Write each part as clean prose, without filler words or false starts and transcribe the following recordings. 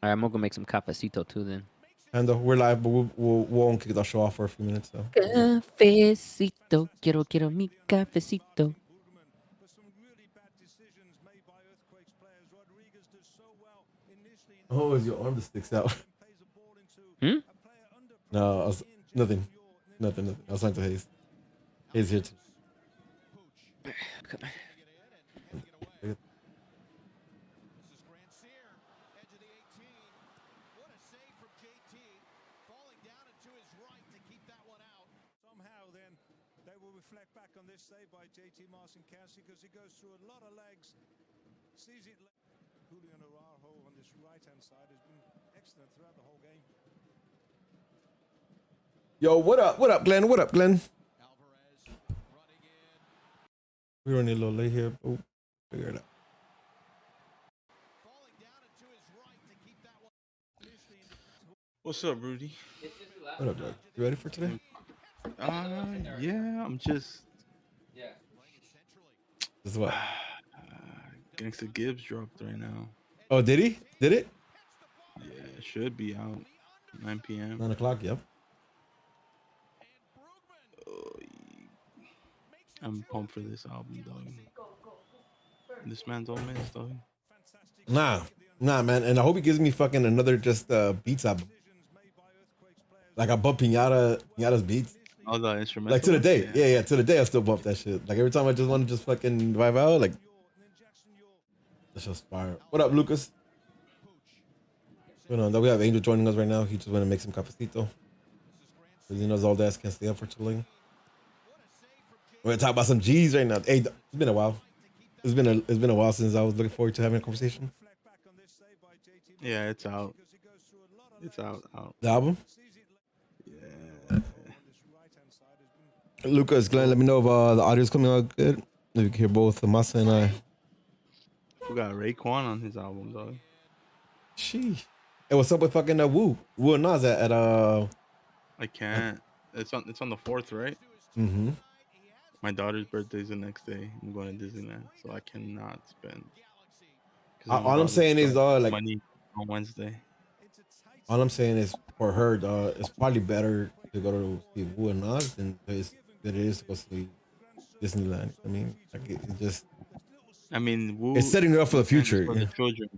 right, I'm gonna go make some cafecito too then. And we're live, but we won't kick the show off for a few minutes. So. Cafecito, quiero mi cafecito. Oh, is your arm that sticks out? Hmm? No, nothing. Nothing. I was talking to Hayes. Hayes here too. Yo, what up? What up, Glenn? What up, Glenn? We're running a little late here. Oh, figure it out. What's up, Rudy? What up, Doug? You ready for today? Yeah, I'm just This is what? Gangsta Gibbs dropped right now. Oh, did he? Did it? Yeah, it should be out 9 p.m. 9 o'clock. Yep. Uh, I'm pumped for this album, dog. This man don't miss, dog. Nah, man. And I hope he gives me fucking another just beats album. Like I bump Pinata's beats. Oh, the instrumental. Like to the day, yeah. To the day, I still bump that shit. Like every time I just want to just fucking vibe out, like that's just fire. What up, Lucas? You know, we have Angel joining us right now. He just want to make some cafecito. Because he knows all dads can't stay up for too long. We're gonna talk about some G's right now. Hey, it's been a while. It's been a while since I was looking forward to having a conversation. Yeah, it's out. It's out. The album. Yeah. Lucas, Glenn, let me know if the audio's coming out good. If you can hear both Masa and I. We got Raekwon on his album, dog. Sheesh. Hey, what's up with fucking Wu and Nas at I can't. It's on the 4th, right? Mm-hmm. My daughter's birthday's the next day. I'm going to Disneyland, so I cannot spend. All I'm saying is, like money on Wednesday. All I'm saying is for her, it's probably better to go to see Wu and Nas than it is to go see Disneyland. I mean, like it just. I mean, it's setting it up for the future. For the children,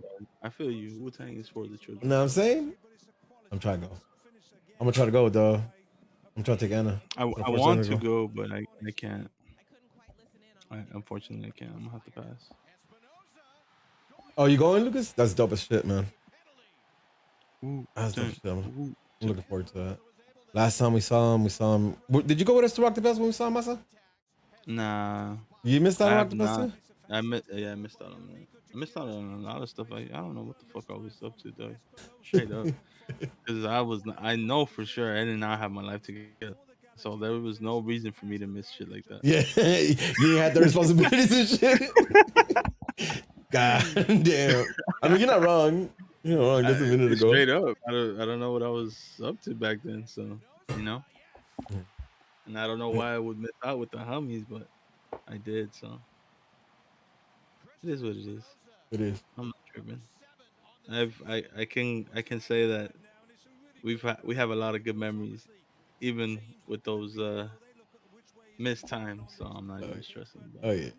I feel you. Wu-Tang is for the children. You know what I'm saying? I'm trying to go. I'm gonna try to go, though. I'm trying to take Anna. I want to go, but I can't. Unfortunately, I can't. I'm gonna have to pass. Oh, you going, Lucas? That's dope as shit, man. Ooh, that's dope as shit. I'm looking forward to that. Last time we saw him. Did you go with us to Rock the Fest when we saw him, Masa? Nah. You missed out on Rock the Fest? I missed out on that. I missed out on a lot of stuff. I don't know what the fuck I was up to, though. Straight up. Because I know for sure I did not have my life together. So there was no reason for me to miss shit like that. Yeah, you had the responsibilities and shit. God damn. I mean, you're not wrong. You're not wrong. Just a minute ago. Straight up. I don't know what I was up to back then. So, you know. And I don't know why I would miss out with the homies, but I did. So it is what it is. It is. I'm not tripping. I can say that we have a lot of good memories, even with those missed times. So I'm not even stressing. Oh yeah.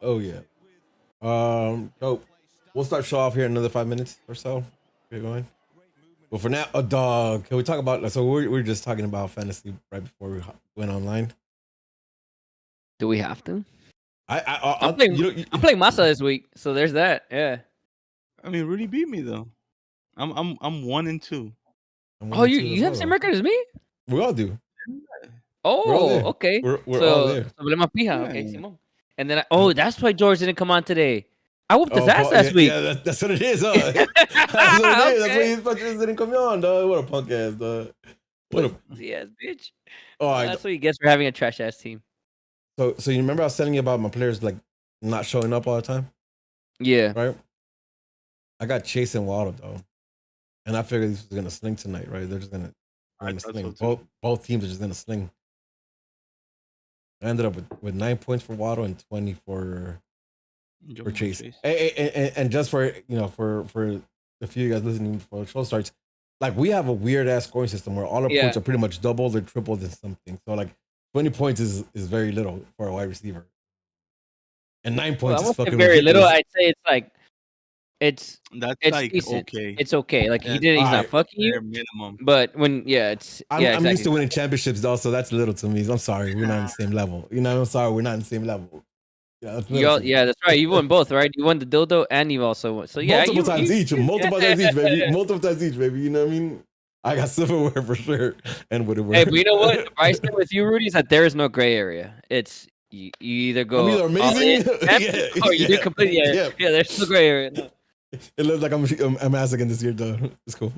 Oh yeah. So we'll start show off here in another 5 minutes or so. Get going. But for now, dog. Can we talk about? So we're just talking about fantasy right before we went online. Do we have to? I'm playing Masa this week, so there's that. Yeah. I mean, Rudy beat me though. I'm 1-2. Oh, you have the same record as me? We all do. Oh, okay. We're all there. Okay, Simon. And then that's why George didn't come on today. I whooped his ass last week. Yeah, that's what it is. Huh? That's what it is. That's why his fuckers didn't come on, dog. What a punk ass, dog. What a ass bitch. Oh, that's what he gets for having a trash ass team. So you remember I was telling you about my players like not showing up all the time? Yeah. Right. I got Chase and Waddle though, and I figured this was gonna sling tonight. Right? They're just gonna sling. Both teams are just gonna sling. I ended up with 9 points for Waddle and 20 for Chase. And just for for if you guys listening before the show starts, like we have a weird ass scoring system where all our points are pretty much doubled or tripled in something. So like 20 points is very little for a wide receiver, and 9 Well, I points is won't say fucking very little. ridiculous. I'd say it's like That's it's like decent. okay. It's okay. Like Yeah, he's not Alright. fucking you, bare minimum. but when it's I'm exactly. used to winning championships though, so that's little to me. I'm sorry, we're not on the same level. You know, I'm sorry, we're not on the same level. Yeah, that's little to me. Yeah, that's right. You won both, right? You won the dildo and you also won. So yeah, multiple times you, each, multiple times each, baby. Multiple times each, baby. You know what I mean? I got silverware for sure, and whatever. Hey, but you know what? The price thing with you, Rudy, is that there is no gray area. It's you either I'm go either amazing, or you do completely. Yeah, there's no gray area. No. It looks like I'm ass again this year, though. It's cool.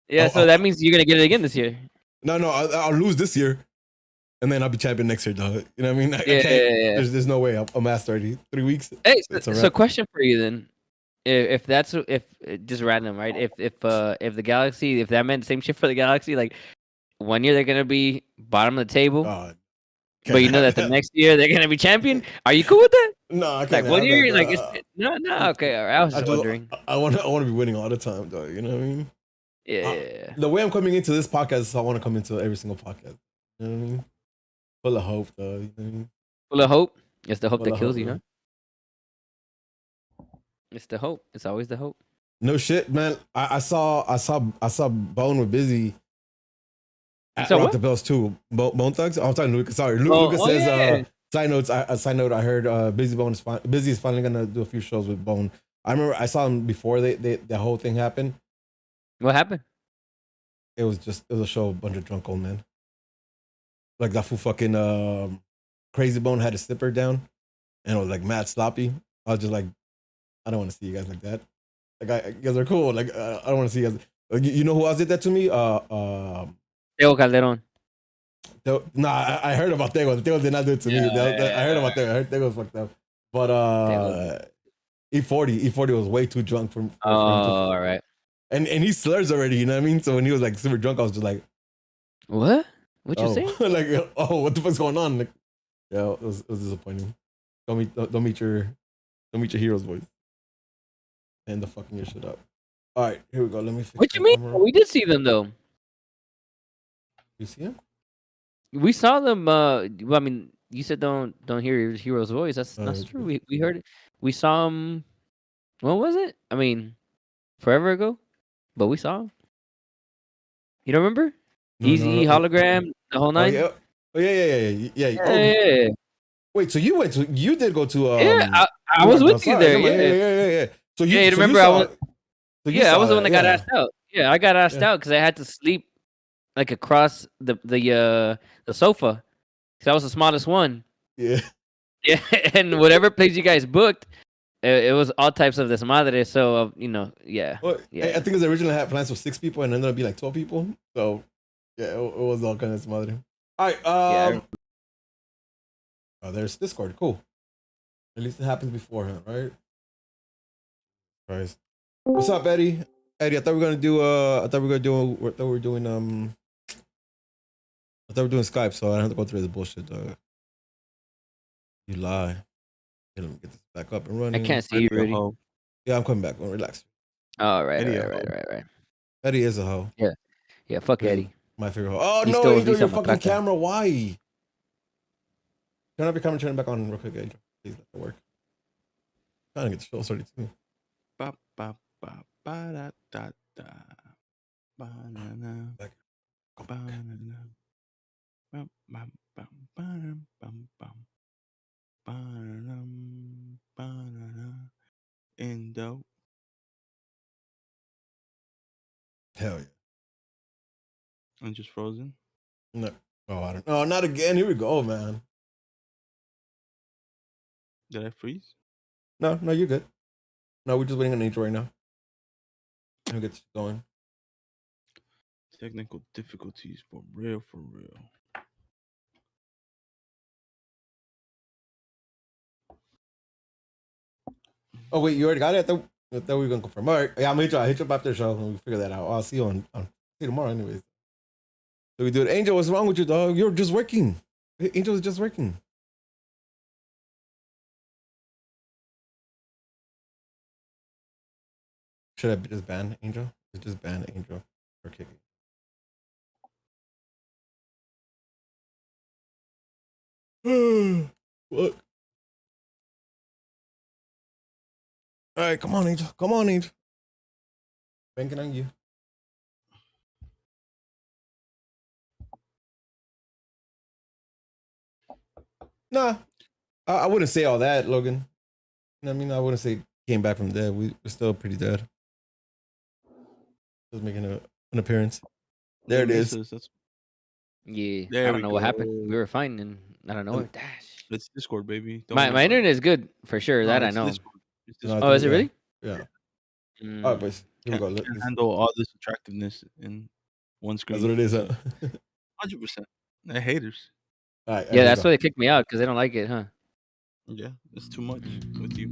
Yeah, so that means you're gonna get it again this year. No, I'll lose this year, and then I'll be champion next year, dog. You know what I mean? I can't. Yeah. There's no way. I'm ass 3 weeks. Hey, so question for you then. If that's just random, right? If the Galaxy, if that meant the same shit for the Galaxy, like 1 year they're gonna be bottom of the table, but you know that the next year they're gonna be champion. Are you cool with that? No, I can't. Like 1 year, like no, okay. All right, I was just wondering. I want to be winning all the time, though. You know what I mean? Yeah. The way I'm coming into this podcast is I want to come into every single podcast. You know what I mean? Full of hope, though. You know what I mean? Full of hope. It's the hope Full that of kills hope, you, man. huh? It's the hope. It's always the hope. No shit, man. I saw Bone with Busy at So Rock what? the Bells too. Bone Thugs. I'm talking to Lucas. Sorry, Lucas says. yeah. Side notes. Side note. I heard Busy is finally gonna do a few shows with Bone. I remember I saw him before the whole thing happened. What happened? It was a show of a bunch of drunk old men. Like that fool fucking Crazy Bone had a slipper down, and it was like mad sloppy. I was just like, I don't want to see you guys like that. Like you guys are cool. Like I don't want to see you guys. You know who else did that to me? Teo Calderon. Nah, I heard about Tego. Tego did not do it to me. I heard about Tego. I heard Tego was fucked up. But E40 was way too drunk for all right. And he slurs already, you know what I mean? So when he was like super drunk, I was just like, what? What you saying? Like, what the fuck's going on? Like, yeah, it was disappointing. Don't meet your hero's voice. And the fucking your shit up. All right, here we go. Let me fix What you mean? We did see them though. You see him? We saw them. Well, I mean, you said don't hear your hero's voice. That's true. We heard it. We saw him. When was it? I mean, forever ago. But we saw him. You don't remember? Easy hologram, the whole nine. Oh yeah. Wait, so you did go to yeah, I was with you there. Yeah. So you remember I was the one that got asked out. Yeah, I got asked out because I had to sleep like across the sofa. Because I was the smallest one. Yeah. Yeah, and whatever place you guys booked, it was all types of desmadre. So yeah. Well, yeah. I think it originally had plans for 6 people and ended up being like 12 people. So yeah, it was all kind of smothered. All right. Oh, there's Discord. Cool. At least it happens beforehand, right? Christ. What's up, Eddie? Eddie, I thought we were doing Skype, so I don't have to go through the bullshit, dog. You lie. Let me get this back up and running. I can't see you, Rudy. Yeah, I'm coming back. Relax. All right, right. Eddie is a hoe. Yeah. Fuck Eddie. My favorite hoe. Oh no, Angel, your fucking camera. Why? Turn off your camera. Turn it back on real quick, Angel. Please let it work. I'm trying to get the show started too. Ba ba ba ba da da. Banana. Banana. Bam bam bam bam bam bam. Banana. Indo. Hell yeah. I'm just frozen. No. Oh, I don't know. Not again. Here we go, man. Did I freeze? No, you're good. No, we're just waiting on Angel right now. Let me get this going. Technical difficulties for real. Oh wait, you already got it? I thought we were gonna confirm. All right, yeah, I'm gonna hit you up after the show and we figure that out. I'll see you see you tomorrow, anyways. So we do it. Angel, what's wrong with you, dog? You're just working. Angel is just working. should I just ban Angel? Just ban Angel for kicking. Look. All right, come on, Angel. Come on, Angel. Banking on you. Nah, I wouldn't say all that, Logan. I mean, I wouldn't say came back from dead. We're still pretty dead. Just making an appearance. There it is. Yeah, I There don't we know what happened. We go. were fine, and I don't know what. Dash. It's Discord, baby. Don't My worry my about internet it. is good for sure. No, That I it's know. Discord. It's No, I Discord. Oh, is think it really? yeah. All right, Mm. boys. Here we go. Can't handle all this attractiveness in one That's screen. what it is, huh? 100%. They're haters. All right, Yeah, let's that's go. why they kicked me out because they don't like it, huh? Yeah, it's too much with you.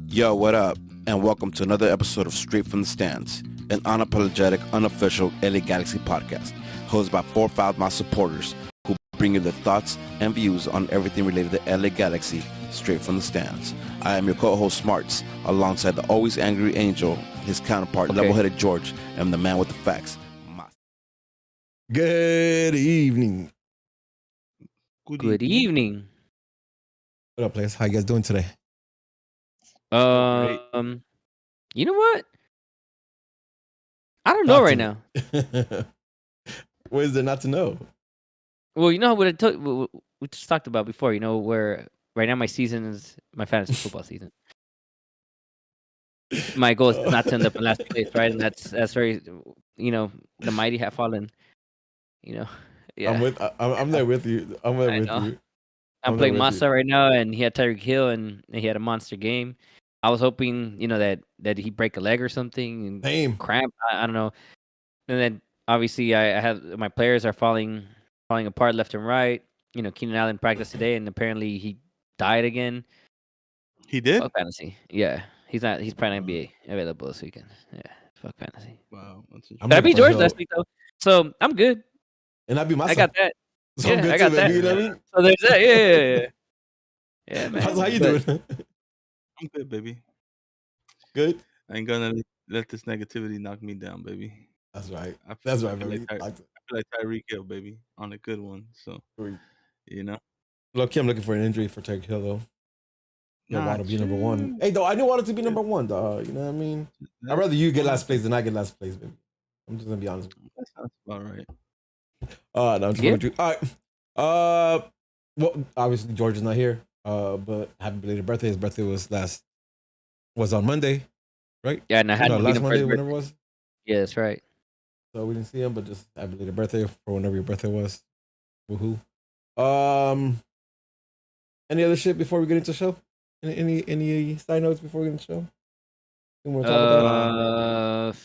Yo, what up? And welcome to another episode of Straight from the Stands, an unapologetic, unofficial LA Galaxy podcast, hosted by 4 5 supporters who bring you their thoughts and views on everything related to LA Galaxy, straight from the stands. I am your co-host Smarts, alongside the always angry Angel, his counterpart, level-headed George, and the man with the facts. Good evening. Good evening. What up, players? How you guys doing today? Great. You know what? I don't Talk know to right me. now. What is there not to know? Well, you know what we just talked about before. You know where right now my season is my fantasy football season. My goal is not to end up in last place, right? And that's very, you know, the mighty have fallen. You know, yeah. I'm there with you. I'm there I with know. you. I'm I'm there playing with you. Massa right now, and he had Tyreek Hill, and he had a monster game. I was hoping, you know, that he break a leg or something and Same. cramp. I don't know. And then obviously I have my players are falling apart left and right. You know, Keenan Allen practiced today, and apparently he died again. He did? Fuck fantasy. Yeah, he's not. He's probably not gonna be available this weekend. Yeah, fuck fantasy. Wow, that's I'm But I looking beat for George Hill. last week though, so I'm good. And I beat Massa. I got that. So I'm Yeah, good I too, got that. baby. You know what I mean? So there's that. Yeah. Yeah, man. Massa, how you But doing? I'm good, baby. Good? I ain't gonna let this negativity knock me down, baby. That's right. I That's feel, right, baby. I feel like Tyreek Hill, baby, on a good one. So, you know. Look, I'm looking for an injury for Tyreek Hill, though. No, Nah, Waddle be number one. chill. Hey, though, I knew Waddle to be number one, dog. You know what I mean? I'd rather you get last place than I get last place, baby. I'm just gonna be honest. That sounds about right. No, I'm just with you. All right. Well, obviously George is not here. But happy belated birthday. His birthday was on Monday, right? yeah, and I had to beat last him Monday, first. whenever it was. Yeah, that's right. So we didn't see him, but just happy belated birthday for whenever your birthday was. Woohoo. Any other shit before we get into the show? Any side notes before we get into the show? You want to talk about that?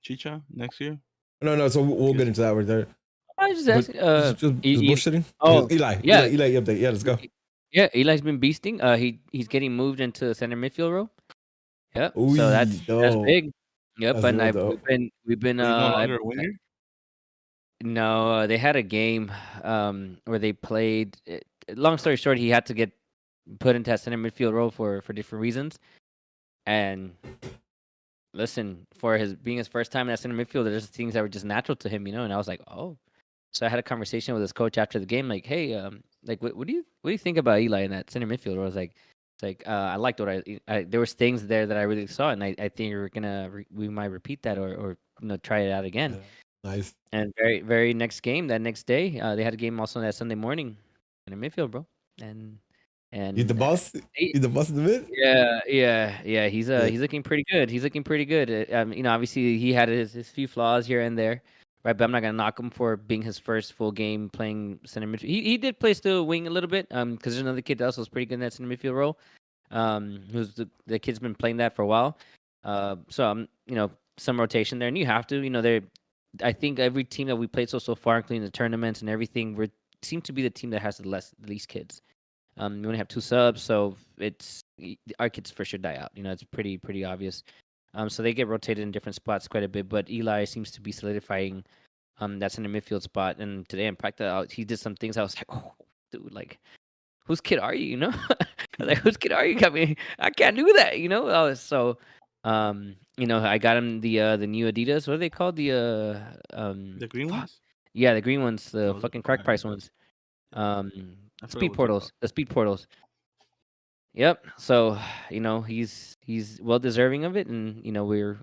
Chicha next year? No. So we'll get into that right there. I was just But asking. just bullshitting. Oh, Eli. yeah. Eli update. Yeah, let's go. Yeah, Eli's been beasting. He's getting moved into the center midfield role. Yep. Ooh, So that's big. Yep. That's and real dope. we've been He's no longer a winger? No, they had a game where they played. Long story short, he had to get put into that center midfield role for different reasons. And listen, for his being his first time in that center midfield, there's things that were just natural to him, you know. And I was like, oh. So I had a conversation with his coach after the game, like, hey, like, what do you think about Eli in that center midfield? I was like, it's like I liked what I there was things there that I really saw, and I think we might repeat that or try it out again. Yeah, nice. And very next game, that next day, they had a game also that Sunday morning in the midfield, bro. And He's the boss. He's the boss in the mid. Yeah. He's looking pretty good. He's looking pretty good. Obviously he had his few flaws here and there, right? But I'm not gonna knock him for being his first full game playing center midfield. He did play still wing a little bit, because there's another kid that also was pretty good in that center midfield role. Who's the kid's been playing that for a while. So some rotation there, and you have to, I think every team that we played so far, including the tournaments and everything, we seem to be the team that has the least kids. We only have 2 subs, so our kids for sure die out. It's pretty obvious. So they get rotated in different spots quite a bit, but Eli seems to be solidifying that's in the midfield spot. And today in practice, he did some things I was like, oh, dude, like whose kid are you? You know, like whose kid are you? I mean, I can't do that. You know, so I got him the new Adidas. What are they called? The green Fuck. ones. Yeah, the green ones, the Those are fucking crack fire. price ones. Um, I forgot speed what they're called. portals, the speed portals. Yep. So, he's well deserving of it, and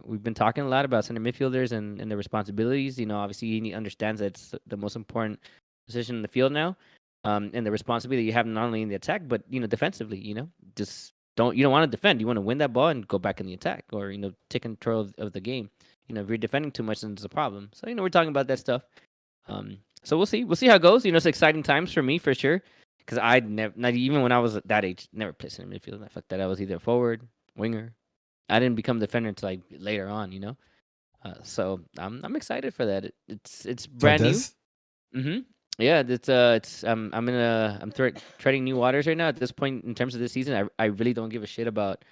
we've been talking a lot about center midfielders and their responsibilities. Obviously he understands that it's the most important position in the field now, and the responsibility you have not only in the attack but defensively. Just you don't want to defend. You want to win that ball and go back in the attack, or take control of the game. If you're defending too much, then it's a problem. So we're talking about that stuff. So we'll see. We'll see how it goes. It's exciting times for me for sure. Because I never, not even when I was at that age, never played center midfield. I fuck that. I was either forward, winger. I didn't become defender until like later on. So I'm excited for that. It's brand new. Sardes? Mm-hmm. Yeah, it's I'm treading new waters right now. At this point in terms of this season, I really don't give a shit about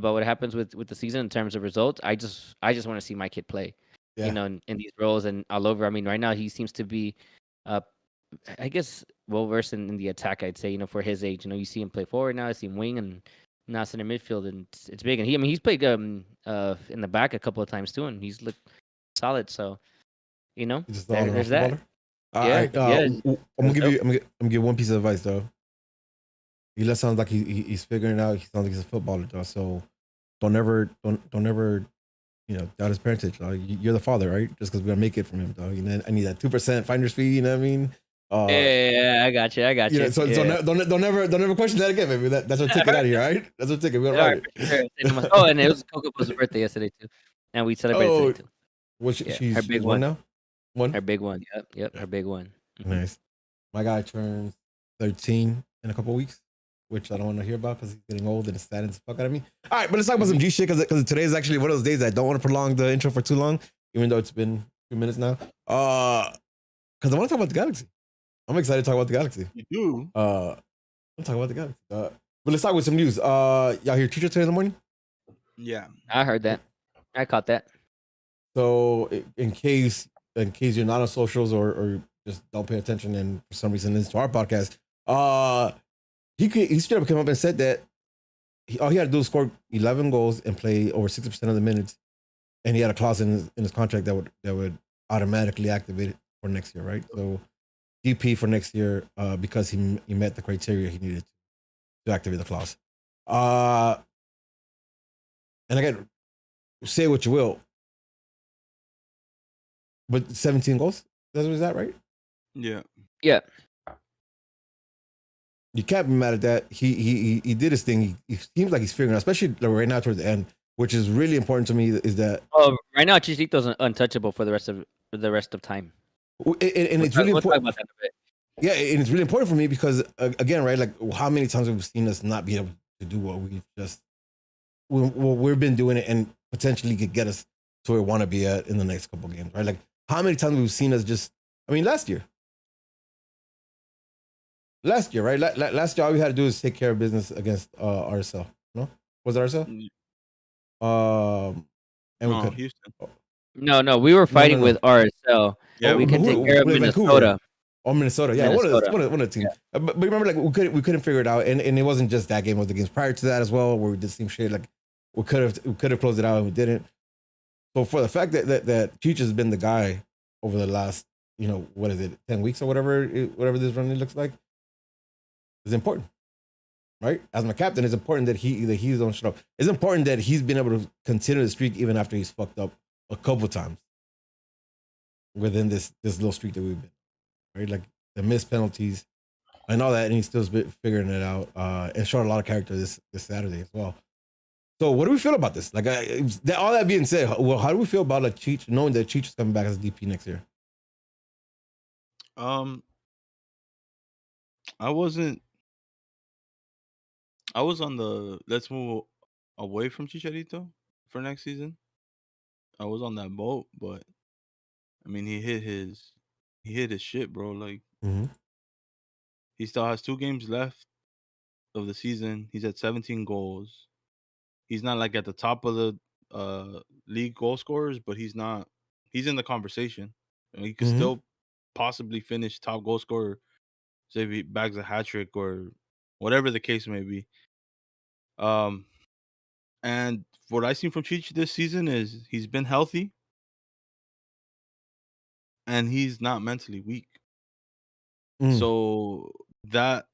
what happens with the season in terms of results. I just want to see my kid play. Yeah. In these roles and all over. I mean, right now he seems to be, uh, I guess, well versed in the attack. I'd say, for his age. You see him play forward now. I see him wing and now center midfield, and it's big. And he's played in the back a couple of times too, and he's looked solid. So He's just all around there's that. footballer. Yeah, yeah. I'm gonna give you. I'm gonna give one piece of advice though. He just sounds like he's figuring it out. He sounds like he's a footballer though. So don't ever doubt his parentage. You're the father, right? Just because we're gonna make it from him, dog. I need that 2% finder's fee. You know what I mean? Yeah, I got you. I got you. So Yeah. don't ever question that again, baby. That's our ticket out of here, right? That's our ticket. We're gonna All write right, it. for sure. Say no more. Oh, and it was Coco's birthday yesterday too, and we celebrated Oh, today too. well, Yeah, her she's big one one. now. One. Her big one. Yep. Yeah. Her big one. Nice. My guy turns 13 in a couple weeks, which I don't want to hear about because he's getting old and it's sad as fuck out of me. All right, but let's talk about some G shit because today is actually one of those days that I don't want to prolong the intro for too long, even though it's been 2 minutes now. Because I want to talk about the Galaxy. I'm excited to talk about the Galaxy. You do? Let's talk about the Galaxy. But let's start with some news. Y'all hear teacher today in the morning? Yeah. I heard that. I caught that. So in case you're not on socials or just don't pay attention and for some reason listen to our podcast, he straight up came up and said that all he had to do was score 11 goals and play over 60% of the minutes, and he had a clause in his contract that would automatically activate it for next year, right? So DP for next year because he met the criteria he needed to activate the clause. And again, say what you will, but 17 goals. Is that right? Yeah. Yeah. You can't be mad at that. He did his thing. He seems like he's figuring it out, especially right now towards the end, which is really important to me. Is that Right now Chicharito's untouchable for the rest of time. and it's really We'll talk important. about that in a bit. Yeah, and it's really important for me because again, right? Like, how many times have we seen us not be able to do what we've been doing it and potentially could get us to where we want to be at in the next couple of games, right? Like, how many times we've seen us just? I mean, last year, right? Last year, all we had to do is take care of business against RSL. No, was it RSL? And we could. Houston. No, we were fighting no. with RSL. Yeah, we could take care of Vancouver. Minnesota. Oh, Minnesota. Yeah, Minnesota. One of the teams. Yeah. But remember, like we couldn't figure it out, and it wasn't just that game. It was the games prior to that as well, where we did some shit. Like we could have closed it out, and we didn't. So for the fact that Cheech has been the guy over the last, what is it, 10 weeks or whatever this run looks like, is important, right? As my captain, it's important that he don't shut up. It's important that he's been able to continue the streak even after he's fucked up a couple times within this little streak that we've been, right? Like the missed penalties and all that, and he's still figuring it out and showed a lot of character this Saturday as well. So what do we feel about this? Like, all that being said, well, how do we feel about like Cheech, knowing that Cheech is coming back as DP next year? I was on the let's move away from Chicharito for next season. I was on that boat, but I mean, he hit his shit, bro. Like, he still has 2 games left of the season. He's at 17 goals. He's not like at the top of the league goal scorers, but he's not. He's in the conversation. He could still possibly finish top goal scorer. Say if he bags a hat trick or whatever the case may be. And what I've seen from Cheech this season is he's been healthy and he's not mentally weak. So that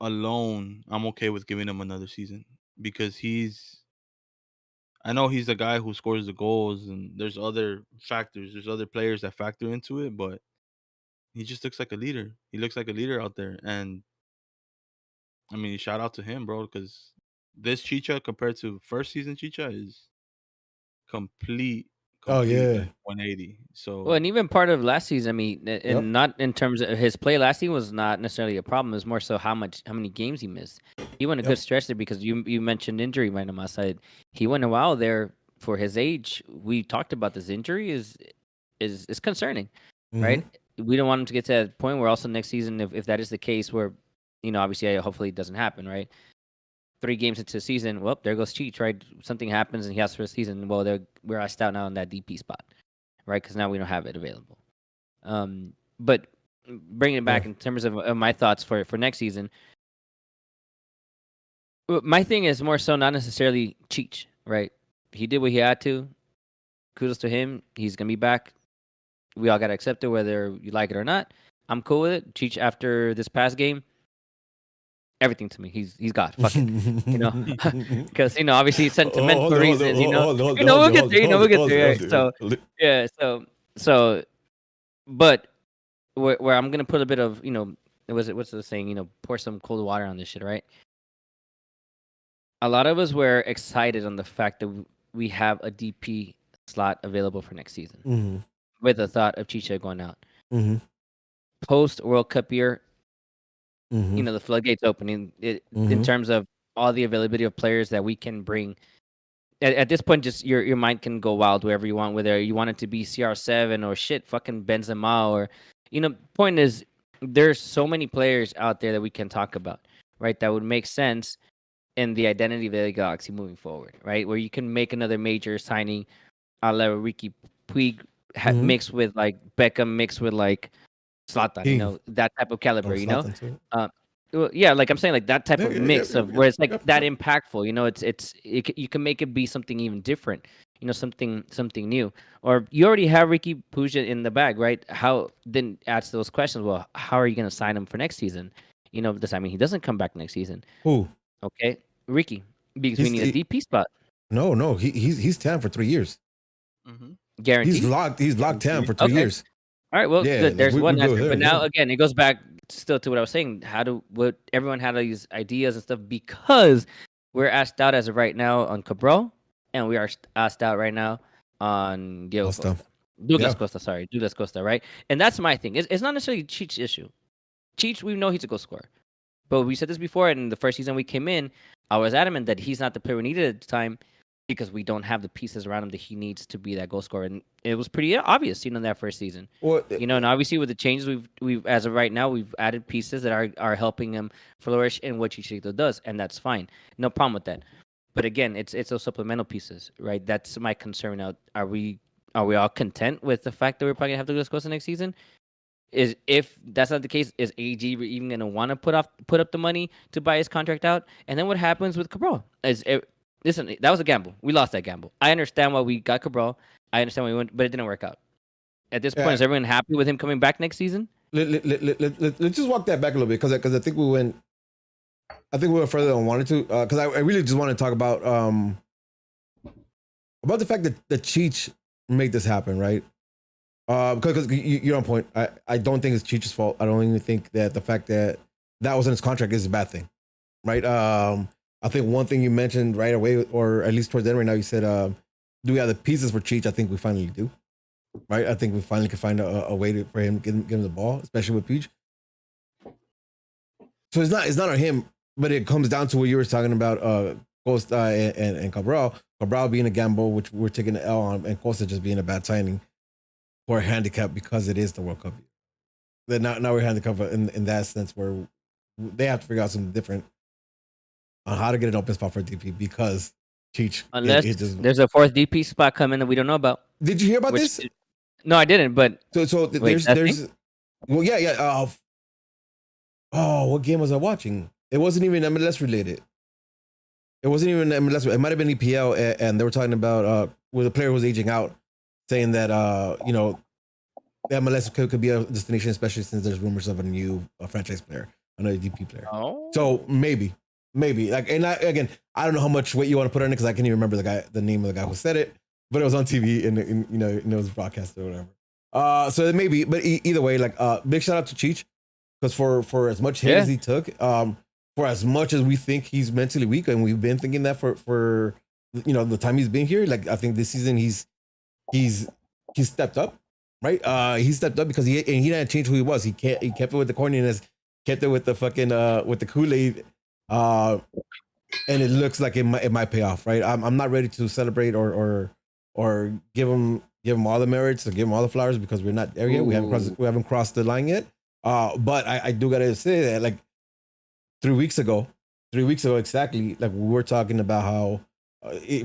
alone, I'm okay with giving him another season because I know he's the guy who scores the goals, and there's other factors, there's other players that factor into it, but he just looks like a leader. He looks like a leader out there, and I mean, shout out to him, bro, because this Chicha compared to first season Chicha is complete, Oh complete yeah. like 180. Well, So and even part of last season, I mean, Yep. and not in terms of his play last season was not necessarily a problem. It was more so how many games he missed. He went a Yep. good stretch there because you mentioned injury right on my side. He went a while there for his age. We talked about this injury is concerning, right? We don't want him to get to that point where also next season, if that is the case, where obviously hopefully it doesn't happen, right? 3 games into the season, well, there goes Cheech, right? Something happens and he has for a season. Well, we're iced out now on that DP spot, right? Because now we don't have it available. But bringing it back in terms of my thoughts for next season, my thing is more so not necessarily Cheech, right? He did what he had to. Kudos to him. He's gonna be back. We all gotta accept it, whether you like it or not. I'm cool with it. Cheech after this past game, everything to me. He's God. Fuck it. Because obviously sentimental reasons. We'll get there. We'll get there. So yeah. So, but where I'm gonna put a bit of what's the saying? Pour some cold water on this shit, right? A lot of us were excited on the fact that we have a DP slot available for next season, with the thought of Chicha going out. Post World Cup year, the floodgates opening in terms of all the availability of players that we can bring. At this point, just your mind can go wild wherever you want, whether you want it to be CR7 or fucking Benzema or, point is there's so many players out there that we can talk about, right? That would make sense in the identity of the Galaxy moving forward, right? Where you can make another major signing, a la Ricky Puig mixed with like Beckham, mixed with like Zlatan, that type of caliber, well, yeah, like I'm saying, like that type of mix of where it's like that impactful, you can make it be something even different, something new. Or you already have Ricky Puig in the bag, right? How then ask those questions? Well, how are you going to sign him for next season? Does that mean he doesn't come back next season? Who? Okay, Ricky, because we need a DP spot. No, he's 10 for 3 years. Guaranteed. He's locked 10 for 3 years. All right, well, good. There's one answer. But now, again, it goes back still to what I was saying. Everyone had all these ideas and stuff because we're asked out as of right now on Cabral, and we are asked out right now on Diego Costa. Douglas Costa, right? And that's my thing. It's not necessarily Cheech's issue. Cheech, we know he's a goal scorer. But we said this before, and in the first season we came in, I was adamant that he's not the player we needed at the time because we don't have the pieces around him that he needs to be that goal scorer. And it was pretty obvious, in that first season. And obviously with the changes we've as of right now, we've added pieces that are helping him flourish in what Chicharito does, and that's fine. No problem with that. But again, it's those supplemental pieces, right? That's my concern now. Are we all content with the fact that we're probably gonna have Douglas Costa next season? If that's not the case, is AG even going to want to put up the money to buy his contract out? And then what happens with Cabral? Listen, that was a gamble. We lost that gamble. I understand why we got Cabral. I understand why we went, but it didn't work out. At this point, is everyone happy with him coming back next season? Let's just walk that back a little bit because I think we went further than I wanted to because I really just want to talk about the fact that Cheech made this happen, right? Because you're on point. I don't think it's Cheech's fault. I don't even think that the fact that was in his contract is a bad thing, right? I think one thing you mentioned right away, or at least towards the end right now, you said, do we have the pieces for Cheech? I think we finally do, right? I think we finally can find a way for him to get him the ball, especially with Peach. So it's not on him, but it comes down to what you were talking about, Costa and Cabral. Cabral being a gamble, which we're taking the L on, and Costa just being a bad signing. Or handicap because it is the World Cup. Then now we're handicapped in that sense where they have to figure out something different on how to get an open spot for DP because Cheech. Unless there's a fourth DP spot coming that we don't know about. Did you hear about this? No, I didn't. But so there's well yeah. Oh, what game was I watching? It wasn't even MLS related. It wasn't even MLS. It might have been EPL, and they were talking about where the player was aging out, saying that MLS could be a destination, especially since there's rumors of a new franchise player, another DP player. Oh. So maybe like, and again, I don't know how much weight you want to put on it because I can't even remember the name of the guy who said it, but it was on TV and it was broadcast or whatever. So maybe, but either way, like big shout out to Cheech because for as much hit as he took, for as much as we think he's mentally weak, and we've been thinking that for the time he's been here, like I think this season he's stepped up, right? He stepped up because he didn't change who he was. He kept it with the corniness, kept it with the fucking with the Kool-Aid, and it looks like it might pay off, right? I'm not ready to celebrate or give him all the merits or give him all the flowers because we're not there yet. We haven't crossed the line yet. But I do gotta say that, like 3 weeks ago exactly, like we were talking about how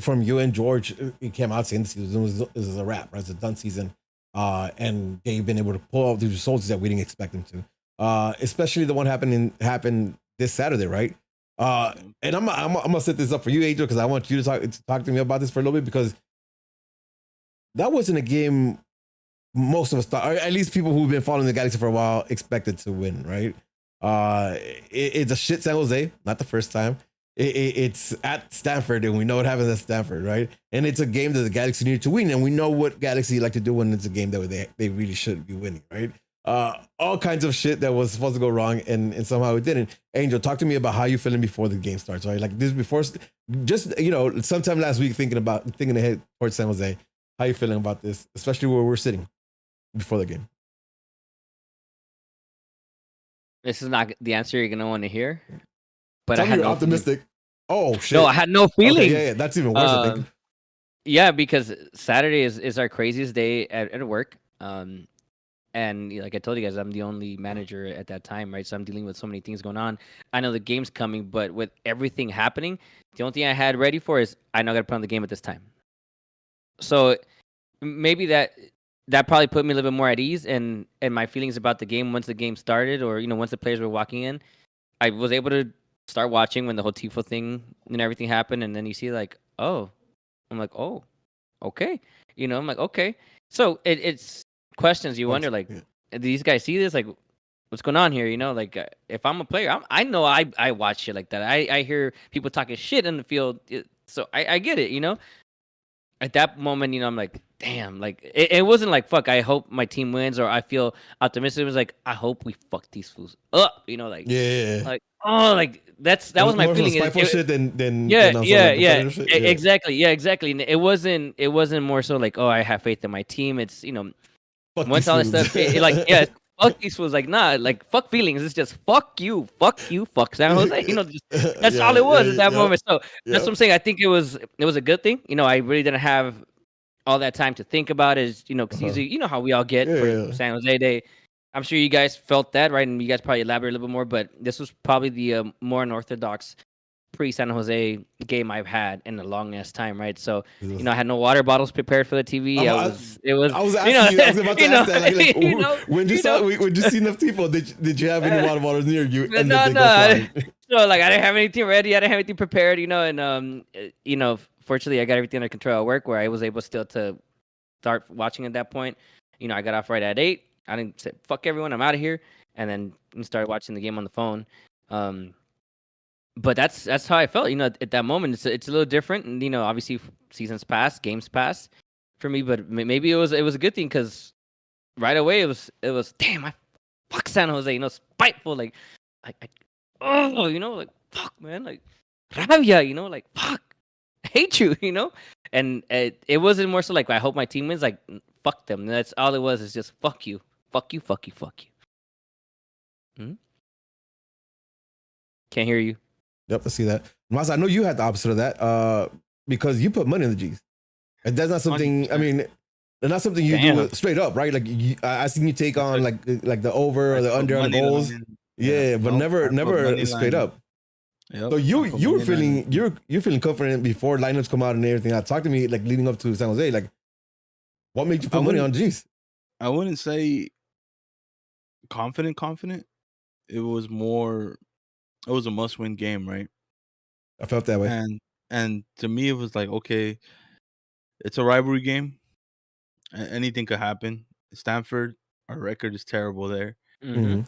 from you and George, it came out saying this is a wrap, right? It's a done season, and they've been able to pull out these results that we didn't expect them to, especially the one happened this Saturday, right? And I'm gonna set this up for you, Adriel, because I want you to talk to me about this for a little bit, because that wasn't a game most of us thought, or at least people who've been following the Galaxy for a while, expected to win, right? It's a shit San Jose, not the first time. It's at Stanford, and we know what happens at Stanford, right? And it's a game that the Galaxy needed to win, and we know what Galaxy like to do when it's a game that they really should be winning, right? All kinds of shit that was supposed to go wrong, and somehow it didn't. Angel, talk to me about how you feeling before the game starts, right? Like this before, just sometime last week, thinking ahead towards San Jose. How you feeling about this, especially where we're sitting before the game? This is not the answer you're gonna want to hear, but Tell I me had you're no optimistic. feelings. Oh shit! No, I had no feelings. Okay, yeah, that's even worse. I think. Yeah, because Saturday is our craziest day at work. And like I told you guys, I'm the only manager at that time, right? So I'm dealing with so many things going on. I know the game's coming, but with everything happening, the only thing I had ready for is I know I got to put on the game at this time. So maybe that probably put me a little bit more at ease, and my feelings about the game once the game started, or once the players were walking in, I was able to start watching when the whole Tifo thing and everything happened, and then you see like, oh, I'm like, oh, okay, I'm like, okay. So it's questions you wonder, like, do these guys see this? Like, what's going on here? Like, if I'm a player, I know I watch shit like that. I hear people talking shit in the field, so I get it. At that moment, I'm like, damn, like it wasn't like fuck, I hope my team wins or I feel optimistic. It was like, I hope we fuck these fools up, like, yeah, like, oh, like that was my feeling. Spiteful shit than Exactly, yeah, exactly. And it wasn't more so like, oh, I have faith in my team. It's once all this stuff, fuck these fools. Like, nah, like fuck feelings. It's just fuck you, fuck San Jose. That's all it was at that moment. So that's what I'm saying. I think it was a good thing. I really didn't have all that time to think about it. Because usually, how we all get for San Jose Day. I'm sure you guys felt that, right? And you guys probably elaborate a little bit more. But this was probably the more unorthodox pre-San Jose game I've had in a long ass time, right? So I had no water bottles prepared for the TV. I was asking you, I was about to ask that. Like, when you see enough people, did you have any water bottles near you? And no. So like I didn't have anything ready. I didn't have anything prepared. And fortunately I got everything under control at work, where I was able still to start watching at that point. I got off right at 8. I didn't say fuck everyone, I'm out of here, and then started watching the game on the phone. But that's how I felt. At that moment, it's a little different, and obviously seasons pass, games pass for me. But maybe it was a good thing, because right away it was damn, I fuck San Jose, spiteful, like like fuck man, like rabia, like fuck, I hate you, and it wasn't more so like I hope my team wins, like fuck them. That's all it was. It's just fuck you. Hmm? Can't hear you. Yep, I see that. Mas, I know you had the opposite of that, because you put money in the G's. And that's not something. 100%. I mean, that's not something you do straight up, right? Like I seen you take on like the over or the under on goals. Yeah, but never straight up. Yep. So you were feeling you're feeling confident before lineups come out and everything. Talk to me like leading up to San Jose. Like, what made you put money on G's? I wouldn't say confident. it was more. It was a must-win game, right? I felt that way. And to me, it was like, okay, it's a rivalry game. Anything could happen. Stanford, our record is terrible there, Mm-hmm. Mm-hmm.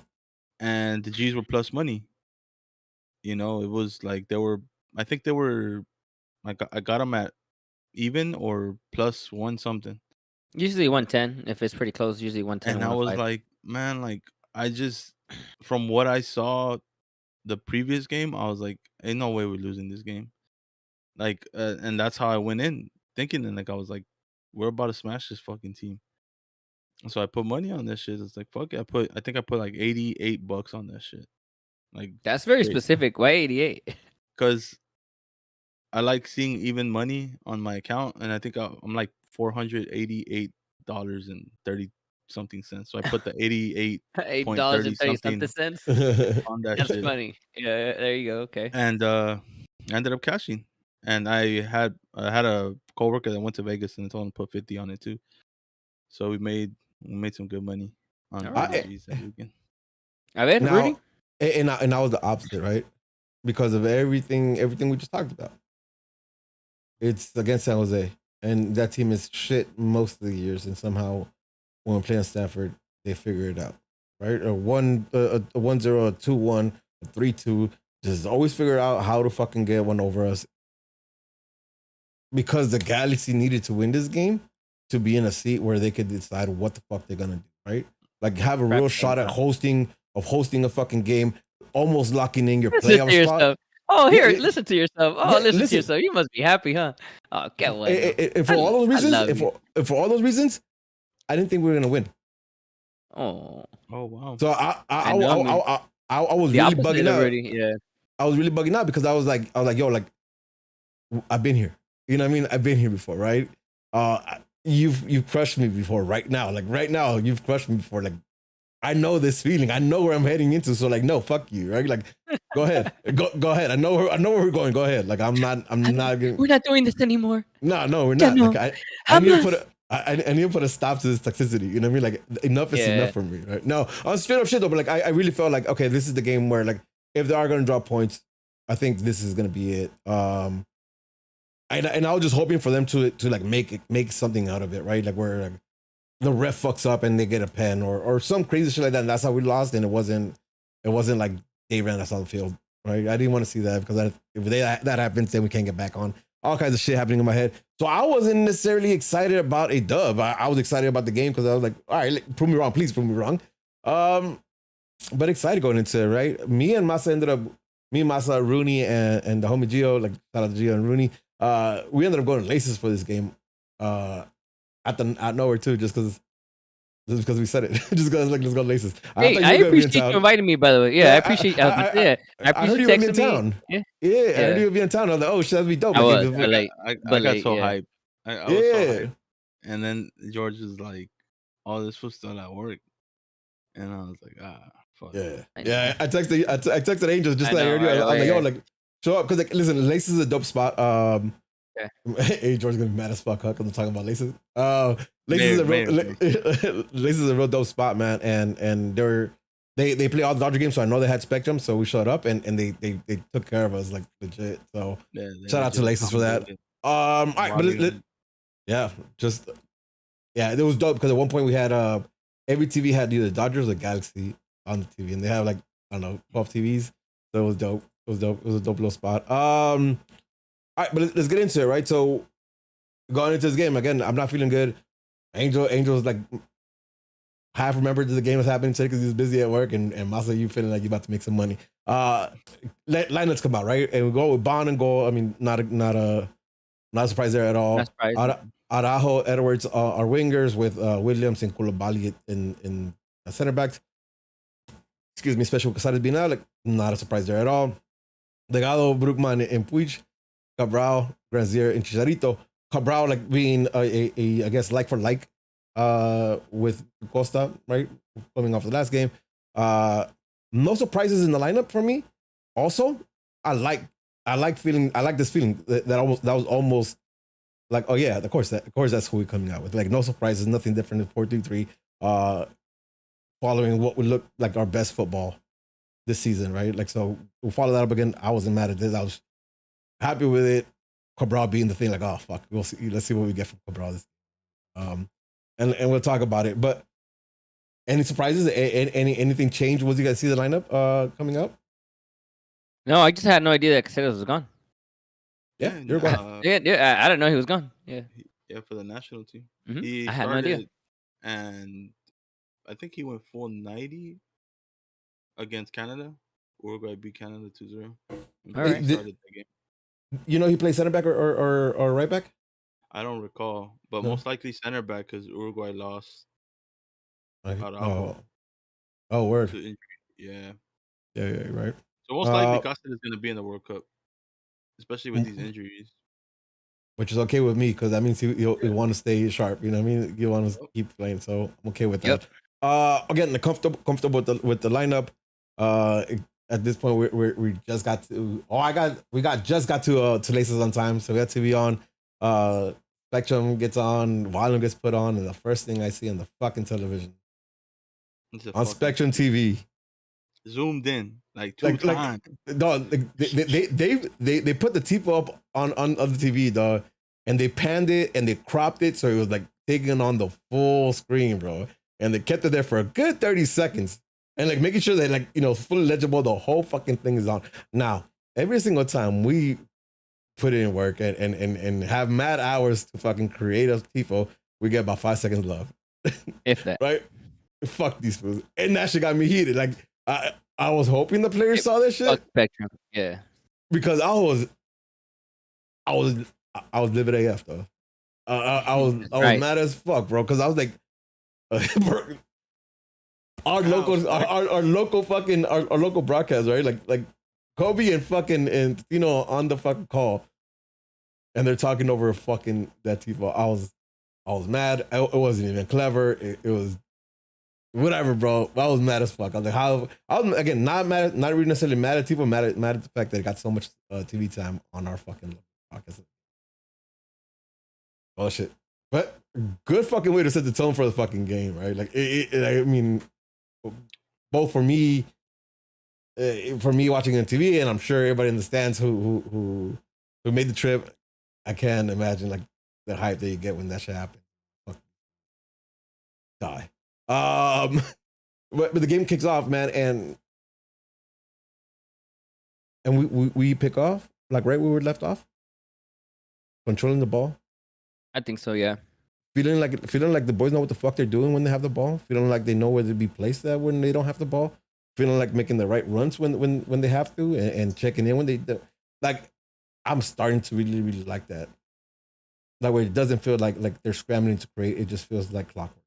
and the G's were plus money. You know, it was like they were. I think they were. I got them at even or plus one something, Usually 110. If it's pretty close, usually 110 or and I was 105. like, man, like I just from what I saw the previous game, I was like, ain't no way we're losing this game. Like, and that's how I went in thinking, and like I was like, we're about to smash this fucking team. So I put money on this shit. It's like fuck it. I think I put like $88 on that shit. Like That's very straight. specific. Why 88? Because I like seeing even money on my account, and I think I'm like $488 and 30 something cents. So I put the 88 $8 30 and 30 something something cents. on that That's shit, funny. Yeah, there you go. Okay. and I ended up cashing. And I had a coworker that went to Vegas, and I told him to put 50 on it too. So we made some good money on All the right. G's that weekend. A ver, Rudy. Now, and I was the opposite, right? Because of everything we just talked about. It's against San Jose, and that team is shit most of the years. And somehow, when we play in Stanford, they figure it out, right? A 1-0, a 2-1, a 3-2. Just always figure out how to fucking get one over us. Because the Galaxy needed to win this game to be in a seat where they could decide what the fuck they're gonna do, right? Like have a real shot at hosting a fucking game, almost locking in your Listen playoff to spot. yourself. Oh, here, Yeah, listen to yourself. Oh, yeah, listen listen. to yourself. You must be happy, huh? Oh, get one. And for all those reasons, love you. for all those reasons, I didn't think we were gonna win. Oh, Oh wow. So I know, I mean, I was the really opposite bugging out. already. Yeah. I was really bugging out because I was like, yo, like I've been here. You know what I mean? I've been here before, right? You've crushed me before. Right now, you've crushed me before. Like I know this feeling. I know where I'm heading into. So like, no, fuck you, right? Like, go ahead, go ahead. I know where we're going. Go ahead. Like I'm not gonna. We're not doing this anymore. No, we're Yeah, not. no. Like I need to put I need to put a stop to this toxicity. You know what I mean? Like enough is enough for me, right? No, on straight up shit though. But like I really felt like okay, this is the game where like if they are gonna drop points, I think this is gonna be it. And I was just hoping for them to like make something out of it, right? Like where like, the ref fucks up and they get a pen or some crazy shit like that. And that's how we lost. And it wasn't like they ran us on the field, right? I didn't want to see that because if that happens, then we can't get back on. All kinds of shit happening in my head. So I wasn't necessarily excited about a dub. I was excited about the game because I was like, all right, prove me wrong. Please prove me wrong. But excited going into it, right? Me and Masa, Rooney, and the homie Gio, like shout out to Gio and Rooney. We ended up going to Laces for this game. At nowhere too, just because we said it. Just because like let's go to Laces. Hey, I appreciate you inviting me. By the way, yeah, I appreciate. I I heard you appreciate were in texting town. me. Yeah, I heard you were in town. I was like, oh shit, that'd be dope. I was. I got so hyped. I was so hyped. And then George was like, "Oh, this was still at work," and I was like, fuck. Yeah. I texted Angel just like I heard you. I was like, yo, like show up because like listen, Laces is a dope spot. Hey, George's gonna be mad as fuck because I'm talking about Laces. Laces is a real dope spot, man. And they play all the Dodger games, so I know they had Spectrum, so we showed up and they took care of us like legit. So shout out to Laces for that. All right, but it was dope because at one point we had every TV had either Dodgers or Galaxy on the TV, and they have like I don't know 12 TVs, so it was dope. It was a dope little spot. All right, but let's get into it, right? So going into this game again, I'm not feeling good. Angel's like half remembered that the game was happening today because he was busy at work, and Masa, you feeling like you're about to make some money. Lineups come out, right? And we go with Bond and goal. I mean, not a surprise there at all. Araujo, Edwards are wingers with Williams and Koulibaly in center backs. Excuse me, Special Casades being out, like not a surprise there at all. Delgado, Brugman, and Puig. Cabral, Granzier, and Chicharito. Cabral like being a I guess like for like with Costa, right? Coming off the last game. No surprises in the lineup for me. Also, I like this feeling that was almost like, oh yeah, of course that's who we're coming out with. Like no surprises, nothing different than 4-3-3. Following what would look like our best football this season, right? Like, so we'll follow that up again. I wasn't mad at this. I was happy with it. Cabral being the thing, like, oh fuck, we'll see. Let's see what we get from Cabral. And we'll talk about it. But any surprises? Anything changed? Was you guys see the lineup coming up? No, I just had no idea that Caceres was gone. Yeah, you're gone. Yeah, I didn't know he was gone. Yeah, for the national team. I had no idea. And I think he went full 90 against Canada. Uruguay beat Canada 2-0. All right. Started the game. You know he plays center back or right back? I don't recall, but most likely center back because Uruguay lost. Oh, word. Yeah. Yeah, right. So most likely Cáceres is going to be in the World Cup, especially with these injuries. Which is okay with me because that means you want to stay sharp. You know what I mean? You want to keep playing, so I'm okay with that. Again, comfortable with the lineup. At this point, we just got to. We just got to Laces on time, so we got to be on. Spectrum gets on, volume gets put on, and the first thing I see on the fucking television on Spectrum TV, zoomed in like two times. Dog, they put the TV up on the TV, dog, and they panned it and they cropped it so it was like taking on the full screen, bro. And they kept it there for a good 30 seconds and like making sure that like, you know, fully legible, the whole fucking thing is on. Now, every single time we put in work and have mad hours to fucking create a tifo, we get about 5 seconds love. If that. Right? Fuck these fools. And that shit got me heated. Like, I was hoping the players saw that shit. Spectrum, yeah. Because I was livid AF though. I was mad as fuck, bro. Because I was like, our local broadcast, right? Like Kobe and fucking and you know on the fucking call, and they're talking over fucking that tifo. I was mad. It wasn't even clever. It was. Whatever, bro. I was mad as fuck. I was like, how? I was again not mad, not really necessarily mad at people, mad at the fact that it got so much TV time on our fucking podcast. Oh shit! But good fucking way to set the tone for the fucking game, right? Like, I mean, both for me watching on TV, and I'm sure everybody in the stands who made the trip. I can't imagine like the hype that you get when that shit happens. Fuck. Die. But the game kicks off, man, and we pick off like right where we left off, controlling the ball. I think so, yeah. Feeling like the boys know what the fuck they're doing when they have the ball. Feeling like they know where to be placed at when they don't have the ball. Feeling like making the right runs when they have to, and checking in when they do. Like, I'm starting to really like that. That way, it doesn't feel like they're scrambling to create. It just feels like clockwork.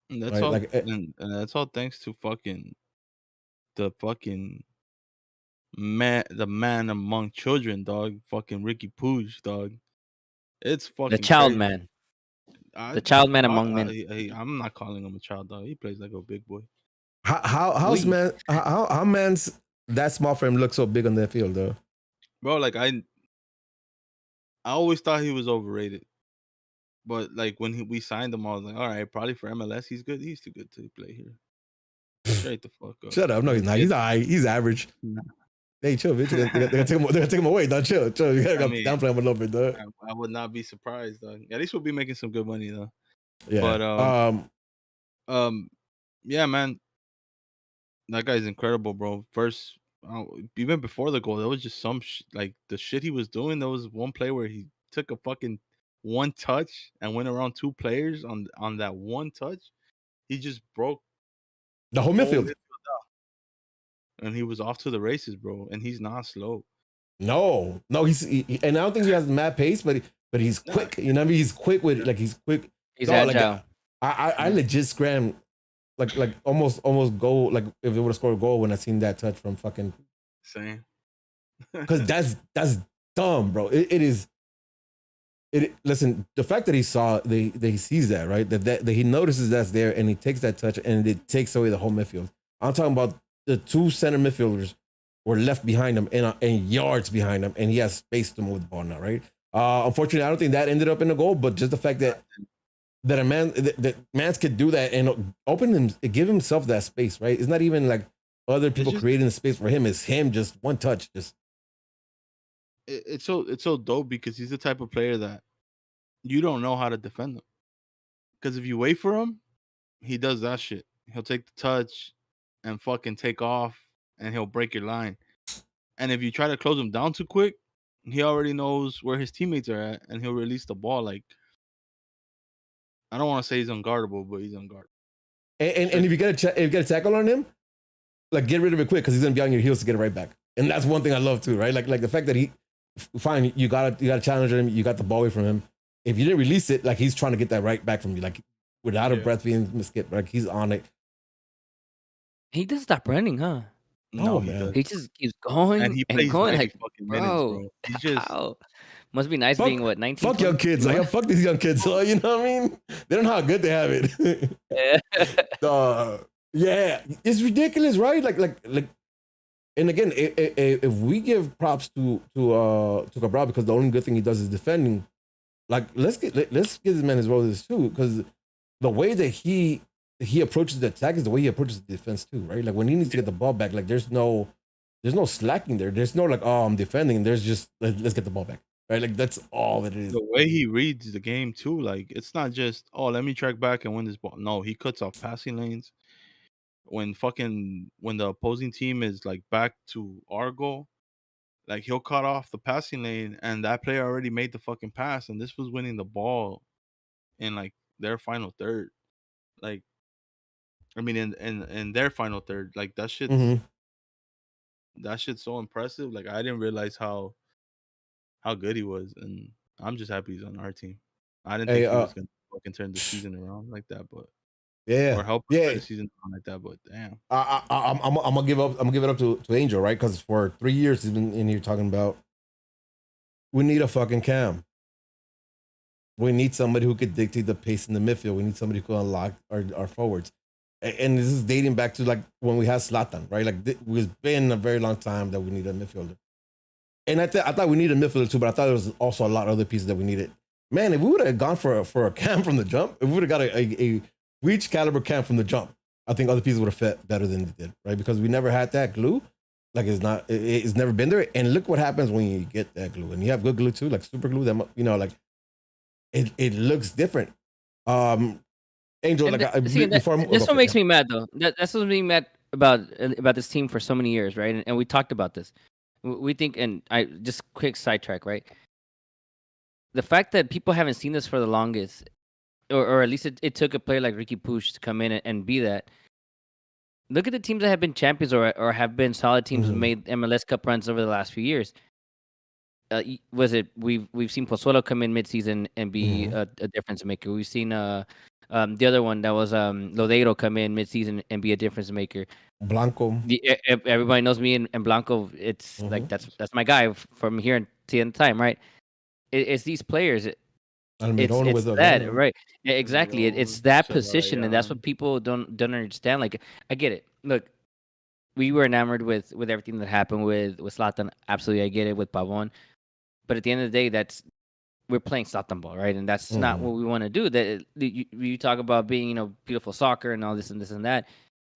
And that's all. And that's all thanks to the man among children, dog. Fucking Ricky Pooge, dog. It's fucking the child crazy. Man. The child man among men. I'm not calling him a child, dog. He plays like a big boy. How man's that small for him look so big on that field though? Bro, like I always thought he was overrated. But like when we signed him, I was like, all right, probably for MLS, he's good. He's too good to play here. Straight the fuck up. Shut up. No, he's not. He's all right. He's average. Nah. Hey, chill, bitch. They're gonna take him away, dog. Chill. You gotta downplay him a little bit, dog. I would not be surprised, dog. At least we'll be making some good money, though. Yeah. But yeah, man. That guy's incredible, bro. First, even before the goal, there was just some like the shit he was doing. There was one play where he took a fucking one touch and went around two players on that one touch. He just broke the whole midfield. And he was off to the races, bro. And he's not slow. No, and I don't think he has mad pace, but he's quick. You know what I mean? He's quick with it. Like he's quick. He's agile. Like, I legit scrammed like almost goal. Like if they would have scored a goal when I seen that touch from fucking. Same. Because that's dumb, bro. It is. Listen, the fact that he sees that, right? That he notices that's there and he takes that touch and it takes away the whole midfield. I'm talking about the two center midfielders were left behind him and yards behind him, and he has space to move the ball now, right? Unfortunately, I don't think that ended up in a goal, but just the fact that a man that Mans could do that and give himself that space, right? It's not even like other people creating the space for him. Is him just one touch. Just it's so dope because he's the type of player that you don't know how to defend him. Because if you wait for him, he does that shit. He'll take the touch and fucking take off, and he'll break your line. And if you try to close him down too quick, he already knows where his teammates are at, and he'll release the ball. Like, I don't want to say he's unguardable, but he's unguardable. And if you get a tackle on him, like get rid of it quick because he's gonna be on your heels to get it right back. And that's one thing I love too, right? Like the fact that he, fine, you gotta challenge him, you got the ball away from him. If you didn't release it, like he's trying to get that right back from you, like without a breath being skipped, like he's on it. He doesn't stop running, huh? No, man. He just keeps going and he plays going. 90 Like, fucking minutes, bro. He's just how? Must be nice being what 19. Fuck young kids, like fuck these young kids. So you know what I mean? They don't know how good they have it. Yeah, it's ridiculous, right? Like, and again, if we give props to Cabral because the only good thing he does is defending, like let's give this man his roses too, because the way that he approaches the attack is the way he approaches the defense too, right? Like when he needs to get the ball back, like there's no slacking there. There's no like, oh, I'm defending. There's just let's get the ball back, right? Like that's all it is. The way he reads the game too, like it's not just let me track back and win this ball. No, he cuts off passing lanes. When the opposing team is like back to our goal, like he'll cut off the passing lane and that player already made the fucking pass and this was winning the ball in like their final third. Like I mean in their final third. Like that shit's so impressive. Like I didn't realize how good he was, and I'm just happy he's on our team. I didn't think he was gonna fucking turn the season around like that, but or help us turn the season around like that. But damn, I'm gonna give up. I'm gonna give it up to Angel, right? Because for 3 years he's been in here talking about we need a fucking Cam. We need somebody who could dictate the pace in the midfield. We need somebody who can unlock our forwards. And this is dating back to like when we had Zlatan, right? Like it's been a very long time that we need a midfielder. And I thought we needed a midfielder too, but I thought there was also a lot of other pieces that we needed. Man, if we would have gone for a Cam from the jump, if we would have got a reach caliber Cam from the jump, I think other pieces would have fit better than they did, right? Because we never had that glue. Like it's never been there. And look what happens when you get that glue. And you have good glue too, like super glue. That like it looks different. Angel, that's what makes me mad though. That's what makes me mad about this team for so many years, right? And we talked about this. We think, and I just quick sidetrack, right? The fact that people haven't seen this for the longest, or at least it took a player like Ricky Puig to come in and be that. Look at the teams that have been champions or have been solid teams who made MLS Cup runs over the last few years. We've seen Pozuelo come in midseason and be a difference maker. We've seen the other one that was Lodeiro come in midseason and be a difference maker. Blanco. Everybody knows me and Blanco. It's like that's my guy from here to the end of time, right? It's these players. It's that, right? Yeah, exactly. It's that position, and that's what people don't understand. Like, I get it. Look, we were enamored with everything that happened with Zlatan. Absolutely, I get it with Pavon. But at the end of the day, we're playing Zlatan ball, right? And that's not what we want to do. That you talk about being, beautiful soccer and all this and this and that.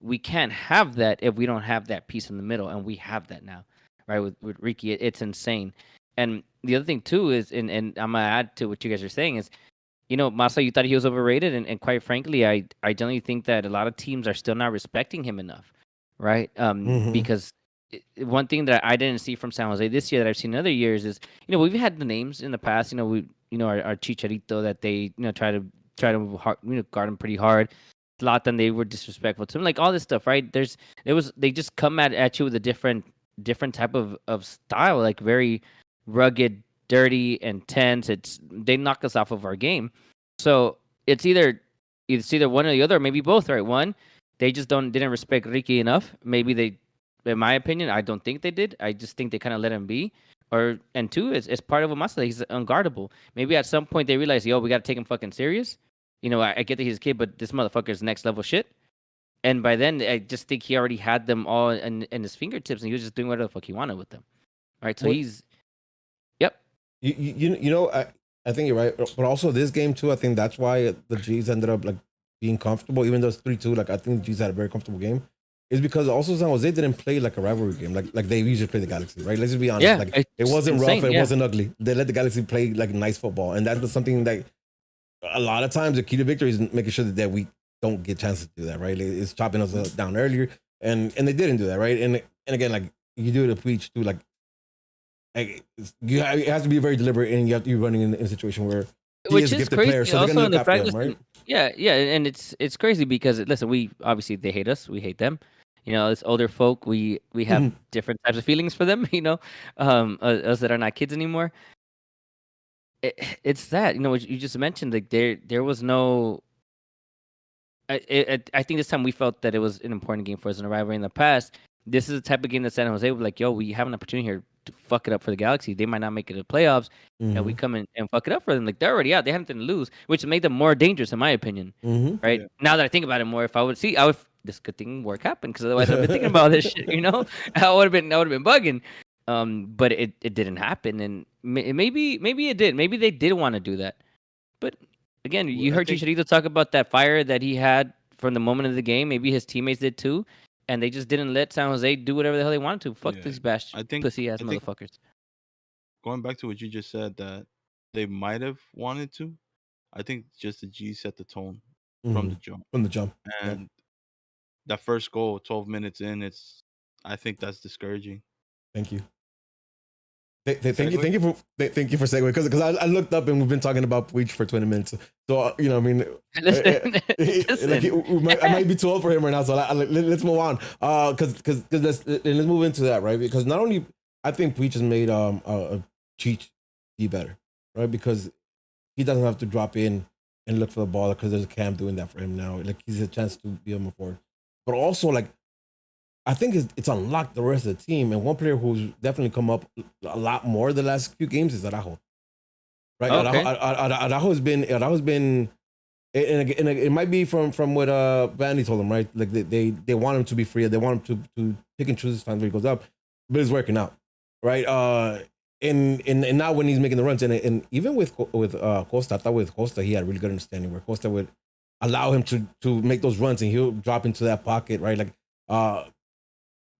We can't have that if we don't have that piece in the middle, and we have that now, right? With Ricky, it's insane. And the other thing too is, and I'm gonna add to what you guys are saying is, Massa, you thought he was overrated, and quite frankly, I generally think that a lot of teams are still not respecting him enough, right? Because one thing that I didn't see from San Jose this year that I've seen in other years is, we've had the names in the past, our Chicharito that they try to guard him pretty hard. Zlatan, they were disrespectful to him, like all this stuff, right? They just come at you with a different type of style, like very rugged, dirty, intense. They knock us off of our game. So it's either one or the other, or maybe both, right? One, they just didn't respect Ricky enough. Maybe they, in my opinion, I don't think they did. I just think they kind of let him be. And two, it's part of a muscle. He's unguardable. Maybe at some point they realize, we got to take him fucking serious. I get that he's a kid, but this motherfucker's next level shit. And by then, I just think he already had them all in his fingertips, and he was just doing whatever the fuck he wanted with them. All right, so he's, yep. I think you're right, but also this game too. I think that's why the G's ended up like being comfortable, even though it's 3-2. Like I think the G's had a very comfortable game. is because also San Jose didn't play like a rivalry game, like they usually play the Galaxy, right? Let's just be honest. Yeah, Like it wasn't rough, it wasn't ugly. They let the Galaxy play like nice football, and that's something that a lot of times the key to victory is making sure that we don't get chances to do that, right? It's chopping us down earlier, and they didn't do that, right? And again, like you do it to preach too, like it has to be very deliberate, and you have to be running in a situation where he is a gifted player, so they're gonna look after him, right? Yeah, and it's crazy because listen, we obviously they hate us, we hate them. You know, as older folk, we have different types of feelings for them. You know, us that are not kids anymore. It's that, you know, what you just mentioned, like there was no. I think this time we felt that it was an important game for us in a rivalry in the past. This is the type of game that San Jose was like, yo, we have an opportunity here to fuck it up for the Galaxy. They might not make it to the playoffs, and we come in and fuck it up for them. Like they're already out. They have nothing to lose, which made them more dangerous, in my opinion. Right? Yeah. Now that I think about it more, if I would see, this good thing work happened, because otherwise I've been thinking about this shit. You know, I would have been bugging. But it didn't happen, and maybe it did. Maybe they did want to do that, but again, you heard Chicharito talk about that fire that he had from the moment of the game. Maybe his teammates did too, and they just didn't let San Jose do whatever the hell they wanted to. Fuck these pussy ass motherfuckers. Going back to what you just said, that they might have wanted to. I think just the G set the tone from the jump. From the jump, and that first goal, 12 minutes in, I think that's discouraging. Thank you. Thank you for segueing, because I looked up and we've been talking about Puig for 20 minutes. So you know, I mean, I might be too old for him right now. So let's move on. Because let's move into that, right? Because not only I think Puig has made Cheech be better, right? Because he doesn't have to drop in and look for the ball, because there's a Cam doing that for him now. Like he's a chance to be on the forward, but also like, I think it's unlocked the rest of the team, and one player who's definitely come up a lot more the last few games is Araujo. Right, okay. Araujo's been, and it might be from what Vandy told him, right? Like they want him to be free, they want him to pick and choose his time where he goes up, but it's working out, right? And now when he's making the runs, and even with Costa, I thought with Costa he had a really good understanding where Costa would allow him to make those runs, and he'll drop into that pocket, right? Like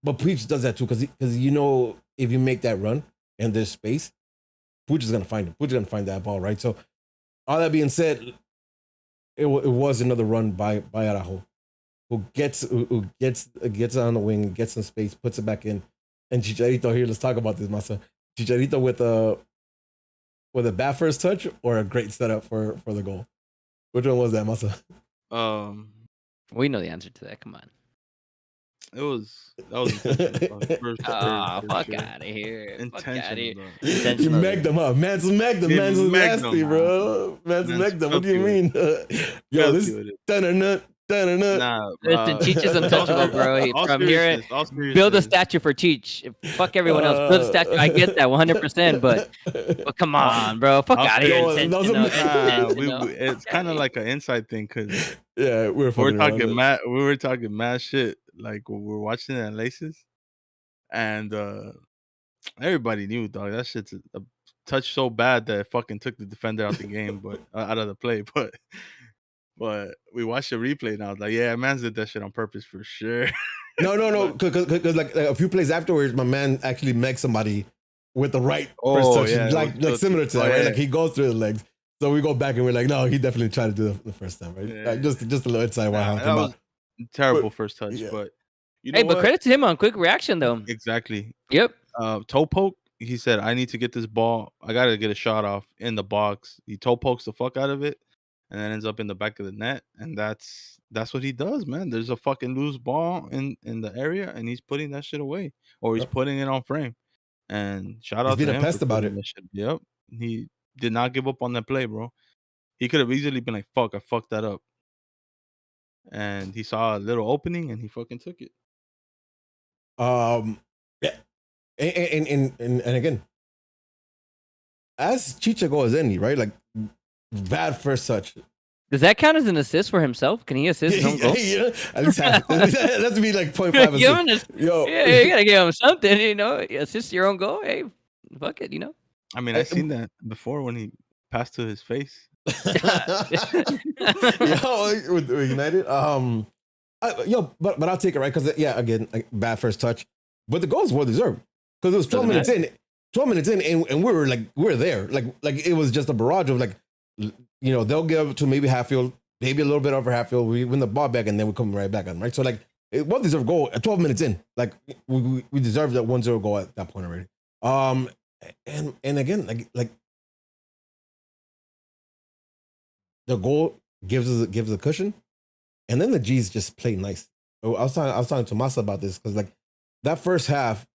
but Puig does that too, because you know, if you make that run and there's space, Puig is gonna find it. Puig is gonna find that ball, right? So, all that being said, it was another run by Araujo, who gets on the wing, gets some space, puts it back in, and Chicharito here. Let's talk about this, Masa. Chicharito with a bad first touch or a great setup for the goal. Which one was that, Masa? We know the answer to that. Come on. That was intentional. Fuck out of here. Intentional. You megged them up. Man's megged them. Man's nasty, bro. Man's megged them. What do you mean? Yo, this dun-dun-dun. Nah, listen, Cheech is untouchable, bro. From here, build a statue for Cheech. Fuck everyone else. Build a statue. I get that 100%, but come on, bro. Fuck out of here. It's kind of like an inside thing, because we're talking mad. We were talking mad shit. Like when we were watching it at Laces, and everybody knew, dog, that shit's a touch so bad that it fucking took the defender out the game, but out of the play. But we watched the replay now. Like, yeah, man's did that shit on purpose for sure. No, because like a few plays afterwards, my man actually met somebody with the right first touch, like similar to that, right? Like he goes through the legs. So we go back and we're like, no, he definitely tried to do it the first time, right? Yeah. Just a little insight why how it came out. Terrible first touch, but you know but credit to him on quick reaction though. Exactly. Yep. Toe poke. He said, "I need to get this ball. I gotta get a shot off in the box." He toe pokes the fuck out of it, and then ends up in the back of the net. And that's what he does, man. There's a fucking loose ball in the area, and he's putting that shit away, or he's putting it on frame. And shout out to him. He's been a pest about it. Yep. He did not give up on that play, bro. He could have easily been like, "Fuck, I fucked that up." And he saw a little opening, and he fucking took it. Yeah, and again, as Chicha goes any, right? Like bad first touch. Does that count as an assist for himself? Can he assist his own goal? At least that'd be like 0.5 assist. Yo, you gotta give him something, you know. Assist your own goal. Hey, fuck it, you know. I mean, I've seen that before when he passed to his face. With United. But I'll take it, right? Because again, like, bad first touch, but the goal is well deserved because it was 12 minutes in. 12 minutes in, and we were there. Like it was just a barrage of like, they'll give to maybe Hatfield, maybe a little bit over Hatfield. We win the ball back, and then we come right back on, right? So like, it well deserved goal at 12 minutes in. Like we deserved that 1-0 goal at that point already. And again, like the goal gives us a cushion, and then the G's just play nice. I was talking to Masa about this because like that first half.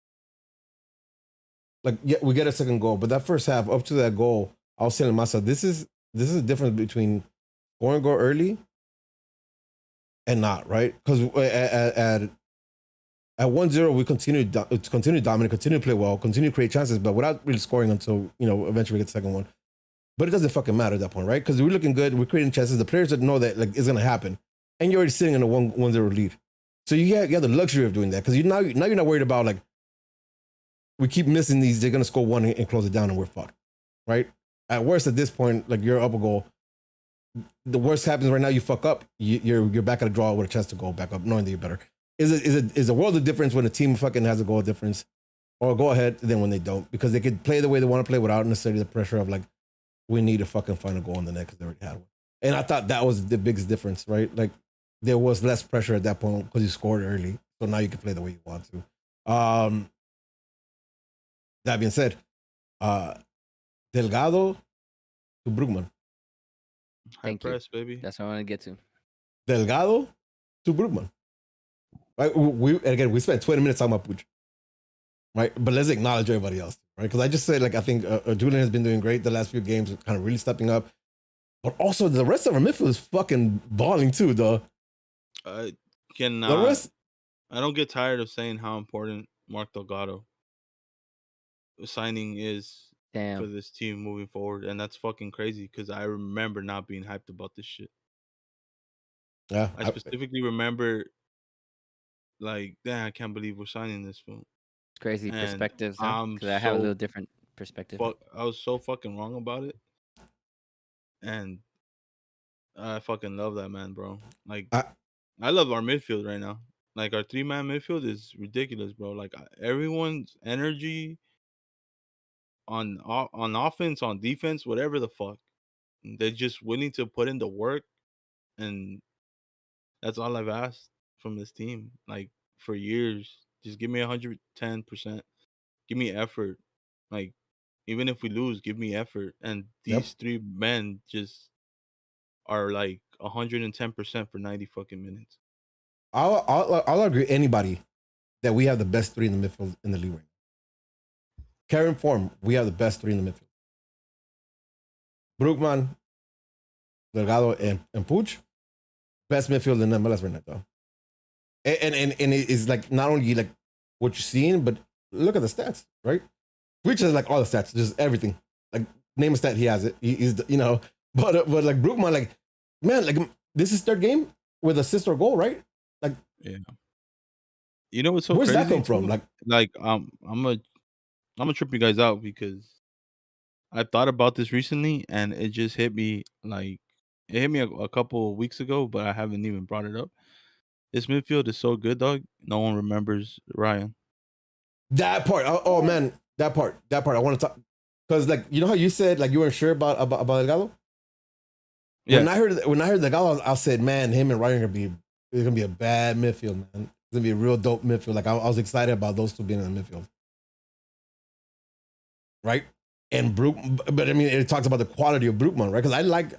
Like, yeah, we get a second goal, but that first half up to that goal, I was telling myself, this is the difference between scoring a goal early and not, right? Because at 1-0, we continue to dominate, continue to play well, continue to create chances, but without really scoring until eventually we get the second one. But it doesn't fucking matter at that point, right? Because we're looking good, we're creating chances. The players that know that like it's gonna happen, and you're already sitting in a 1-0 lead, so you have the luxury of doing that because now you're not worried about like. We keep missing these. They're gonna score one and close it down, and we're fucked, right? At worst, at this point, like you're up a goal. The worst happens right now. You fuck up. You're back at a draw with a chance to go back up, knowing that you're better. Is a world of difference when a team fucking has a goal difference or a go ahead than when they don't, because they could play the way they want to play without necessarily the pressure of like we need to fucking find a goal in the net because they already had one. And I thought that was the biggest difference, right? Like there was less pressure at that point because you scored early, so now you can play the way you want to. That being said, Delgado to Brugman. Thank you. Press, baby. That's what I want to get to. Delgado to Brugman. Right? We spent 20 minutes talking about Puig. Right? But let's acknowledge everybody else. Right? Because I just said, like, I think Julian has been doing great the last few games, kind of really stepping up. But also, the rest of our midfield is fucking balling too, though. I don't get tired of saying how important Mark Delgado signing is for this team moving forward, and that's fucking crazy because I remember not being hyped about this shit. Yeah, I specifically remember, like, damn, I can't believe we're signing this film. It's crazy perspectives, because I have a little different perspective. I was so fucking wrong about it, and I fucking love that man, bro. Like, I love our midfield right now. Like, our 3-man midfield is ridiculous, bro. Like, everyone's energy on offense, on defense, whatever the fuck, they're just willing to put in the work, and that's all I've asked from this team. Like for years, just give me 110%. Give me effort. Like even if we lose, give me effort. And these 3 men just are like 110% for 90 fucking minutes. I'll agree anybody that we have the best 3 in the midfield in the league right now. Current form, we have the best 3 in the midfield. Brugman, Delgado, and Puig, best midfield in the MLS right now, though. And it is like not only like what you're seeing, but look at the stats, right? Puig has like all the stats, just everything. Like name a stat, he has it. He's but like Brugman, like man, like this is 3rd game with assist or goal, right? Like yeah. You know what's so where's crazy? Where's that come from? Like I'm gonna trip you guys out because I thought about this recently and it just hit me like it hit me a couple of weeks ago, but I haven't even brought it up. This midfield is so good, dog. No one remembers Ryan. That part. Oh man, that part. I want to talk because like you know how you said like you weren't sure about Delgado. Yeah. When I heard Delgado, I said, man, him and Ryan it's gonna be a bad midfield, man. It's gonna be a real dope midfield. Like I was excited about those 2 being in the midfield. Right? And but I mean, it talks about the quality of Brugman, right? Because I like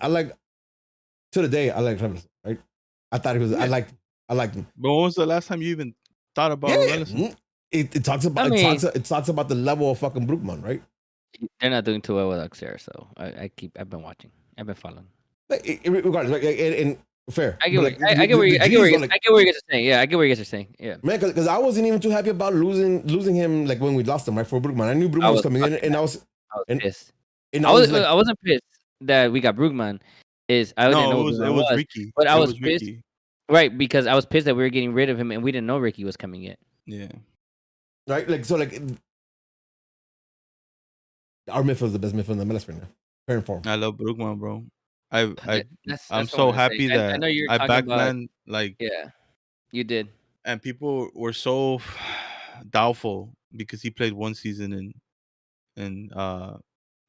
to the day I like him, right? I thought he was. Yeah. I liked him. But when was the last time you even thought about it talks about it talks about the level of fucking Brugman, right? They're not doing too well with Auxerre, so I've been watching. I've been following. Regardless, like, and fair. I get what you guys are saying. Yeah, I get what you guys are saying. Yeah, man, because I wasn't even too happy about losing him like when we lost him, right? For Brugman, I knew Brugman was coming in, and I was pissed. I wasn't pissed that we got Brugman. I didn't know it was Ricky, but I was pissed. Ricky. Right, because I was pissed that we were getting rid of him and we didn't know Ricky was coming yet. Yeah. Right, like so, like our midfield is the best midfield in the MLS right now. Fair and form. I love Brugman, bro. I'm so happy that I backed man. Like yeah. You did. And people were so doubtful because he played one season in La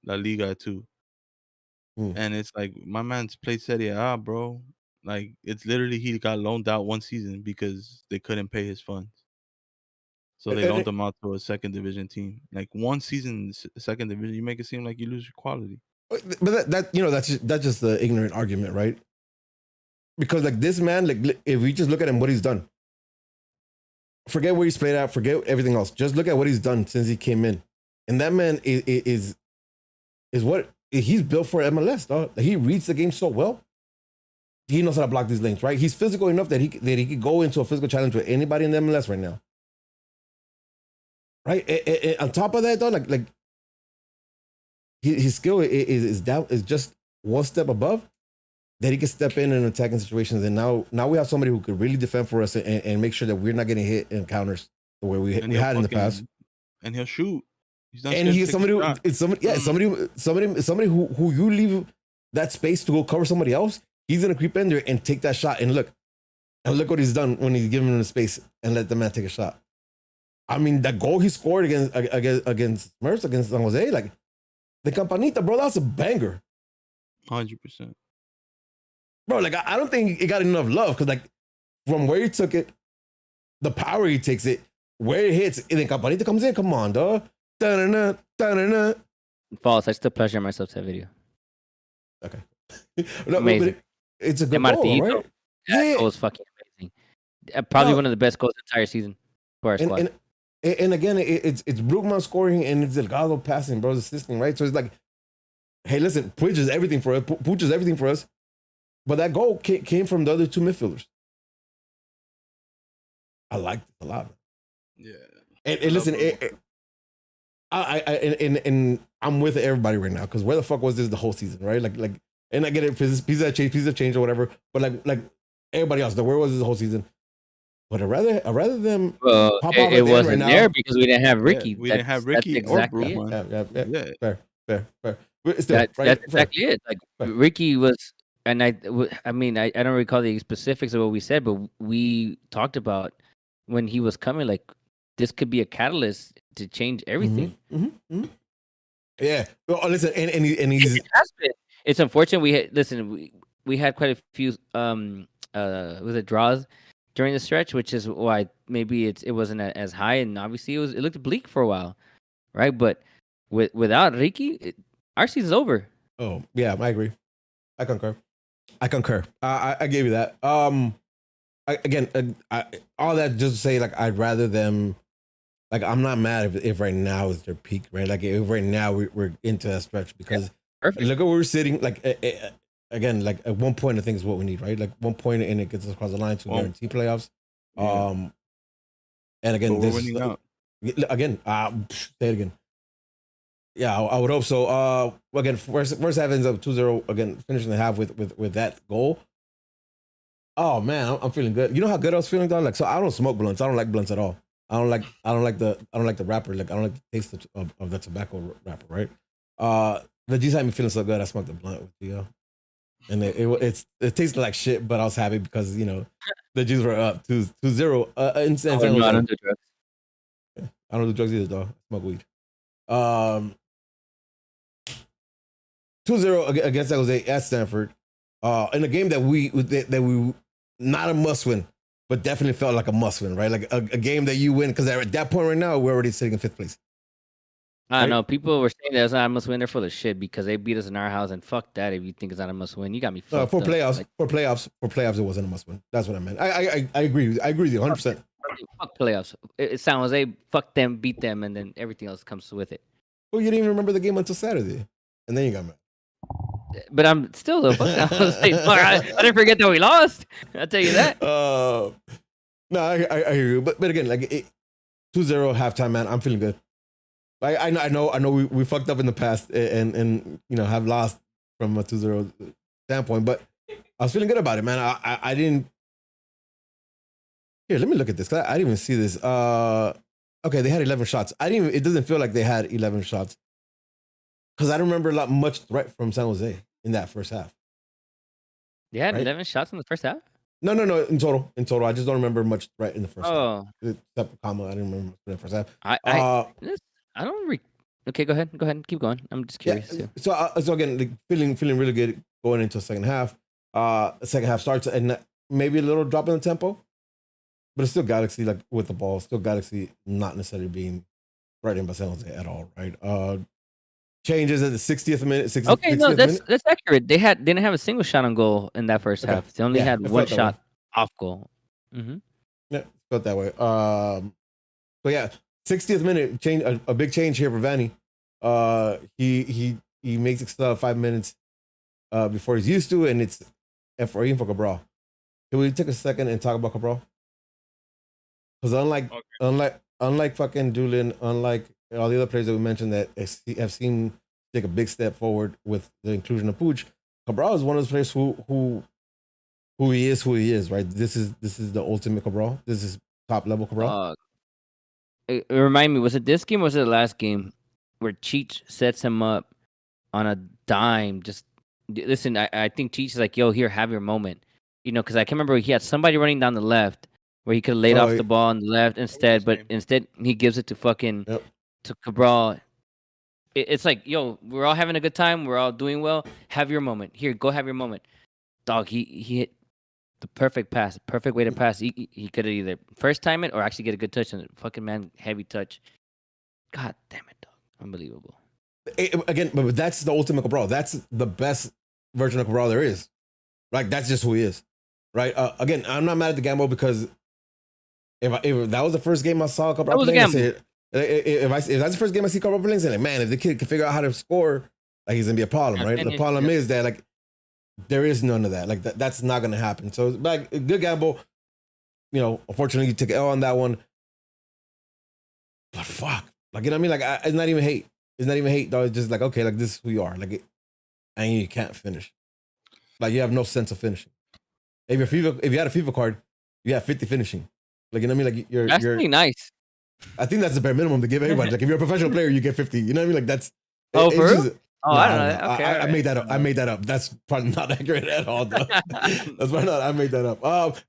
Liga too. And it's like my man's played Serie A, bro. Like it's literally he got loaned out one season because they couldn't pay his funds. So they loaned him out to a second division team. Like one season, second division, you make it seem like you lose your quality. But that's just the ignorant argument, right? Because like this man, like if we just look at him, what he's done. Forget where he's played at. Forget everything else. Just look at what he's done since he came in, and that man is what he's built for MLS. Dog. He reads the game so well. He knows how to block these lanes, right? He's physical enough that he could go into a physical challenge with anybody in the MLS right now, right? And on top of that, though, like his skill is just one step above that he can step in attacking situations. And now we have somebody who could really defend for us and make sure that we're not getting hit in counters the way we had in the past. And he'll shoot. And he's somebody who it's somebody, yeah, somebody who you leave that space to go cover somebody else. He's gonna creep in there and take that shot. And look what he's done when he's given him the space and let the man take a shot. I mean, that goal he scored against Merce, against San Jose, like the Campanita, bro, that's a banger. 100%. Bro, like I don't think it got enough love because like from where he took it, the power he takes it, where it hits, and then Campanita comes in. Come on, dog. Da-na-na, da-na-na. False. I still pleasure myself to that video. Okay. No, amazing. It's a good goal, right? That goal was fucking amazing. Probably one of the best goals of the entire season for our squad. And again, it's Brugman scoring and it's Delgado passing, bro, assisting, right? So it's like, hey, listen, Puig is everything for us. Puig is everything for us. But that goal came from the other two midfielders. I liked it a lot. Yeah. And listen, I'm with everybody right now because where the fuck was this the whole season, right? Like, and I get it, piece of change or whatever. But like everybody else, where was this the whole season? But I'd rather them pop off. It wasn't right there now because we didn't have Ricky. Yeah, we didn't have Ricky. That's exactly it. Yeah. Fair. That's exactly it. Like Ricky was, and I mean, I don't recall the specifics of what we said, but we talked about when he was coming. Like this could be a catalyst to change everything. Yeah. Well, listen, and he's. It's unfortunate we had quite a few draws during the stretch, which is why maybe it wasn't as high, and obviously it looked bleak for a while, right? But without Ricky, our season's over. Oh yeah, I agree. I concur. I gave you that. All that just to say, like, I'd rather them. Like, I'm not mad if right now is their peak, right? Like, if right now we're into that stretch because look at where we're sitting. Like, again, like at one point, I think is what we need, right? Like 1 point and it gets us across the line to guarantee playoffs. Yeah. And again, we're winning out. Again, say it again. Yeah, I would hope so. Again, first half ends up 2-0. Again, finishing the half with that goal. Oh man, I'm feeling good. You know how good I was feeling, though? Like, so I don't smoke blunts. I don't like blunts at all. I don't like the wrapper. Like, I don't like the taste of the tobacco wrapper, right? The G's had me feeling so good. I smoked a blunt with Gio. And it tasted like shit, but I was happy because, you know, the Jews were up 2-0. I don't do drugs. I don't do drugs either, though. I smoke weed. 2-0 against San Jose at Stanford. In a game that we not a must win, but definitely felt like a must win, right? Like a game that you win because at that point right now we're already sitting in 5th place. I don't know. People were saying that it's not a must win. They're full of shit because they beat us in our house, and fuck that. If you think it's not a must win, you got me fucked for up. playoffs. Like, for playoffs, it wasn't a must win. That's what I meant. I agree. I agree with you 100%. Fuck playoffs. It San Jose, fuck them, beat them, and then everything else comes with it. Well, you didn't even remember the game until Saturday, and then you got mad. But I'm still though. Fuck San Jose. I didn't forget that we lost. I'll tell you that. No, I hear you. But again, like 2-0 halftime, man. I'm feeling good. Like I know we fucked up in the past and you know have lost from a 2-0 standpoint, but I was feeling good about it, man. I didn't. Here, let me look at this. I didn't even see this. Okay, they had 11 shots. It doesn't feel like they had 11 shots because I don't remember much threat from San Jose in that first half. They had 11 shots in the first half. No. In total. I just don't remember much right in the first half. Oh, Except comma, I didn't remember the first half. I don't. Okay, go ahead. Keep going. I'm just Yeah. curious too. So again, like, feeling really good going into the second half. Second half starts and maybe a little drop in the tempo, but it's still Galaxy like with the ball. Still Galaxy not necessarily being right in by San Jose at all. Right. Changes at the 60th minute. Okay, no, 60th minute. that's accurate. They didn't have a single shot on goal in that first Okay. half. They only Yeah, had it one felt that shot way. off goal. Mm-hmm. Yeah, felt that way. But yeah, 60th minute change, a big change here for Vanny. He makes it 5 minutes before he's used to, and it's F4 for Cabral. Can we take a second and talk about Cabral? Because unlike fucking Doolin, unlike all the other players that we mentioned that have seen take a big step forward with the inclusion of Pooch, Cabral is one of those players who he is, right? This is the ultimate Cabral. This is top level Cabral. Remind me, was it this game or was it the last game where Cheech sets him up on a dime? Just listen, I think Cheech is like, yo, here, have your moment. You know, because I can remember he had somebody running down the left where he could have laid off the ball on the left instead, but instead he gives it to to Cabral. It's like, yo, we're all having a good time. We're all doing well. Have your moment. Here, go have your moment. Dog, he hit the perfect pass, perfect way to pass. He could have either first time it or actually get a good touch on it. Fucking man, heavy touch. God damn it, dog. Unbelievable. Again, but that's the ultimate Cabral. That's the best version of Cabral there is. Like, that's just who he is. Right? Again, I'm not mad at the gamble because if that was the first game I saw Cabral playing, if that's the first game I see Cabral playing, like, man, if the kid can figure out how to score, like, he's gonna be a problem, right? The problem is that, like, there is none of that. Like, that's not gonna happen. So, like, a good gamble. You know, unfortunately, you took L on that one. But fuck, like, you know what I mean? Like, it's not even hate. It's not even hate, though. It's just like, okay, like, this is who you are. Like, and you can't finish. Like, you have no sense of finishing. If you had a FIFA card, you have 50 finishing. Like, you know what I mean? Like, that's pretty nice. I think that's the bare minimum to give everybody. Like, if you're a professional player, you get 50. You know what I mean? Like, that's. Oh, for real? I don't know. Okay, I made that up. I made that up. That's probably not accurate at all, though. That's probably not. I made that up. But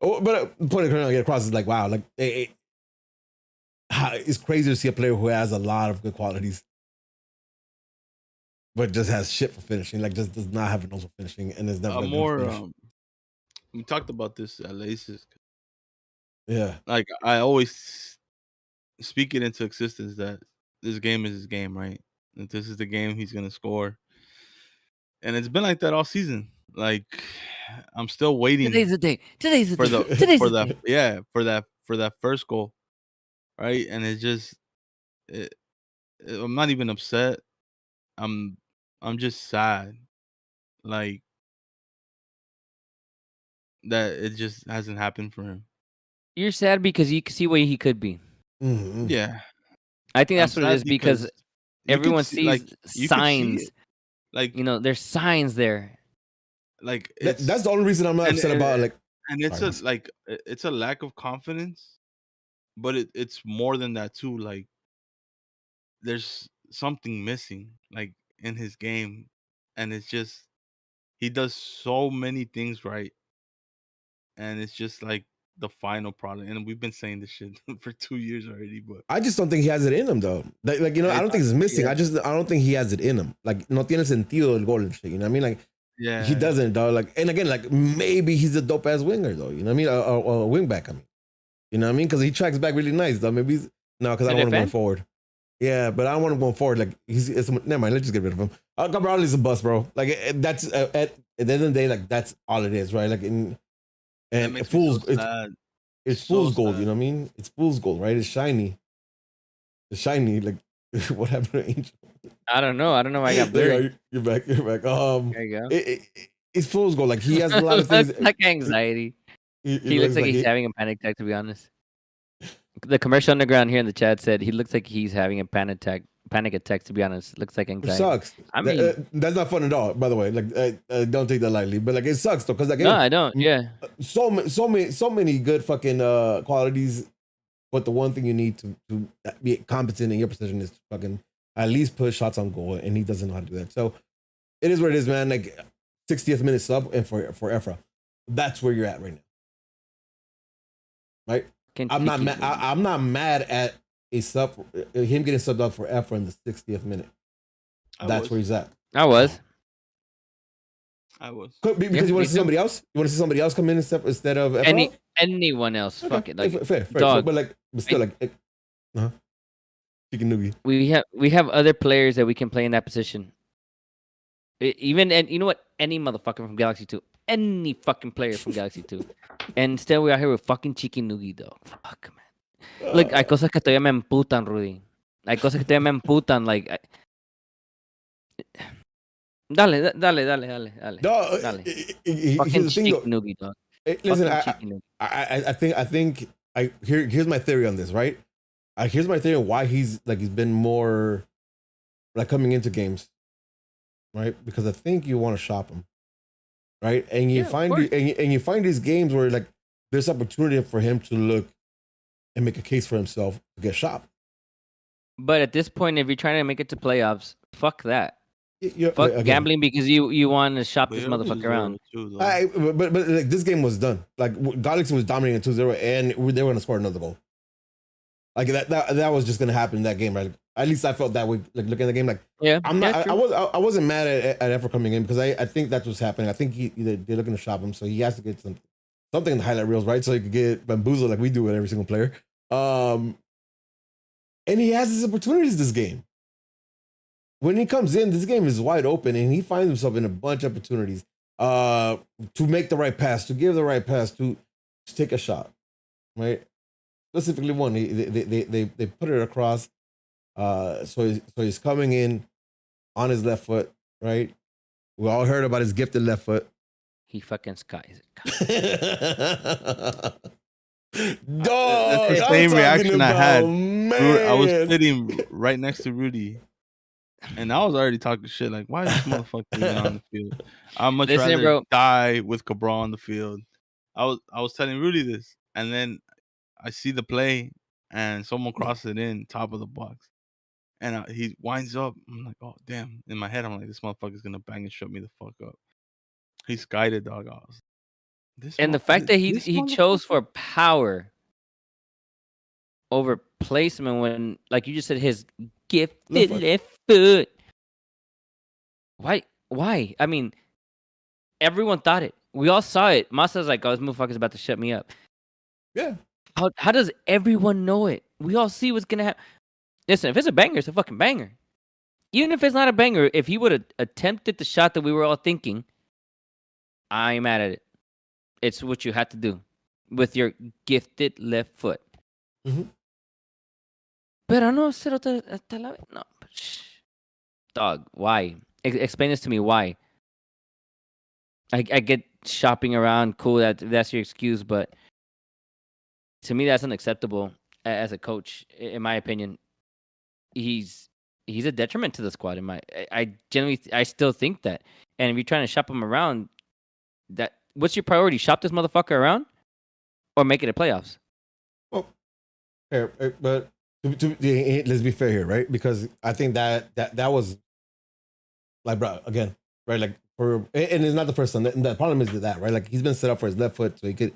the point of get across is like, wow, like, it's crazy to see a player who has a lot of good qualities, but just has shit for finishing. Like, just does not have a nose for finishing, and is never more. We talked about this at Laces. Yeah, like, I always speak it into existence that this game is his game, right? That this is the game he's gonna score, and it's been like that all season. Like, I'm still waiting. Today's the day. For that first goal, right? And it's just, I'm not even upset. I'm just sad, like, that it just hasn't happened for him. You're sad because you can see where he could be. Mm-hmm. Yeah, I think that's what it is because everyone sees signs. Like, you know, there's signs there. Like, that's the only reason I'm not upset about. Like, and it's a lack of confidence, but it's more than that too. Like, there's something missing, like, in his game, and it's just he does so many things right, and it's just like the final product. And we've been saying this shit for 2 years already, but I just don't think he has it in him, though. Like, you know, I don't think it's missing. Yeah. I don't think he has it in him. Like, no tiene sentido el gol and shit. You know what I mean? Like, yeah, he doesn't, dog. Like, and again, like, maybe he's a dope ass winger, though. You know what I mean? A wing back. I mean, you know what I mean? Because he tracks back really nice, though. Maybe because I don't want him going forward. Yeah, but I don't want him going forward. Like, never mind. Let's just get rid of him. Cabral is a bust, bro. Like, that's at the end of the day, like, that's all it is, right? Like, and fools. It's fool's gold, you know what I mean? It's fool's gold, right? It's shiny. It's shiny. Like, what happened to Angel? I don't know. I got blurry. You're back. There you go. It's fool's gold. Like, he has a lot of things. Like anxiety. He looks like he's having a panic attack, to be honest. The commercial underground here in the chat said he looks like he's having a panic attack, to be honest. Looks like anxiety. It sucks. I mean, that's not fun at all, by the way. Like, don't take that lightly. But, like, it sucks, though. Because, like, no, I don't. Yeah. So many good fucking qualities. But the one thing you need to be competent in your position is to fucking at least put shots on goal. And he doesn't know how to do that. So it is what it is, man. Like, 60th minute sub and for Efra. That's where you're at right now. right? Fucking I'm not cheeky mad. noogie. I'm not mad at him getting subbed out for Efra in the 60th minute. That's where he's at. I was. Because you want to see somebody else. You want to see somebody else come in instead of Efra. Anyone else? Okay. Fuck it. Like Fair. dog. But still, chicken noogie. We have other players that we can play in that position. Even and you know what? Any motherfucker from Galaxy 2. Any fucking player from Galaxy 2. And still we are here with fucking Chicken Noogie, dog. Fuck, man. Look, hay cosas que todavía me emputan, Rudy. Hay cosas que todavía me emputan, like... Dale. Dog, Fucking Chicken Noogie, dog. Listen, I think here's my theory on this, right? Here's my theory on why he's been more like coming into games, right? Because I think you want to shop him, right? And you you find these games where like there's opportunity for him to look and make a case for himself to get shopped. But at this point, if you're trying to make it to playoffs, fuck that. Fuck again, gambling because you want to shop this motherfucker around. But like, this game was done. Like Galaxy was dominating 2-0, and they were going to score another goal. Like that was just going to happen in that game, right? At least I felt that way. Like looking at the game, like I wasn't mad at Efra coming in because I think that's what's happening. I think they're looking to shop him, so he has to get something in the highlight reels, right? So he could get bamboozled like we do with every single player. And he has his opportunities this game. When he comes in, this game is wide open, and he finds himself in a bunch of opportunities to make the right pass, to give the right pass, to take a shot, right? Specifically one, they put it across. So he's coming in on his left foot, right? We all heard about his gifted left foot. He fucking skies Dog, that's the same reaction I had. I was sitting right next to Rudy, and I was already talking shit. Like, why is this motherfucker even on the field? I'd much rather die with Cabral on the field. I was telling Rudy this, and then I see the play, and someone crosses it in top of the box, and he winds up. I'm like, oh damn! In my head, I'm like, this motherfucker's gonna bang and shut me the fuck up. He's guided, dog. And the fact that he chose for power over placement when, like you just said, his gifted left foot. Why? I mean, everyone thought it. We all saw it. Masa's like, oh, this motherfucker's about to shut me up. Yeah. How does everyone know it? We all see what's gonna happen. Listen, if it's a banger, it's a fucking banger. Even if it's not a banger, if he would have attempted the shot that we were all thinking, I ain't mad at it. It's what you had to do with your gifted left foot. Mm-hmm. Pero no, no. Dog, why? Explain this to me. Why? I get shopping around. Cool, that's your excuse, but to me, that's unacceptable as a coach. In my opinion, he's a detriment to the squad. I still think that. And if you're trying to shop him around, what's your priority? Shop this motherfucker around, or make it a playoffs? Well, fair, but let's be fair here, right? Because I think that was like, bro, again, right? Like and it's not the first time. The problem is that, right? Like he's been set up for his left foot so he could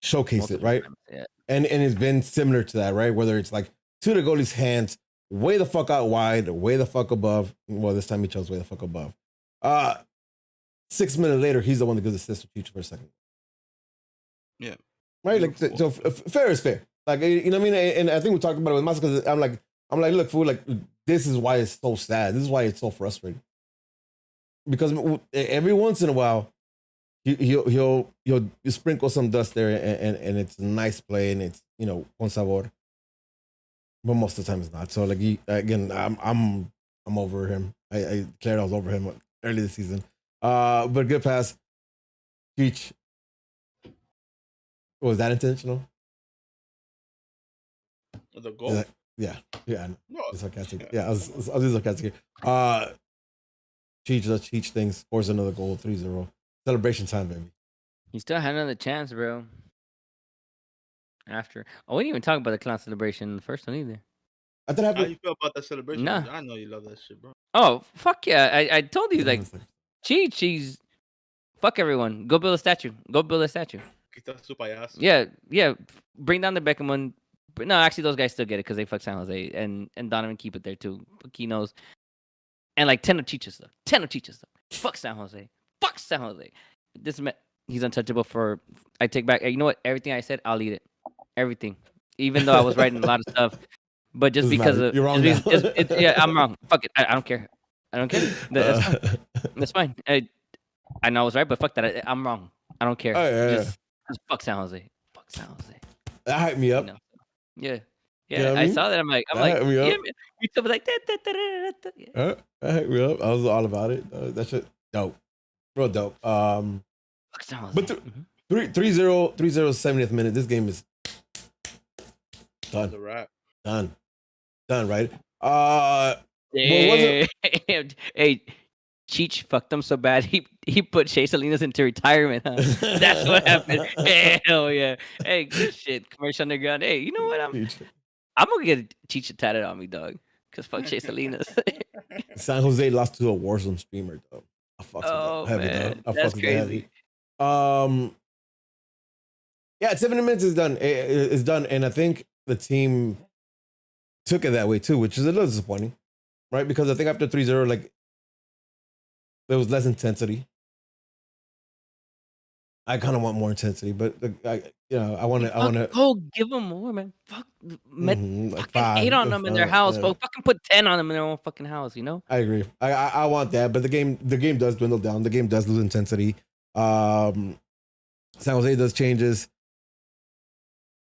showcase it, right? Yeah. And it's been similar to that, right? Whether it's like to the goalie's hands, way the fuck out wide, way the fuck above. Well, this time he chose way the fuck above. 6 minutes later, he's the one that gives assist to Cheech for a second. Yeah. Right? Like, so fair is fair. Like, you know what I mean? And I think we talked about it with Masa because I'm like, look, fool, like, this is why it's so sad. This is why it's so frustrating. Because every once in a while, he'll sprinkle some dust there and it's a nice play and it's, you know, con sabor. But most of the time it's not. So, like, again, I'm over him. I declared I was over him early this season. But good pass. Cheech. Was that intentional? The goal? Yeah. No. It's sarcastic. Yeah, I was sarcastic. Cheech does Cheech things, scores another goal, 3-0. Celebration time, baby. He still had another chance, bro. We didn't even talk about the clown celebration in the first one either. How you feel about that celebration? Nah. I know you love that shit, bro. Oh, fuck yeah. I told you, like, Cheech, fuck everyone. Go build a statue. Quita su payaso. Yeah. Bring down the Beckham one. But no, actually, those guys still get it because they fuck San Jose and Donovan keep it there too. Aquino's and like Tenochichas though. Fuck San Jose. Fuck San Jose. This man, he's untouchable for. I take back. You know what? Everything I said, I'll eat it. Everything. Even though I was writing a lot of stuff, but just Doesn't because matter. of You're wrong now. yeah, I'm wrong. Fuck it. I don't care. That's fine. That's fine. I know I was right, but fuck that. I'm wrong. I don't care. Oh, yeah, just fuck San Jose. Fuck San Jose. That hyped me up. You know? Yeah. You know what I I mean? saw that. I'm like, That hyped me up. yeah, man. You still be like, yeah. That hyped me up. I was all about it. That shit dope. Real dope. Fuck San Jose. But 3-0, 70th minute. This game is done. It's a wrap. Done, right? Damn. Hey, Cheech fucked him so bad he put Shea Salinas into retirement, huh? That's what happened. Hell yeah. Hey, good shit. Commercial Underground. Hey, you know what? I'm gonna get Cheech tatted on me, dog. Cause fuck Shea Salinas. San Jose lost to a Warzone streamer, though. I fucks with that heavy, man. though. I That's fucks with crazy. that heavy. Yeah, 70 minutes is done. It's done, and I think the team took it that way too, which is a little disappointing, right? Because I think after 3-0, like there was less intensity. I kind of want more intensity, but I want to. Oh, give them more, man. Fuck, Like fucking 8 on them in their house. Fucking put 10 on them in their own fucking house. You know. I agree. I want that, but the game does dwindle down. The game does lose intensity. San Jose does changes.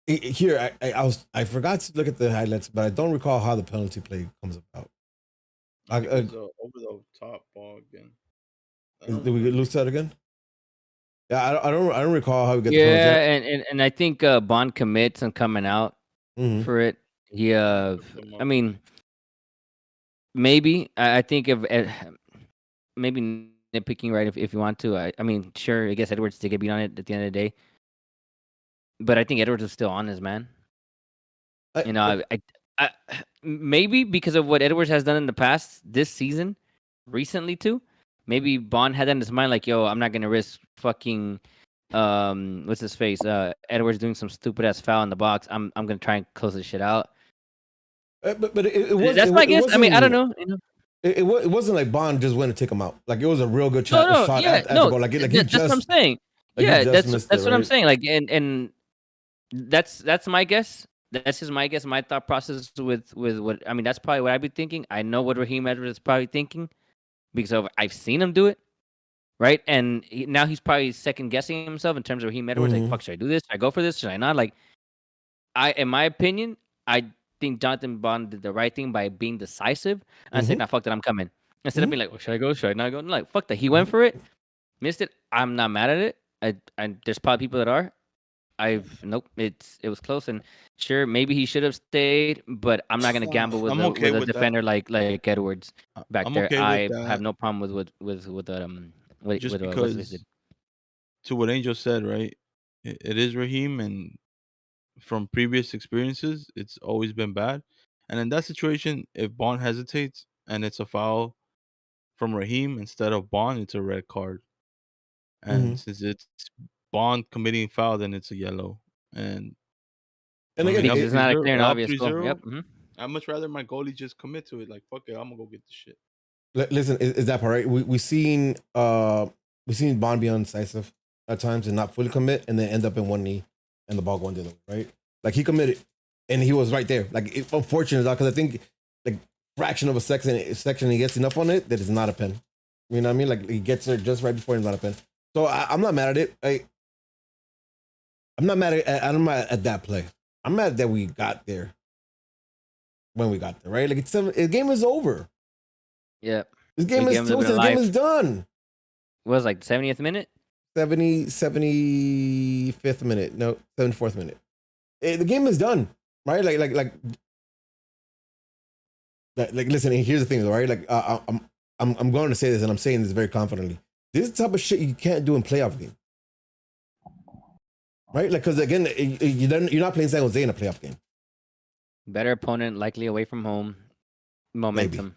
Here, I forgot to look at the highlights, but I don't recall how the penalty play comes about. It was over the top ball again. Did we lose that again? Yeah, I don't recall how we get the penalty. Yeah, and I think Bond commits on coming out for it. He I mean, maybe I think of maybe nitpicking, right? If you want to, I mean, sure. I guess Edwards did get beat on it at the end of the day. But I think Edwards was still on his man. I maybe because of what Edwards has done in the past this season, recently too. Maybe Bond had that in his mind, like, yo, I'm not gonna risk fucking what's his face? Edwards doing some stupid ass foul in the box. I'm gonna try and close this shit out. But it was that's my guess. I mean, I don't know. It wasn't like Bond just went to take him out. Like it was a real good shot. That's what I'm saying. That's what I'm saying. Like and that's my guess. That's just my guess. My thought process with what I mean. That's probably what I'd be thinking. I know what Raheem Edwards is probably thinking because I've seen him do it, right? And now he's probably second guessing himself in terms of Raheem Edwards. Like, fuck, should I do this? Should I go for this? Should I not? Like, in my opinion, I think Jonathan Bond did the right thing by being decisive. And I said, "Nah, fuck that, I'm coming." Instead of being like, well, "Should I go? Should I not go?" Like, fuck that. He went for it, missed it. I'm not mad at it. I there's probably people that are. Nope. It was close, and sure, maybe he should have stayed, but I'm not gonna gamble with a defender like Edwards back there. I have no problem with just because to what Angel said, right? It is Raheem, and from previous experiences, it's always been bad. And in that situation, if Bond hesitates and it's a foul from Raheem instead of Bond, it's a red card. And since it's Bond committing foul, then it's a yellow. And again, it's not a clear and obvious goal. Yep. I'd much rather my goalie just commit to it. Like, fuck it, I'm gonna go get the shit. Listen, is that part right? We've seen Bond be undecisive at times and not fully commit, and then end up in one knee and the ball going the other way, right? Like he committed, and he was right there. Like unfortunate, because I think like fraction of a section he gets enough on it that it's not a pen. You know what I mean? Like he gets there just right before it's not a pen. So I'm not mad at it. I'm not mad at that play. I'm mad that we got there when we got there, right? Like the game is over. Yeah. This game is toast. The game is done. What was it, like the 70th minute? 75th minute. No, 74th minute. The game is done, right? Like listen, here's the thing, right? Like I'm going to say this, and I'm saying this very confidently. This is the type of shit you can't do in playoff game. Right? Like, because again, you're not playing San Jose in a playoff game. Better opponent, likely away from home. Momentum.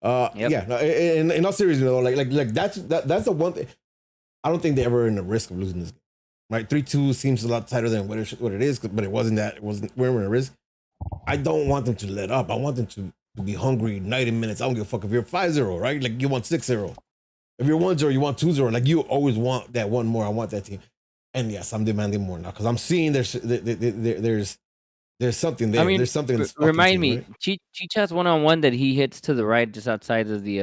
Maybe. Yeah. In all seriousness, though, like that's the one thing. I don't think they're ever in the risk of losing this game. right? 3-2 seems a lot tighter than what it is, but it wasn't that. It wasn't where it is. I don't want them to let up. I want them to be hungry 90 minutes. I don't give a fuck if you're 5-0, right? Like you want 6-0. If you're 1-0, you want 2-0. Like you always want that one more. I want that team. And yes, I'm demanding more now because I'm seeing there's something there. I mean, there's something in this remind team, me, right? Cheech has one-on-one that he hits to the right, just outside of the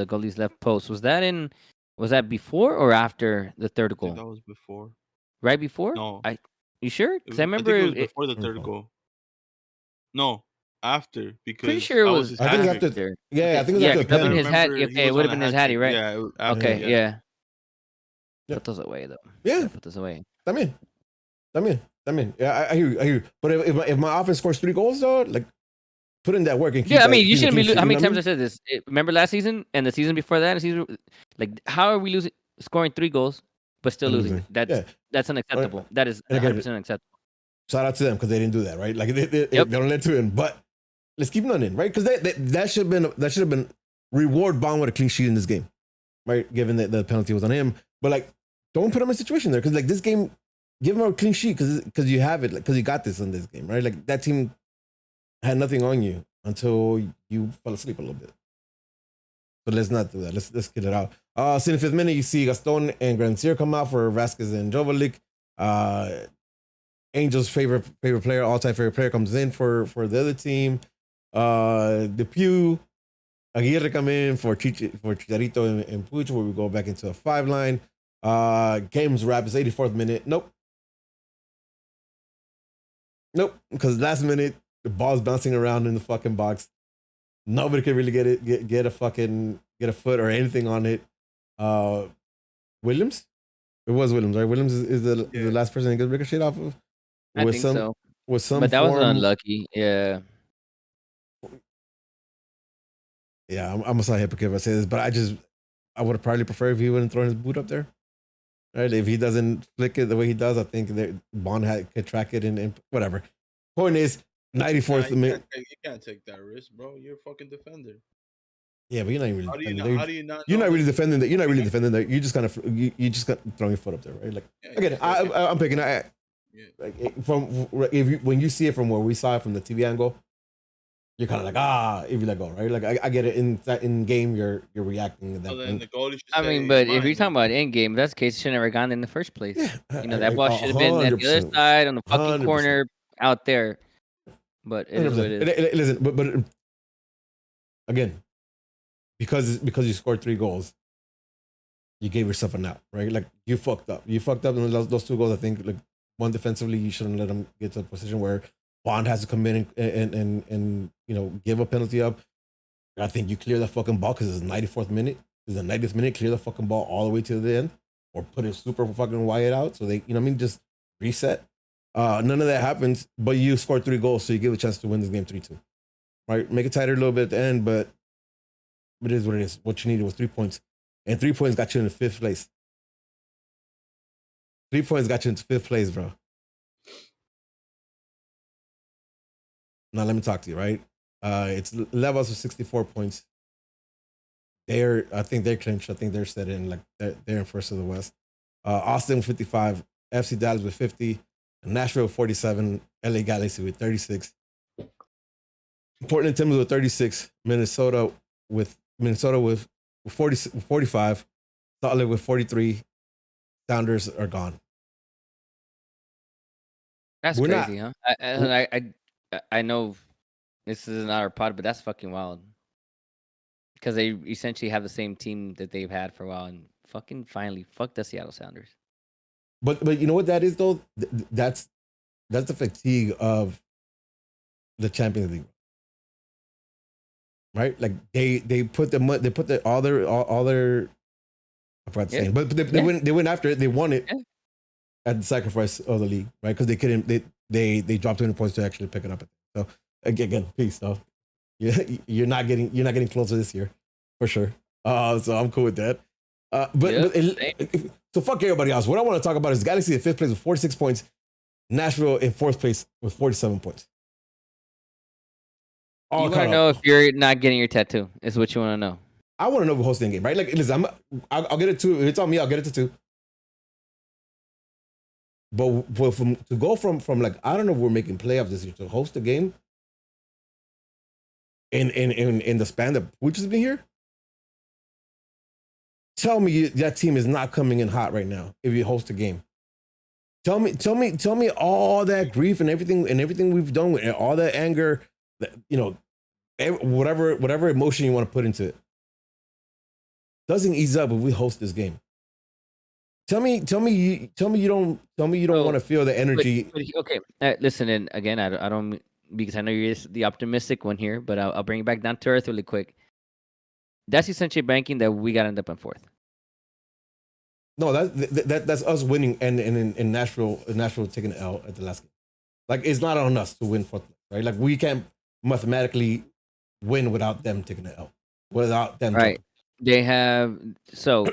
goalie's left post. Was that before or after the third I think goal? that was before. Right before? No, You sure? Because I I remember think it was before the third Okay. goal. No, after, pretty because sure it that was was his I think hat it's trick. after. after. Yeah, I Okay, think it was yeah, after the 'cause that I been penalty. his hat. remember he Okay, it was would on have a been his hat hattie, trick. right? Yeah, Okay, Yeah. yeah. Yeah. Put those away though. Yeah. Gotta put those away. I'm in. Yeah, I hear you. But if my offense scores 3 goals, though, like put in that work and keep Yeah, I that. mean, you keep the shouldn't clean be. sheet, How you know many what I times I mean? said this? Remember last season and the season before that? Like, how are we losing, scoring 3 goals, but still And losing? losing. Yeah. That's unacceptable. That is And 100% again, unacceptable. shout out to them because they didn't do that, right? Like they Yep. don't let it in. But let's keep none in, right? Because that should have been reward Bond with a clean sheet in this game, right? Given that the penalty was on him, but like don't put him in a situation there because like this game, give him a clean sheet because you have it, because you got this in this game, right? Like that team had nothing on you until you fell asleep a little bit. But let's not do that. Let's get it out. 75th minute, you see Gaston and Grancier come out for Vasquez and Jovelik. Angel's favorite player, all-time favorite player, comes in for the other team. Depew, Aguirre come in for Chicharito and Puch, where we go back into a 5-line. Games wrap is 84th minute. Nope, because last minute the ball's bouncing around in the fucking box. Nobody could really get a foot or anything on it. Williams? It was Williams, right? Williams is the last person to get ricochet off of. I think so. With some But that was form. unlucky. Yeah. Yeah, I'm a slight hypocrite if I say this, but I would have probably preferred if he wouldn't throw his boot up there. Right? If he doesn't flick it the way he does, I think that Bond could track it and whatever. Point is, 94th minute. You can't take that risk, bro. You're a fucking defender. Yeah, but you're not even really defending. How do you not? You're not really defending that. You're not really defending that. You just kind of you just got throwing your foot up there, right? Like again, I'm picking. Like when you see it from where we saw it from the TV angle, you're kind of like if you let go, right? Like I get it in game, you're reacting. So then the goalie should I mean, but if you're talking about in game, that's the case. It should never gone in the first place. Yeah, that ball should have been at the other side on the fucking 100%. Corner out there. But it is what it is. Listen, but again, because you scored 3 goals, you gave yourself a out, right? Like you fucked up. You fucked up in those 2 goals. I think like one defensively, you shouldn't let them get to a position where Bond has to come in and give a penalty up. I think you clear that fucking ball because it's the 94th minute. It's the 90th minute. Clear the fucking ball all the way to the end, or put it super fucking wide out so they, just reset. None of that happens, but you scored 3 goals, so you give a chance to win this game 3-2. Right? Make it tighter a little bit at the end, but it is what it is. What you needed was 3 points, and 3 points got you in 5th place. 3 points got you into 5th place, bro. Now let me talk to you, right? It's levels of 64 points. I think they're clinched. I think they're set in, like they're in first of the West. Austin 55, FC Dallas with 50, Nashville 47, LA Galaxy with 36, Portland Timbers with 36, Minnesota with 45, Salt Lake with 43. Sounders are gone. That's crazy, huh? I know this is not our pod, but that's fucking wild. Because they essentially have the same team that they've had for a while, and fucking finally, fuck the Seattle Sounders. But you know what that is though? That's the fatigue of the Champions League, right? Like they put all their I forgot the name, but they went after it. They won it at the sacrifice of the league, right? Because they couldn't. They dropped 20 points to actually pick it up. So again, peace, though. You're not getting closer this year, for sure. So I'm cool with that. So fuck everybody else. What I want to talk about is Galaxy in 5th place with 46 points, Nashville in 4th place with 47 points. You want to know if you're not getting your tattoo? Is what you want to know. I want to know who hosting the game, right? Like, listen, I'll get it too. If it's on me, I'll get it to 2. But to go from like, I don't know if we're making playoffs this year, to host a game in the span that Pooch has been here. Tell me that team is not coming in hot right now if you host a game. Tell me all that grief and everything we've done with all that anger, that, whatever emotion you want to put into it, doesn't ease up if we host this game. Tell me you don't want to feel the energy. But okay, listen, and again, I don't, because I know you're the optimistic one here, but I'll bring it back down to earth really quick. That's essentially banking that we got to end up in fourth. No, that's us winning and in Nashville taking the L at the last game. Like, it's not on us to win fourth, right? Like, we can't mathematically win without them taking the L, without them. Right. They have, so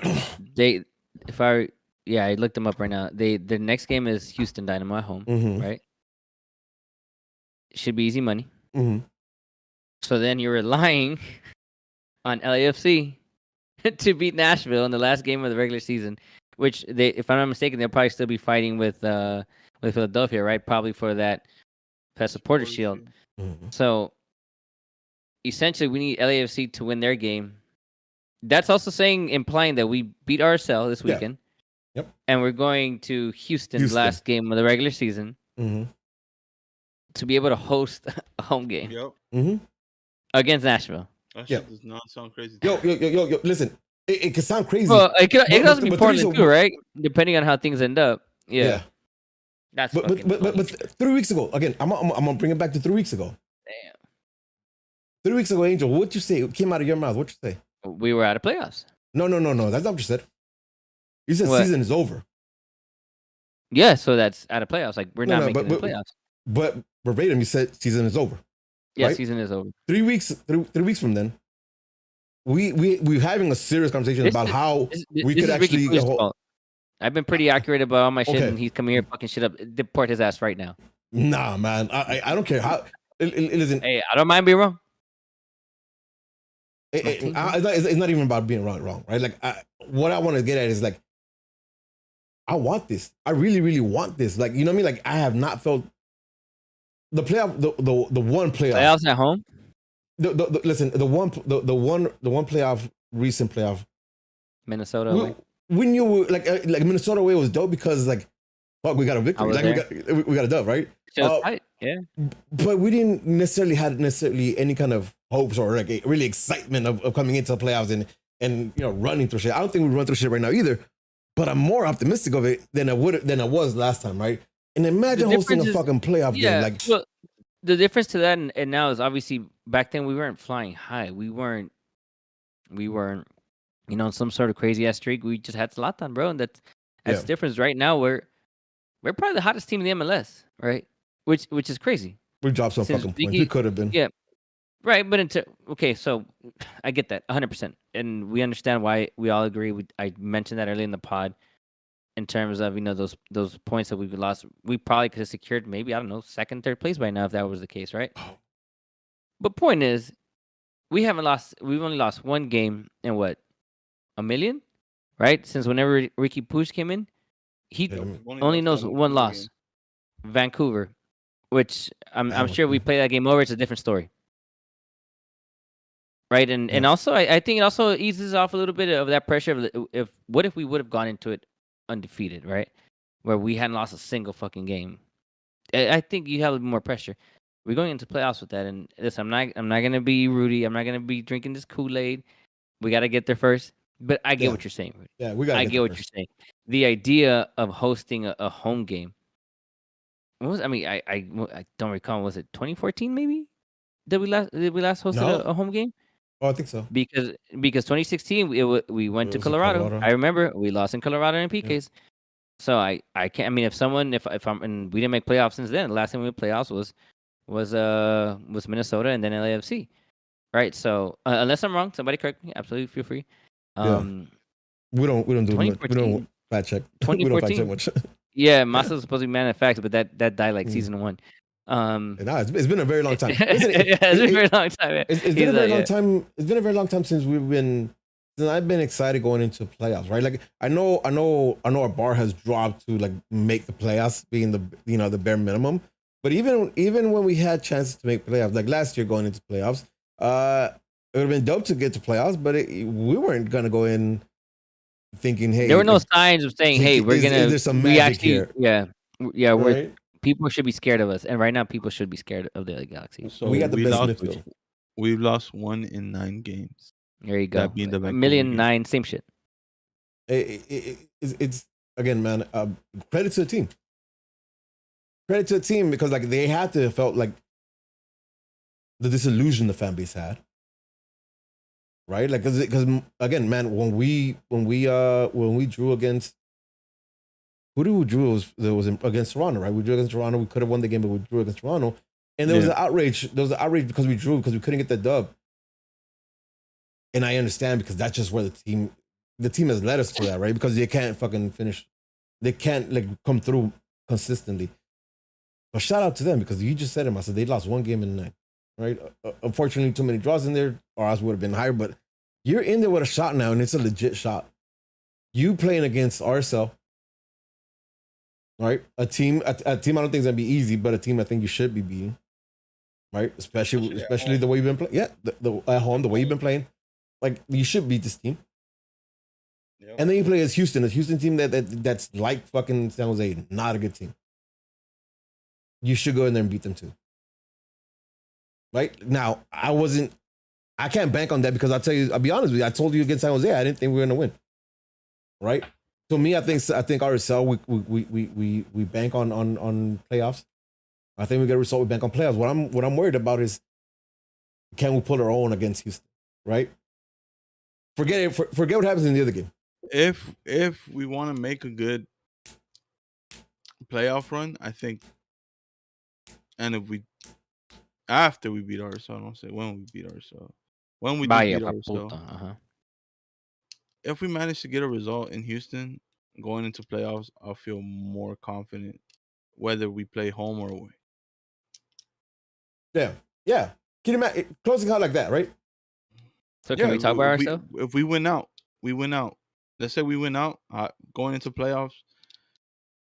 I looked them up right now. The next game is Houston Dynamo at home, right? Should be easy money. So then you're relying on LAFC to beat Nashville in the last game of the regular season, which if I'm not mistaken, they'll probably still be fighting with Philadelphia, right? Probably for that supporter shield. So essentially, we need LAFC to win their game. That's also implying that we beat RSL this weekend. Yep. And we're going to Houston's last game of the regular season to be able to host a home game. Yep. Against Nashville. That shit does not sound crazy. Yo, listen, it can sound crazy. Well, it could also be Portland too, right? Depending on how things end up. Yeah. That's but 3 weeks ago, again, I'm gonna bring it back to 3 weeks ago. Damn. 3 weeks ago, Angel, what'd you say? It came out of your mouth. What'd you say? We were out of playoffs. No. That's not what you said. You said season is over. Yeah, so that's out of playoffs. Like, we're not making the playoffs. But verbatim, you said season is over. Yeah, right? season is over. 3 weeks. 3 weeks from then, we're having a serious conversation about how we could actually. I've been pretty accurate about all my shit, and he's coming here fucking shit up. Deport his ass right now. Nah, man. I don't care how. Listen. Hey, I don't mind being wrong. It's not even about being wrong, right? Like, what I want to get at is, like, I want this. I really, really want this. Like, you know what I mean? Like, I have not felt the playoff, the one playoff. Playoffs at home. Listen, the one playoff, recent playoff. Minnesota. We knew like Minnesota away was dope because, like, fuck, we got a victory. Like, we got a dub, right? Yeah. But we didn't necessarily had any kind of hopes or like really excitement of coming into the playoffs and running through shit. I don't think we run through shit right now either. But I'm more optimistic of it than I was last time, right? And imagine hosting a fucking playoff game. Like, well, the difference to that and now is obviously back then we weren't flying high. We weren't some sort of crazy ass streak. We just had Zlatan, bro, and that's the difference. Right now we're probably the hottest team in the MLS, right? Which is crazy. We dropped some fucking points. We could have been. Yeah. Right, but so I get that 100%, and we understand why we all agree. I mentioned that earlier in the pod, in terms of those points that we've lost. We probably could have secured maybe, I don't know, second, third place by now if that was the case, right? But point is, we've only lost one game in what, a million, right? Since whenever Ricky Puig came in, he only knows one loss, Vancouver, which I'm sure we play that game over. It's a different story. Right, and also I think it also eases off a little bit of that pressure of what if we would have gone into it undefeated, right, where we hadn't lost a single fucking game. I think you have a little more pressure. We're going into playoffs with that, and listen, I'm not gonna be Rudy. I'm not gonna be drinking this Kool-Aid. We got to get there first. But I get what you're saying, Rudy. Yeah, we got. I get what you're saying. The idea of hosting a home game. I don't recall. Was it 2014 maybe? Did we last hosted a home game? Oh, I think so. Because 2016 we went to Colorado. I remember we lost in Colorado in PKs. Yeah. So I can't. I mean, if I'm and we didn't make playoffs since then. The last time we made playoffs was Minnesota and then LAFC, right? So unless I'm wrong, somebody correct me. Absolutely, feel free. We don't do much. We don't fact check. 2014. We don't fact check much. Yeah, Masa's supposed to be man of facts, but that died like season one. It's been a very long time. It's been a very long time. It's been a very long time. It's been a very long time since we've been then I've been excited going into playoffs, right? Like I know our bar has dropped to like make the playoffs being the bare minimum. But even when we had chances to make playoffs, like last year going into playoffs, it would have been dope to get to playoffs, but we weren't gonna go in thinking, There hey, were no like, signs of saying, "Hey, we're is gonna." there some We magic actually, here, yeah, yeah. We're right? people should be scared of us, and right now people should be scared of the LA Galaxy. We So got the we best lost. midfield. We lost 1 in 9 games. There you That go. being the A Vancouver million game. nine, same shit. It's again, man. Credit to the team. Credit to the team because like they had to have felt like the disillusion the fan base had, right? Like because again, man, when we drew against who did we drew was against Toronto, right? We drew against Toronto. We could have won the game, but we drew against Toronto, and there was Yeah. an outrage. There was an outrage because we drew because we couldn't get the dub, and I understand because that's just where the team has led us to that, right? Because they can't fucking finish, they can't like come through consistently. But shout out to them because you just said it. I said they lost 1 game in 9, right? Unfortunately, too many draws in there, or else would have been higher. But you're in there with a shot now, and it's a legit shot. You playing against RSL, right? A team I don't think is gonna be easy, but a team I think you should be beating, right? Especially the way you've been playing. Yeah, the at home, the way you've been playing, like you should beat this team. Yep. And then you play as Houston, a Houston team that's like fucking San Jose, not a good team. You should go in there and beat them too. Right now, I can't bank on that because I'll be honest with you. I told you against San Jose, I didn't think we were gonna win. Right? To me, I think RSL we bank on playoffs. I think we get a result. We bank on playoffs. What I'm worried about is can we pull our own against Houston? Right? Forget it. Forget what happens in the other game. If we want to make a good playoff run, I think, and if we after we beat RSL, I don't say when we beat RSL, when we do Vaya beat RSL, paputa. if we manage to get a result in Houston going into playoffs, I'll feel more confident whether we play home or away. Yeah. Can you imagine closing out like that? Right? So can we talk about ourselves? If we win out, we win out. Let's say we win out going into playoffs.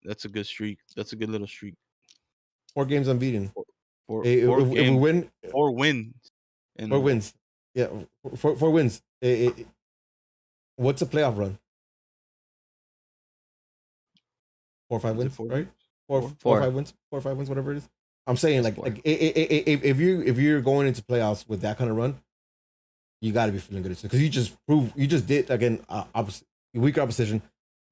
That's a good streak. That's a good little streak. 4 games unbeaten. Four If we games, win, 4 wins. 4 wins. Yeah, 4 wins. What's a playoff run? 4 or 5 wins, right? Four, Four. 4 or 5 wins, 4 or 5 wins, whatever it is. I'm saying That's like four. if you're going into playoffs with that kind of run, you got to be feeling good because you just did again weaker opposition,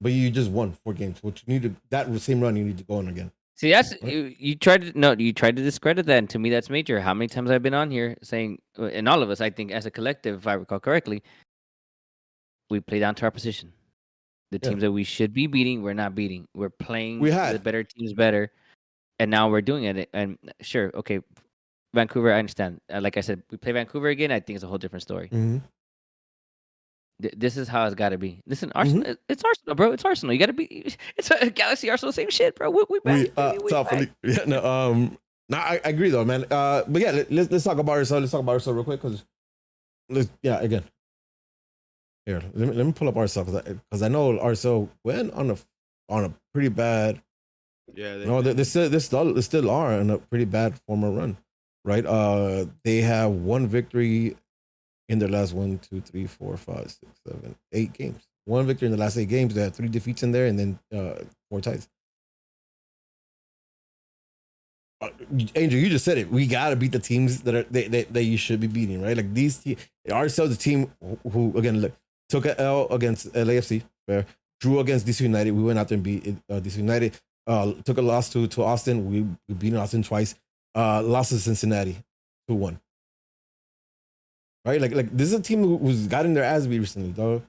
but you just won 4 games, which you need to that same run you need to go on again. See, that's Right? you tried to discredit that, and to me, that's major. How many times I've been on here saying, and all of us, I think, as a collective, if I recall correctly, we play down to our position. The Yeah. teams that we should be beating, we're not beating. We're playing We the had. better teams better, and now we're doing it. And sure, okay, Vancouver, I understand. Like I said, we play Vancouver again. I think it's a whole different story. Mhm. This is how it's got to be. Listen, Mm-hmm. Arsenal, it's Arsenal, bro. It's Arsenal. You got to be. It's a Galaxy, Arsenal, same shit, bro. We back. baby, we Tough. back. Yeah, no, I agree though, man. But yeah, let's talk about ourselves. Let's talk about ourselves real quick because again. Here, let me pull up ourselves because I know ourselves went on a pretty bad. Yeah, No, they still are in a pretty bad former run, right? They have 1 victory in their last 1, 2, 3, 4, 5, 6, 7, 8 games. 1 victory in the last 8 games. They had 3 defeats in there, and then 4 ties. Angel, you just said it. We gotta beat the teams that you should be beating, right? Like these ourselves, the team who again look, took an L against LAFC, drew against DC United. We went out there and beat DC United. Took a loss to Austin. We beat Austin twice. Lost to Cincinnati 2-1. Right? Like this is a team who's gotten their ass beat recently, dog.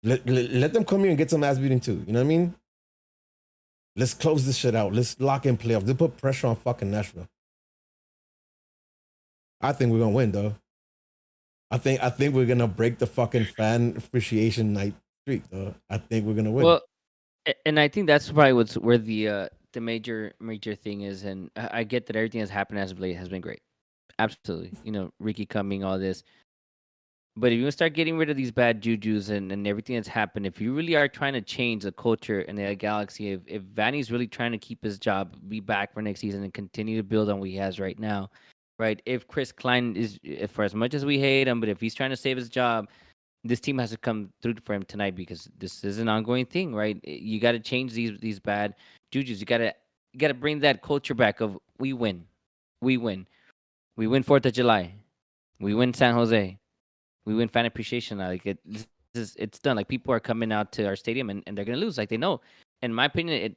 Let them come here and get some ass beating too. You know what I mean? Let's close this shit out. Let's lock in playoffs. Let's put pressure on fucking Nashville. I think we're gonna win, though. I think we're gonna break the fucking fan appreciation night streak, though. I think we're gonna win. Well, and I think that's probably where the major thing is. And I get that everything that's happened as of late has been great. Absolutely, Ricky coming, all this. But if you start getting rid of these bad jujus and everything that's happened, if you really are trying to change the culture in the Galaxy, if Vanny's really trying to keep his job, be back for next season, and continue to build on what he has right now, right? If Chris Klein is, if for as much as we hate him, but if he's trying to save his job, this team has to come through for him tonight because this is an ongoing thing, right? You got to change these bad jujus. You got to bring that culture back of we win, we win, we win 4th of July, we win San Jose. We win fan appreciation. Like it's done. Like people are coming out to our stadium and they're gonna lose. Like they know. In my opinion,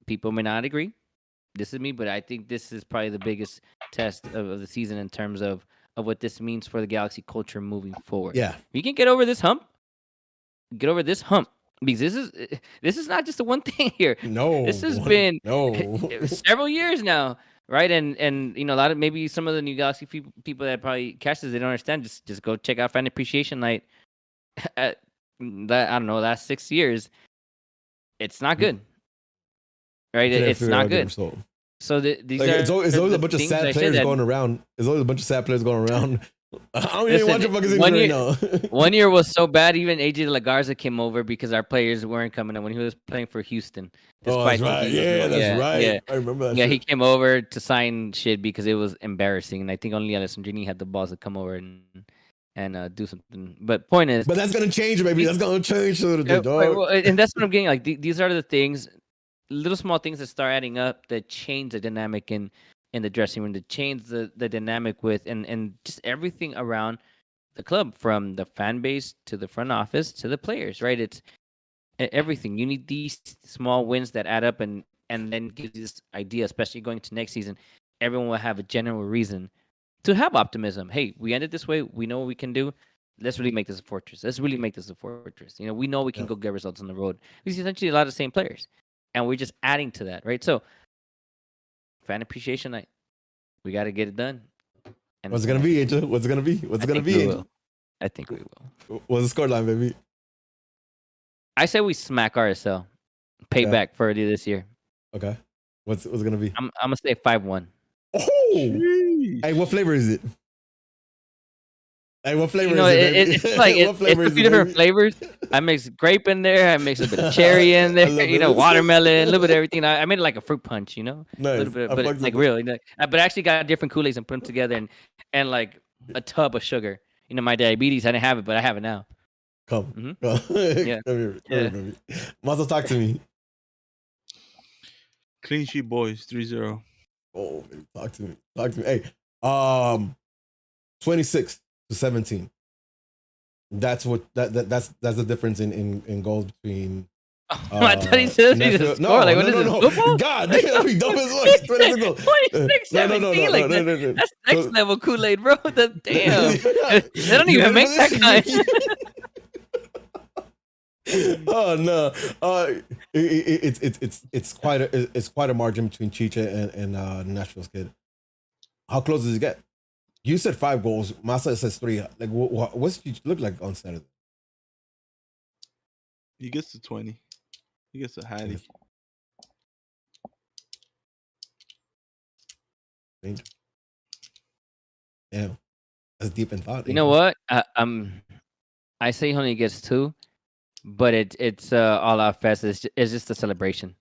people may not agree. This is me, but I think this is probably the biggest test of the season in terms of what this means for the Galaxy culture moving forward. Yeah, If you can get over this hump, because this is not just the one thing here. no, This has been no. several years now, right? And a lot of maybe some of the new Galaxy people that probably catch this, they don't understand. Just go check out Fan Appreciation Night. At that, I don't know, last 6 years, it's not good, right? It's not good. So these like, are it's always a bunch of things sad players going around. There's always a bunch of sad players going around. I don't even watch the fucking season right now. One year was so bad, even AJ De La Garza came over because our players weren't coming in when he was playing for Houston. Oh, that's right. Yeah, that's right. Yeah. I remember that. Yeah, shit. he came over to sign shit because it was embarrassing, and I think only Alessandrini had the balls to come over and do something. But point is, but that's gonna change, baby. That's gonna change a little bit, dog. well, and that's what I'm getting. Like these are the things, little small things that start adding up that change the dynamic in the dressing room, that change the dynamic with and just everything around the club, from the fan base to the front office to the players, right? It's everything. You need these small wins that add up and then gives you this idea, especially going to next season. Everyone will have a general reason to have optimism. Hey, we ended this way. We know what we can do. Let's really make this a fortress. Let's really make this a fortress. We know we can go get results on the road. It's essentially a lot of the same players, and we're just adding to that, right? So, fan appreciation night, we got to get it done. And what's it gonna be, Angel? What's it gonna be? What's it gonna be, Angel? I think we will. What's the scoreline, baby? I say we smack RSL. Payback for earlier this year. Okay. What's it gonna be? I'm gonna say 5-1. Oh, hey, what flavor is it? Hey, what flavor is it? It's like it's a few different flavors. I mix grape in there. I mix a bit of cherry in there. Watermelon, a little bit of everything. I made it like a fruit punch. Nice. A little bit, but like real. But I actually got different Kool-Aids and put them together and like a tub of sugar. My diabetes, I didn't have it, but I have it now. Come. Mm-hmm. Yeah. Come here, baby. Mazel, talk to me. Clean sheet boys, 3-0. Oh, baby, talk to me. Hey, 26-17. That's what that's the difference in goals between. I thought he said the score. Like, what is this, football? God damn, he dumb as fuck. 26 goals. 26-17. Like, that's next level Kool-Aid, bro. Damn. They don't even make that kind. Oh no! It's quite a margin between Chicha and Nashville's kid. How close does he get? You said 5 goals. Masa says 3. Like, what's Chicha look like on Saturday? He gets to 20. He gets a Hattie. Damn, that's deep in thought. You know what? I say he only gets 2. But it's all out fest. It's just a celebration.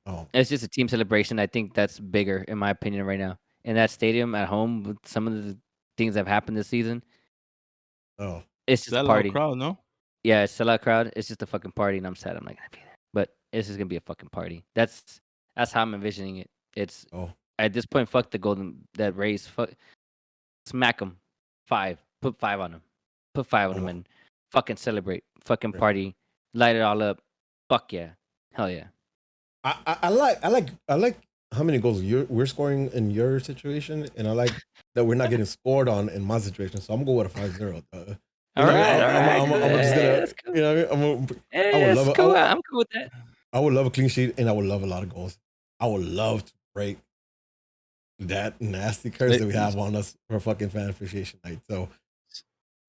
Oh. It's just a team celebration. I think that's bigger, in my opinion, right now. In that stadium at home, with some of the things that have happened this season. Oh, it's just a party. Crowd, no? Yeah, it's a sellout crowd. It's just a fucking party, and I'm sad I'm not gonna be there. But it's just gonna be a fucking party. That's how I'm envisioning it. It's at this point, fuck the golden that race. Fuck, smack them. 5. Put 5 on them. Put 5 on them and fucking celebrate. Fucking party. Light it all up. Fuck yeah. Hell yeah. I like how many goals we're scoring in your situation, and I like that we're not getting scored on in my situation. So I'm gonna go with a 5-0. All right. I'm just gonna, cool. You know what I mean? I'm cool with that. I would love a clean sheet, and I would love a lot of goals. I would love to break that nasty curse that we have on us for fucking fan appreciation night. So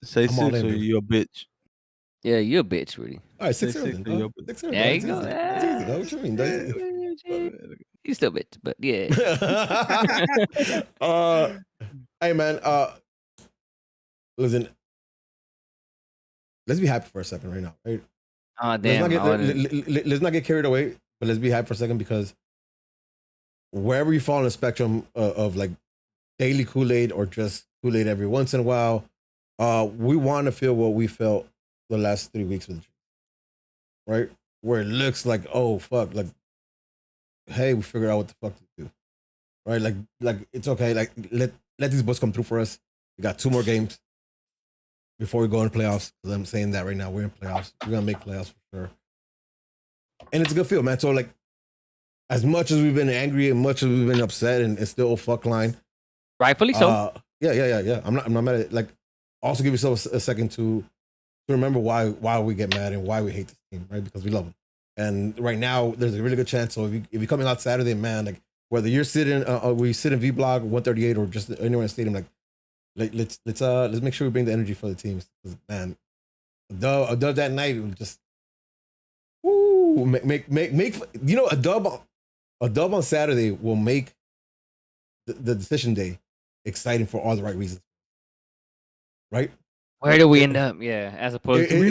say 6 or you a bitch. Yeah, you a bitch, Rudy. All right, 6-0 then. 6-0. There you go. What you mean? You still bitch, but yeah. Hey man, listen. let's be happy for a second right now, right? Oh damn! Let's not get carried away, but let's be happy for a second because wherever you fall on the spectrum of like daily Kool-Aid or just Kool-Aid every once in a while, we want to feel what we felt the last 3 weeks with the right? Where it looks like, oh fuck, like, hey, we figured out what the fuck to do, right? Like it's okay, like let these boys come through for us. We got 2 more games before we go into playoffs. Because I'm saying that right now, we're in playoffs. We're gonna make playoffs for sure, and it's a good feel, man. So like, as much as we've been angry and much as we've been upset, and it's still a fuck line. Rightfully so. Yeah. I'm not mad at it. Like, also give yourself a second to remember why we get mad and why we hate this team, right? Because we love them. And right now, there's a really good chance. So if you're coming out Saturday, man, like whether you're sitting, we sit in V Block 138 or just anywhere in the stadium, like let's make sure we bring the energy for the teams. Man, a dub that night will just make you know, a dub on Saturday will make the decision day exciting for all the right reasons, right? Where do we end up? Yeah, as opposed to do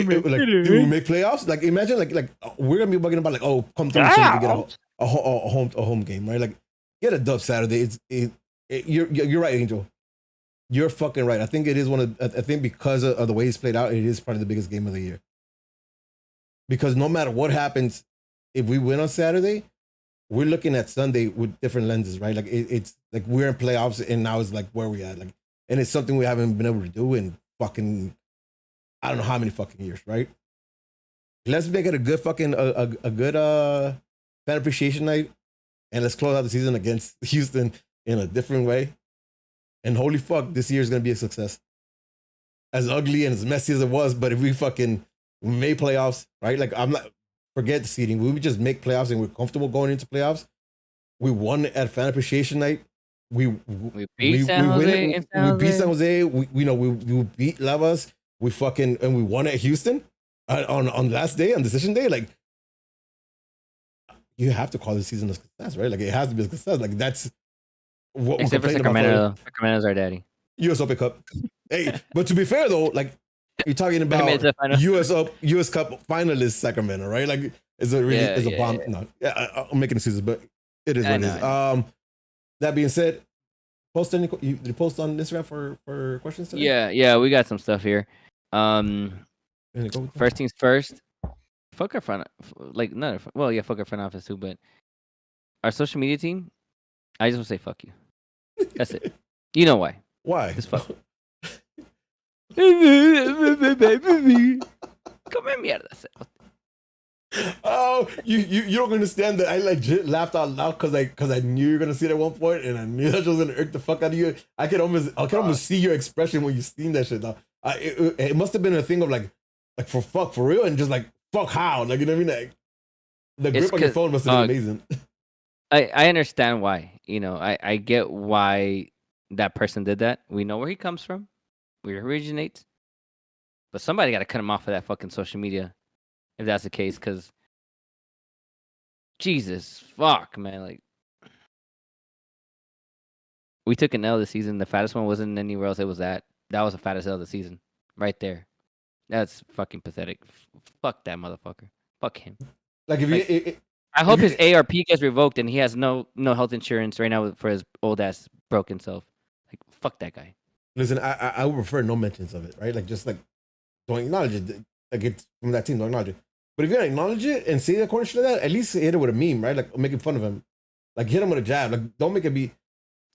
we make playoffs? Like, imagine like we're gonna be bugging about like, oh, come through so we can get a home game, right? Like, get a dub Saturday. You're right, Angel. You're fucking right. I think it is I think because of the way it's played out, it is probably the biggest game of the year. Because no matter what happens, if we win on Saturday, we're looking at Sunday with different lenses, right? Like it's like we're in playoffs, and now it's like where we at, like, and it's something we haven't been able to do in fucking I don't know how many fucking years, right? Let's make it a good fucking a good fan appreciation night, and let's close out the season against Houston in a different way. And holy fuck, this year is gonna be a success. As ugly and as messy as it was, but if we made playoffs, right? Like, I'm not, forget the seeding. We would just make playoffs and we're comfortable going into playoffs. We won at fan appreciation night. We beat San Jose. We beat San Jose. We beat Lavas. And we won at Houston on last day, on decision day. Like, you have to call this season a success, right? Like, it has to be a success. Like, that's what except for Sacramento. Sacramento's our daddy. US Open Cup. Hey, but to be fair though, like, you're talking about US Cup finalist Sacramento, right? Like, it's a bomb. No, I'm making excuses, but it is what it is. That being said, you post on Instagram for questions today? Yeah, we got some stuff here. First things first. Fuck our front, fuck our front office too, but our social media team. I just want to say fuck you. That's it. You know why? Why? Just fuck. Come here, mierda. Oh, you don't understand that I legit laughed out loud because I knew you were gonna see it at one point, and I knew that was gonna irk the fuck out of you. I can almost see your expression when you seen that shit. It must have been a thing of like for real, and just like fuck how, like, you know what I mean? Like, the grip on your phone must have been amazing. I understand why. You know, I get why that person did that. We know where he comes from, where he originates, but somebody got to cut him off of that fucking social media. If that's the case, because Jesus, fuck, man, like, we took an L this season. The fattest one wasn't anywhere else. It was that was the fattest L of the season, right there. That's fucking pathetic. Fuck that motherfucker. Fuck him. Like, I hope his ARP gets revoked and he has no health insurance right now for his old ass broken self. Like, fuck that guy. Listen, I would prefer no mentions of it, right? Like, just like, don't acknowledge it. Like, it's from that team, don't acknowledge it. But if you don't acknowledge it and say that corner shit like that, at least hit it with a meme, right? Like, making fun of him. Like, hit him with a jab. Like, don't make it be.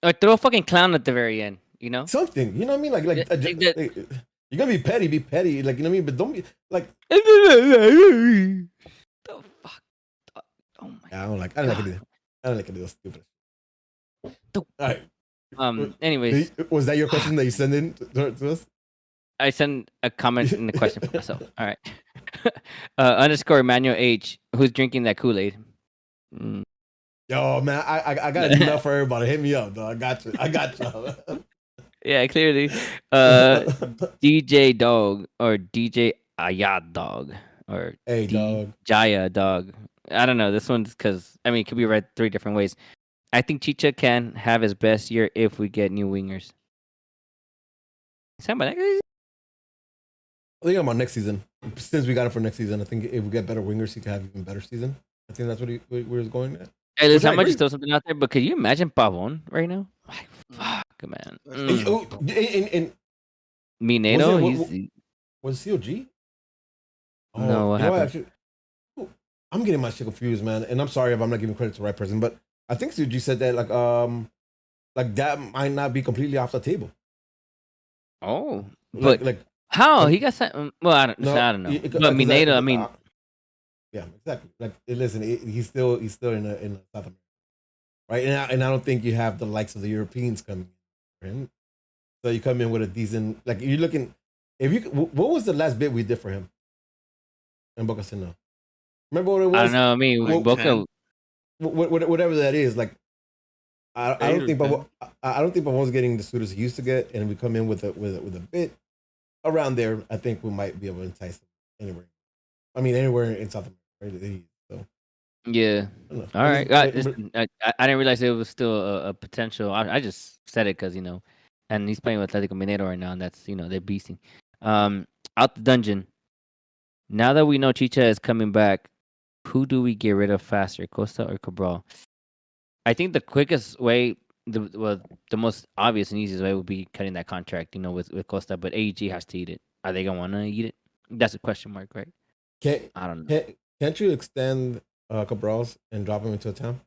Or throw a fucking clown at the very end, you know? Something. You know what I mean? Like you're gonna be petty, like, you know what I mean? But don't be like. The fuck? Oh my God. I don't like it either. I don't like it either. Stupid. All right. Anyways. Was that your question that you sent in to us? I sent a comment in the question for myself. All right. _ Emmanuel H, who's drinking that Kool-Aid. Yo, man, I got an email for everybody. Hit me up, dog. I got you. Yeah, clearly. DJ Dog or DJ Ayad Dog or Dog. Jaya Dog. I don't know. This one's because, I mean, it could be read 3 different ways. I think Chicha can have his best year if we get new wingers. I think I'm on next season. since we got him for next season, I think if we get better wingers, he could have even better season. I think that's what he was going at. Hey, Which listen, I I might just agree. throw something out there, but could you imagine Pavon right now? Like, fuck, man. And Mineiro, was it COG? no, Oh, what you know what? happened? Actually, I'm getting my shit confused, man. And I'm sorry if I'm not giving credit to the right person, but I think COG said that like that might not be completely off the table. Oh, but Like how he got sent? Well, I don't know. But Mineiro, I mean, yeah, exactly. Like, listen, he's still in South America, right? And I don't think you have the likes of the Europeans coming in for him. So you come in with a decent, like you're looking. If you, what was the last bit we did for him in Boca Seno? Remember what it was? I don't know. I mean, Like Boca. Whatever that is, like I don't think 10. I don't think Pavon's getting the suitors he used to get, and we come in with a bit around there. I think we might be able to entice him anywhere. I mean, anywhere in South America. Right? So Yeah. All right. I didn't realize it was still a potential. I just said it because and he's playing with Atletico Mineiro right now, and that's they're beasting. Out the dungeon. Now that we know Chicha is coming back, who do we get rid of faster, Costa or Cabral? I think the quickest way, the most obvious and easiest way would be cutting that contract, with Costa. But AEG has to eat it. Are they gonna want to eat it? That's a question mark, right? I don't know. Can't you extend Cabral's and drop him into a town?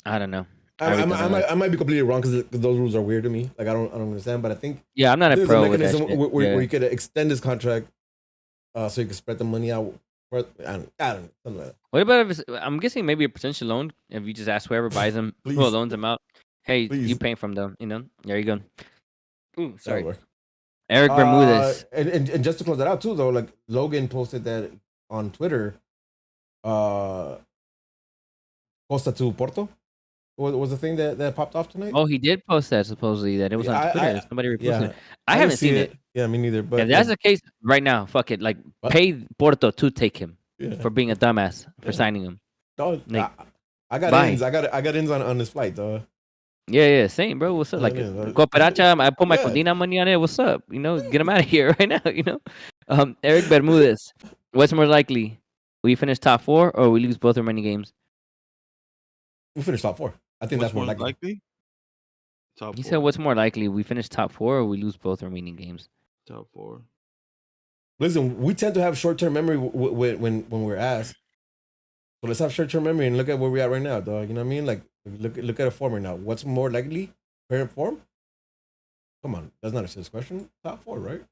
I don't know. I might be completely wrong because those rules are weird to me. Like I don't understand, but I think I'm not a there's pro a with that mechanism shit. where you could extend his contract, so you can spread the money out. I don't know, something like that. What about if I'm guessing maybe a potential loan? If you just ask whoever buys them, who loans them out, hey, you paying from them? There you go. Ooh, sorry. Eric Bermudez. And just to close that out too, though, like Logan posted that on Twitter. Costa to Porto was the thing that popped off tonight. Oh, he did post that supposedly that it was on Twitter. Somebody reposted it. I haven't seen it. Yeah, me neither. But if that's the case, right now, fuck it. Like, pay Porto to take him for being a dumbass for signing him. Dog, I got ins. I got ins on this flight, though. Yeah, same, bro. What's up? Like, Cooperacha, I put my Codina money on it. What's up? Get him out of here right now. Eric Bermudez. What's more likely? We finish top 4 or we lose both remaining games? We finish top 4. I think that's more likely. Top 4. He said, "What's more likely? We finish top 4 or we lose both remaining games?" Top 4. Listen, we tend to have short-term memory when we're asked. So let's have short-term memory and look at where we're at right now, dog. You know what I mean? Like, look at a form right now. What's more likely? Current form? Come on, that's not a serious question. Top 4, right?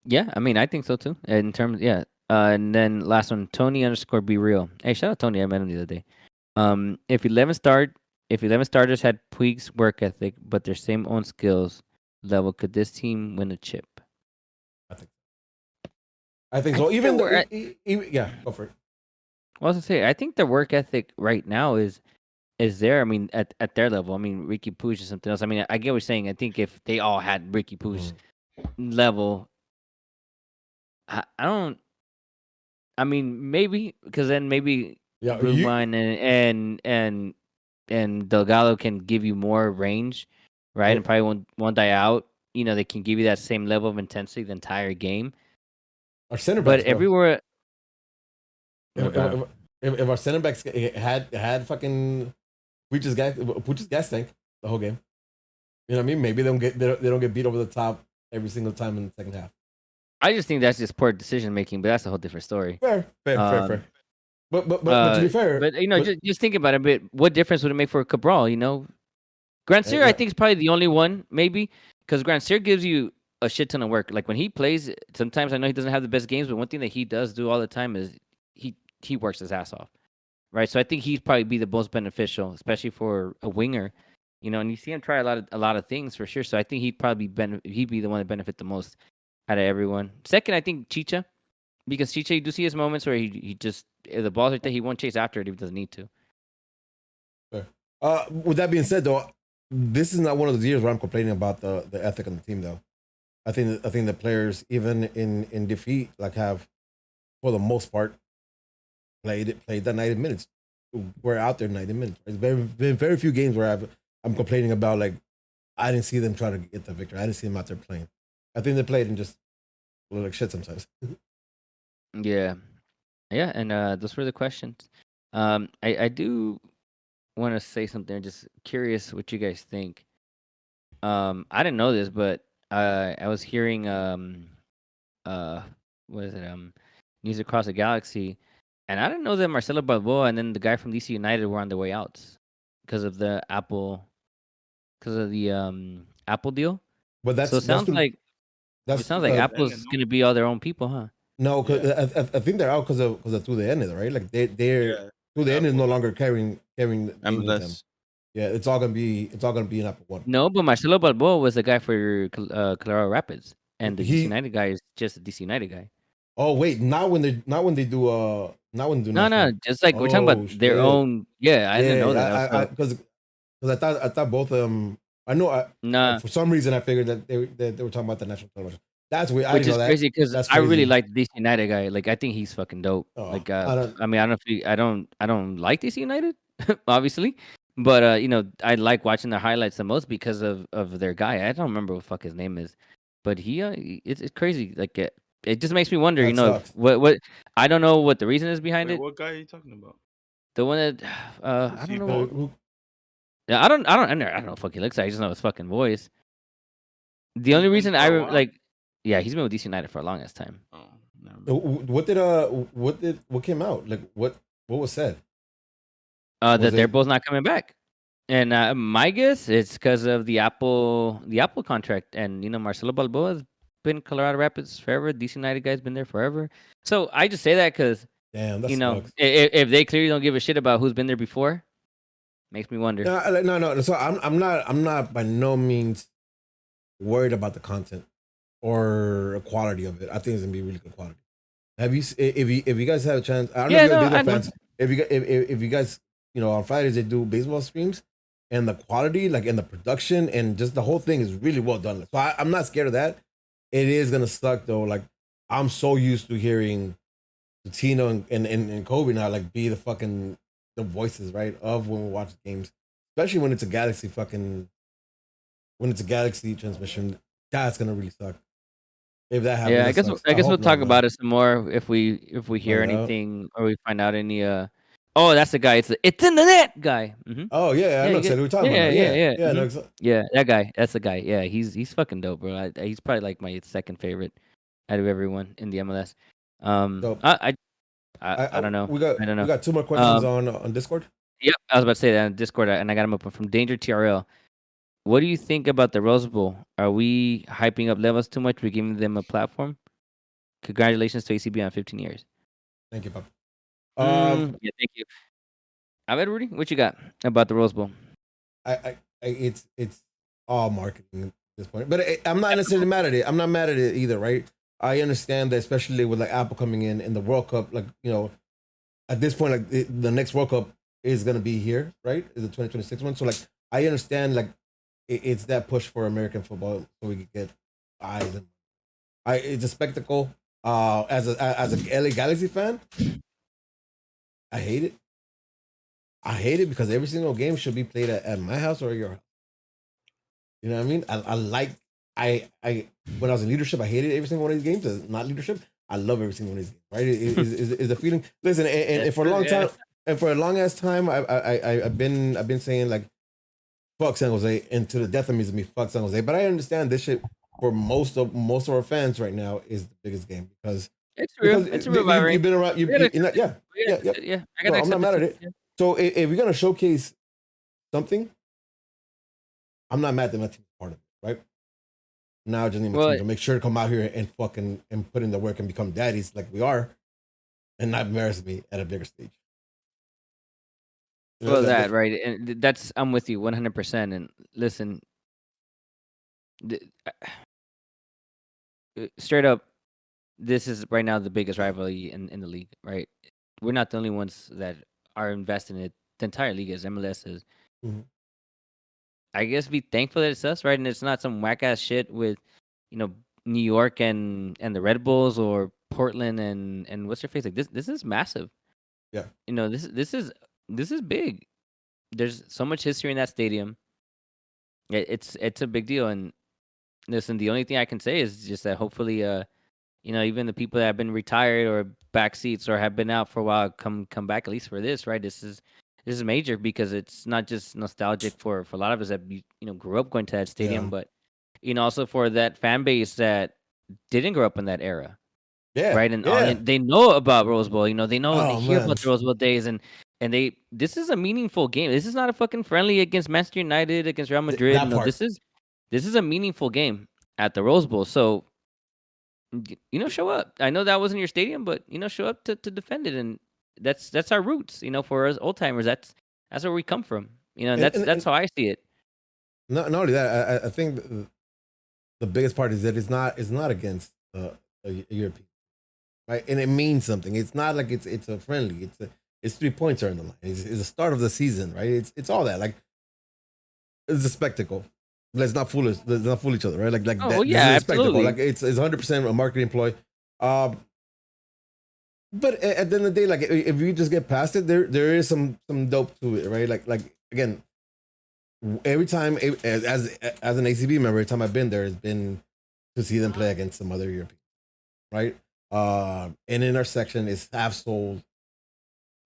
Yeah, I mean, I think so too. In terms, yeah. And then last one, Tony_be real. Hey, shout out Tony. I met him the other day. If 11 starters had Puig's work ethic, but their same own skills level, could this team win a chip? I think so. Even yeah, go for it. Well, I was gonna say, I think their work ethic right now is there. I mean, at their level. I mean, Ricky Puig is something else. I mean, I get what you're saying. I think if they all had Ricky Puig's level, I don't. I mean, maybe because then maybe Brugman and Delgado can give you more range, right? And probably won't die out. They can give you that same level of intensity the entire game. Our center backs, but everywhere. If our center backs had fucking Puig's gas tank the whole game, you know what I mean? Maybe they don't get beat over the top every single time in the second half. I just think that's just poor decision making, but that's a whole different story. Fair. But to be fair, just think about it a bit. What difference would it make for Cabral? Grandsir, I think is probably the only one, maybe, because Grandsir gives you a shit ton of work. Like when he plays, sometimes I know he doesn't have the best games, but one thing that he does do all the time is he works his ass off, right? So I think he'd probably be the most beneficial, especially for a winger, and you see him try a lot of things for sure. So I think he'd probably he'd be the one to benefit the most out of everyone. Second, I think Chicha, because Chicha, you do see his moments where he just, if the ball's right there, he won't chase after it if he doesn't need to. Fair. With that being said, though, this is not one of those years where I'm complaining about the ethic of the team, though. I think the players, even in defeat, like have, for the most part, played that 90 minutes. We're out there 90 minutes. There's been very few games where I'm complaining about, like, I didn't see them try to get the victory. I didn't see them out there playing. I think they played and just look like shit sometimes. Yeah, yeah, and those were the questions. I do want to say something. I'm just curious what you guys think. I didn't know this, but I was hearing uh what is it News Across the Galaxy, and I didn't know that Marcelo Balboa and then the guy from DC United were on their way out because of the Apple because of the Apple deal. But So it that's sounds like Venga, Apple's no? gonna be all their own people, huh? no, cause Yeah, I think they're out because of through the end, right? Like they're yeah. through the end is Apple, no longer carrying the name with them. MLS. Yeah, it's all gonna be an Apple One. No, but Marcelo Balboa was the guy for Colorado Rapids, and the DC He United guy is just a DC United guy. oh wait, not when they do not when they do No, no, national. just like we're talking about Oh their shit. own. Yeah, I didn't know that. That was Yeah, I because I thought both of them. I know nah, for some reason I figured that they were talking about the national television. That's weird. I which didn't is know that. crazy because That's I really crazy. like the DC United guy. Like, I think he's fucking dope. Oh, Like, I don't. I mean, I don't know if I don't like DC United, obviously, but I like watching the highlights the most because of their guy. I don't remember what the fuck his name is, but it's crazy. Like, it just makes me wonder. That If sucks. what I don't know what the reason is behind Wait, it. what guy are you talking about? The one that Is I don't he know. bald? Yeah, I don't know what the fuck he looks like. I just know his fucking voice. The He's only been reason for a while. like, yeah, he's been with DC United for a longest time. Oh, never mind. What came out? Like what was said? Was That they're it both not coming back. And my guess it's because of the Apple contract. And Marcelo Balboa's been in Colorado Rapids forever. DC United guy's been there forever. So I just say that because damn? That sucks. if they clearly don't give a shit about who's been there before, makes me wonder. No. So I'm not by no means worried about the content or quality of it. I think it's gonna be really good quality. If you guys have a chance, I don't know if Yeah, you guys no, are I baseball know. fans. If you guys on Fridays they do baseball streams and the quality like and the production and just the whole thing is really well done. So I'm not scared of that. It is gonna suck though. Like I'm so used to hearing Tino and Kobe now like be the voices right of when we watch games, especially when it's a Galaxy transmission. That's gonna really suck if that happens. Yeah, That sucks. I I guess we'll hope not, talk man. about it some more if we hear Find out. anything or we find out any. Oh, that's the guy. It's in the net guy. Oh yeah, I Yeah, know you get. exactly what we're talking Yeah, about now. yeah, Yeah, yeah. yeah, no, Yeah, that guy. That's the guy. Yeah, he's fucking dope, bro. He's probably like my second favorite out of everyone in the MLS. so I don't know. I don't we know. got two more questions Um, on Discord. yep. I was about to say that on Discord, and I got him up from Danger TRL. What do you think about the Rose Bowl? Are we hyping up levels too much? We're giving them a platform. Congratulations to ACB on 15 years. Thank you, Pop. Yeah, thank you. I bet, Rudy, what you got about the Rose Bowl? It's all marketing at this point, but I'm not necessarily mad at it. I'm not mad at it either, right? I understand that, especially with like Apple coming in the World Cup, like at this point, like the next World Cup is gonna be here, right? Is the 2026 one? So like, I understand like it's that push for American football so we can get eyes and it's a spectacle. As a LA Galaxy fan, I hate it. I hate it because every single game should be played at my house or your house. You know what I mean? I like I when I was in leadership, I hated every single one of these games. As not leadership, I love every single one of these games. Right? Is the feeling? Listen, and That's for a true, long yeah. time, and for a long ass time, I've been saying like fuck San Jose, and to the death of me, fuck San Jose. But I understand this shit for most of our fans right now is the biggest game It's real. because It's a real rivalry. you've been around. We gotta accept it. Yeah, We gotta yeah, yeah. accept it. Yeah, I No, gotta I'm not accept it mad at too. it. Yeah. So if you're gonna showcase something, I'm not mad that my team's part of it, right? Now I just need my team Well, to make sure to come out here and fucking and put in the work and become daddies like we are, and not embarrass me at a bigger stage. that right, and that's I'm with you 100%. And listen, th- straight up, this is right now the biggest rivalry in the league. Right, we're not the only ones that are invested in it. The entire league is. MLS is. Mhm. I guess be thankful that it's us, right? And it's not some whack ass shit with, you know, New York and the Red Bulls or Portland and what's your face like this is massive. Yeah. This is big. There's so much history in that stadium. It's a big deal, and listen, the only thing I can say is just that hopefully, even the people that have been retired or back seats or have been out for a while come back at least for this, right? This is major because it's not just nostalgic for a lot of us that grew up going to that stadium, Yeah. but also for that fan base that didn't grow up in that era, Yeah. right? And Yeah. they know about Rose Bowl, they know they Oh hear man. about the Rose Bowl days, and this is a meaningful game. This is not a fucking friendly against Manchester United, against Real Madrid. That part. This is a meaningful game at the Rose Bowl. So show up. I know that wasn't your stadium, but show up to defend it, and that's our roots. For us old timers, that's where we come from. And that's how I see it. Not only that, I think the biggest part is that it's not against a European, right? And it means something. It's not like it's a friendly. It's 3 points are in the line. It's the start of the season, right? It's all that. Like it's a spectacle. Let's not fool us. Let's not fool each other, right? Like Oh, that. well, yeah, This is a spectacle. absolutely. Like it's 100% a marketing ploy. But at the end of the day, like if you just get past it, there is some dope to it, right? Like again, every time as an ACB member, every time I've been there, has been to see them play against some other European, right? And in our section, it's half sold.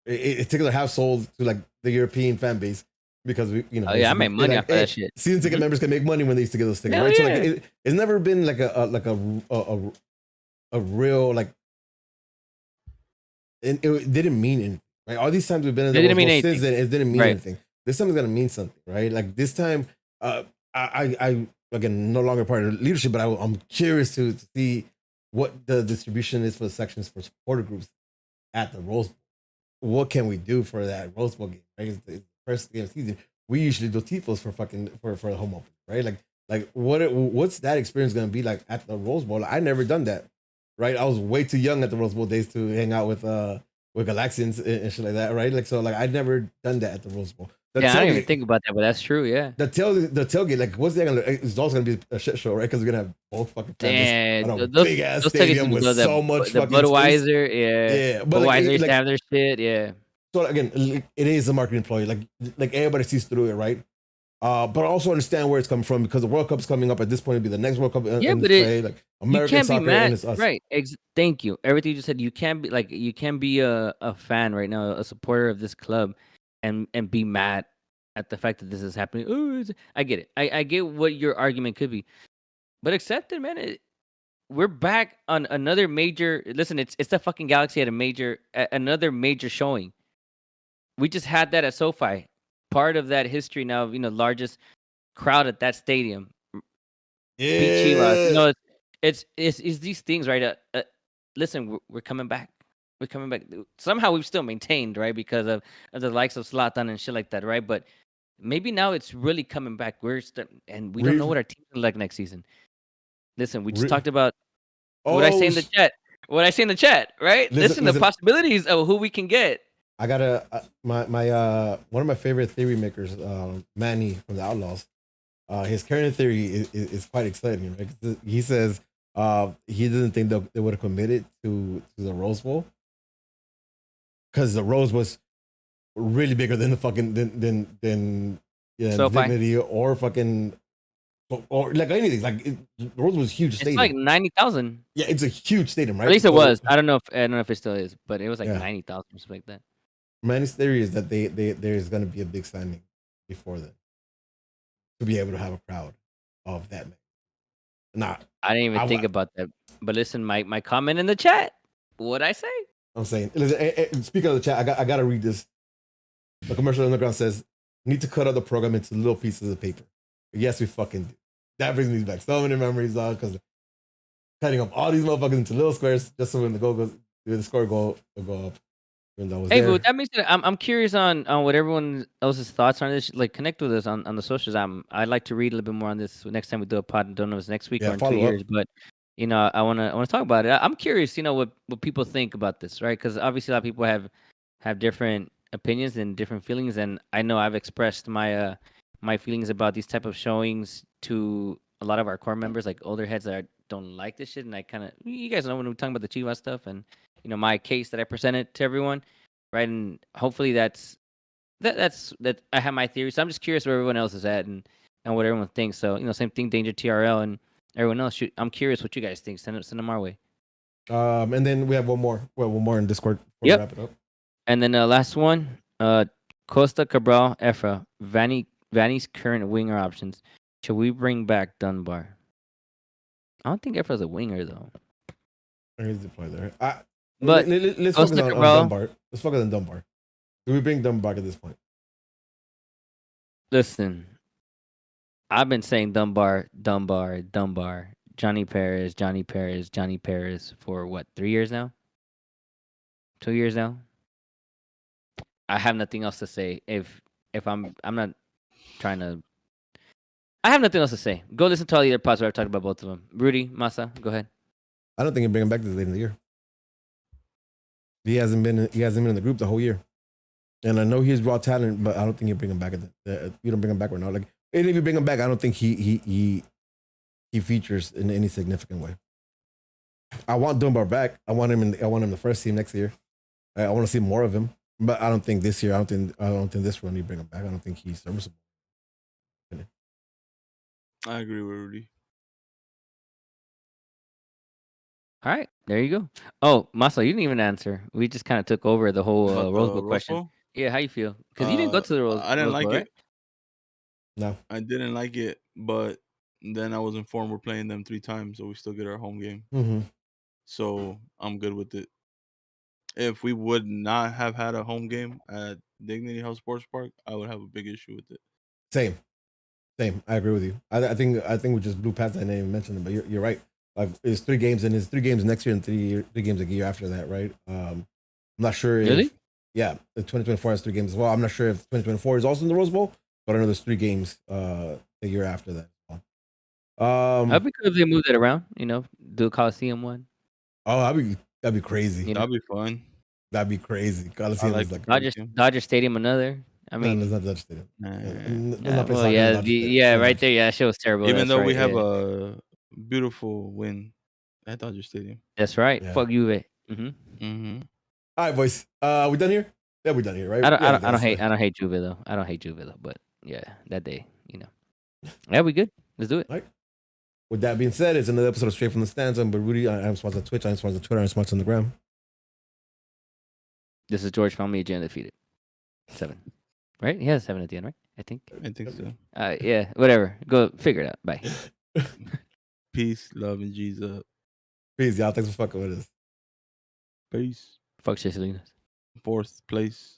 It's particularly half sold to like the European fan base because we, Oh yeah, I made money off of that shit. Season ticket members can make money when they used to get those tickets, Hell right? So yeah. like it's never been like a real like, and it didn't mean anything, right? All these times we've been in the It didn't mean World Cup since anything. then, it didn't mean Right. anything. This time is gonna mean something, right? Like this time, I again no longer part of the leadership, but I'm curious to see what the distribution is for the sections for supporter groups at the Rose Bowl. What can we do for that Rose Bowl game? Right, it's the first game of the season. We usually do tifos for for the home open, right? Like what's that experience gonna be like at the Rose Bowl? I never done that, right? I was way too young at the Rose Bowl days to hang out with Galaxians and shit like that, right? Like so, like I'd never done that at the Rose Bowl. Yeah, I didn't even think about that, but that's true. Yeah. The tailgate, like what's that gonna? It's also gonna be a shit show, right? Because we're gonna have both fucking Damn, on a those big ass those tickets stadium with the so much the fucking space. Budweiser, yeah. Yeah, but Budweiser like, used to have their shit, yeah. So again, it is a marketing employee. Like everybody sees through it, right? But also understand where it's coming from because the World Cup's coming up at this point. It'll be the next World Cup. Yeah, in but play, like American you can't soccer, be mad, and it's us. right? Thank you. Everything you just said. You can't be a fan right now, a supporter of this club, and be mad at the fact that this is happening. Oh, I get it. I get what your argument could be, but accept it, man. We're back on another major. Listen, it's the fucking Galaxy at another major showing. We just had that at SoFi. Part of that history now, largest crowd at that stadium. Beat Chivas. Yeah. It's these things, right? Listen, we're coming back. We're coming back. Somehow we've still maintained, right, because of the likes of Zlatan and shit like that, right? But maybe now it's really coming back. And we don't know what our team's gonna look like next season. Listen, we just talked about what I say in the chat. What I say in the chat, right? Listen, the possibilities of who we can get. I got my one of my favorite theory makers, Manny from the Outlaws. His current theory is quite exciting. Right? He says he doesn't think they would have committed to the Rose Bowl because the Rose was really bigger than the fucking than Dignity or fucking or like anything. Like the Rose was a huge stadium. It's like 90,000. Yeah, it's a huge stadium, right? At least it was. I don't know if it still is, but it was like 90,000 or something like that. Manny's theory is that there's going to be a big signing before then to be able to have a crowd of that many. I didn't even think about that. But listen, my comment in the chat. What'd I say? I'm saying, listen, speaking of the chat, I got to read this. The commercial underground says, "Need to cut out the program into little pieces of paper." Yes, we fucking do. That brings me back so many memories, because cutting up all these motherfuckers into little squares just so when the score go up. Hey, but that means that I'm curious on what everyone else's thoughts are on this. Like, connect with us on the socials. I'd like to read a little bit more on this next time we do a pod. I don't know if it's next week or in 2 years, but I want to talk about it. I'm curious, what people think about this, right? Because obviously a lot of people have different opinions and different feelings, and I know I've expressed my feelings about these type of showings to a lot of our core members, like older heads that don't like this shit, and I kind of, you guys know when we're talking about the Chivas stuff and my case that I presented to everyone, right? And hopefully that I have my theory. So I'm just curious where everyone else is at and what everyone thinks. So same thing, Danger TRL and everyone else. I'm curious what you guys think. Send them our way. And then we have one more. Well, one more in Discord before we Yep. wrap it up. And then last one, Costa Cabral, Efra, Vanny's current winger options. Should we bring back Dunbar? I don't think Efra's a winger though. Here's the play there. But Let's Costa focus on Cabral, Dunbar. Let's focus on Dunbar. Do we bring Dunbar back at this point? listen, I've been saying Dunbar, Johnny Perez for what, 3 years now? 2 years now? I have nothing else to say. If I'm not trying to, I have nothing else to say. Go listen to all the other pods where I've talked about both of them. Rudy, Masa, go ahead. I don't think you bring him back this late in the year. He hasn't been in the group the whole year. And I know he's raw talent, but I don't think you bring him back. You don't bring him back right now. Like, even if you bring him back, I don't think he features in any significant way. I want Dunbar back. I want him in the first team next year. I want to see more of him, but I don't think this year. I don't think this run you bring him back. I don't think he's serviceable. I agree with Rudy. All right, there you go. Oh, Masa, you didn't even answer. We just kind of took over the whole Rose Bowl question. Bowl? Yeah, how you feel? Because you didn't go to the Rose. I didn't Rose like Bowl, it. right? No, I didn't like it, but then I was informed we're playing them 3 times, so we still get our home game. mm-hmm. So I'm good with it. If we would not have had a home game at Dignity Health Sports Park, I would have a big issue with it. Same. I agree with you. I think we just blew past that name and mentioned it, but you're right. Like, it's 3 games, and it's 3 games next year and 3 games a year after that, right? I'm not sure if Really? Yeah, the 2024 has 3 games as well. I'm not sure if 2024 is also in the Rose Bowl, but I know there's 3 games the year after that. That'd be good if they moved it around. Do a Coliseum one. Oh, that'd be crazy. That'd be fun. That'd be crazy. Coliseum is like Dodger Stadium another. I mean, no, it's not Dodger Stadium. well, yeah, right there. Yeah, that shit was terrible. Even though we have a a beautiful win at Dodger Stadium. That's right. Yeah. Fuck you, Mm-hmm. All right, boys. We done here? Yeah, we're done here, right? I don't hate Juve though. I don't hate Juve though. But yeah, that day, Yeah, we good. Let's do it. All right. With that being said, it's another episode of Straight from the Stands. I'm Rudy. I'm sponsored on Twitch. I'm sponsored on Twitter. I'm sponsored on the gram. This is George. Found me agenda defeated. 7, right? He has 7 at the end, right? I think so. Yeah, whatever. Go figure it out. Bye. Peace, love, and Jesus. Peace, y'all. Thanks for fucking with us. Peace. Fuck Sicilinas. 4th place.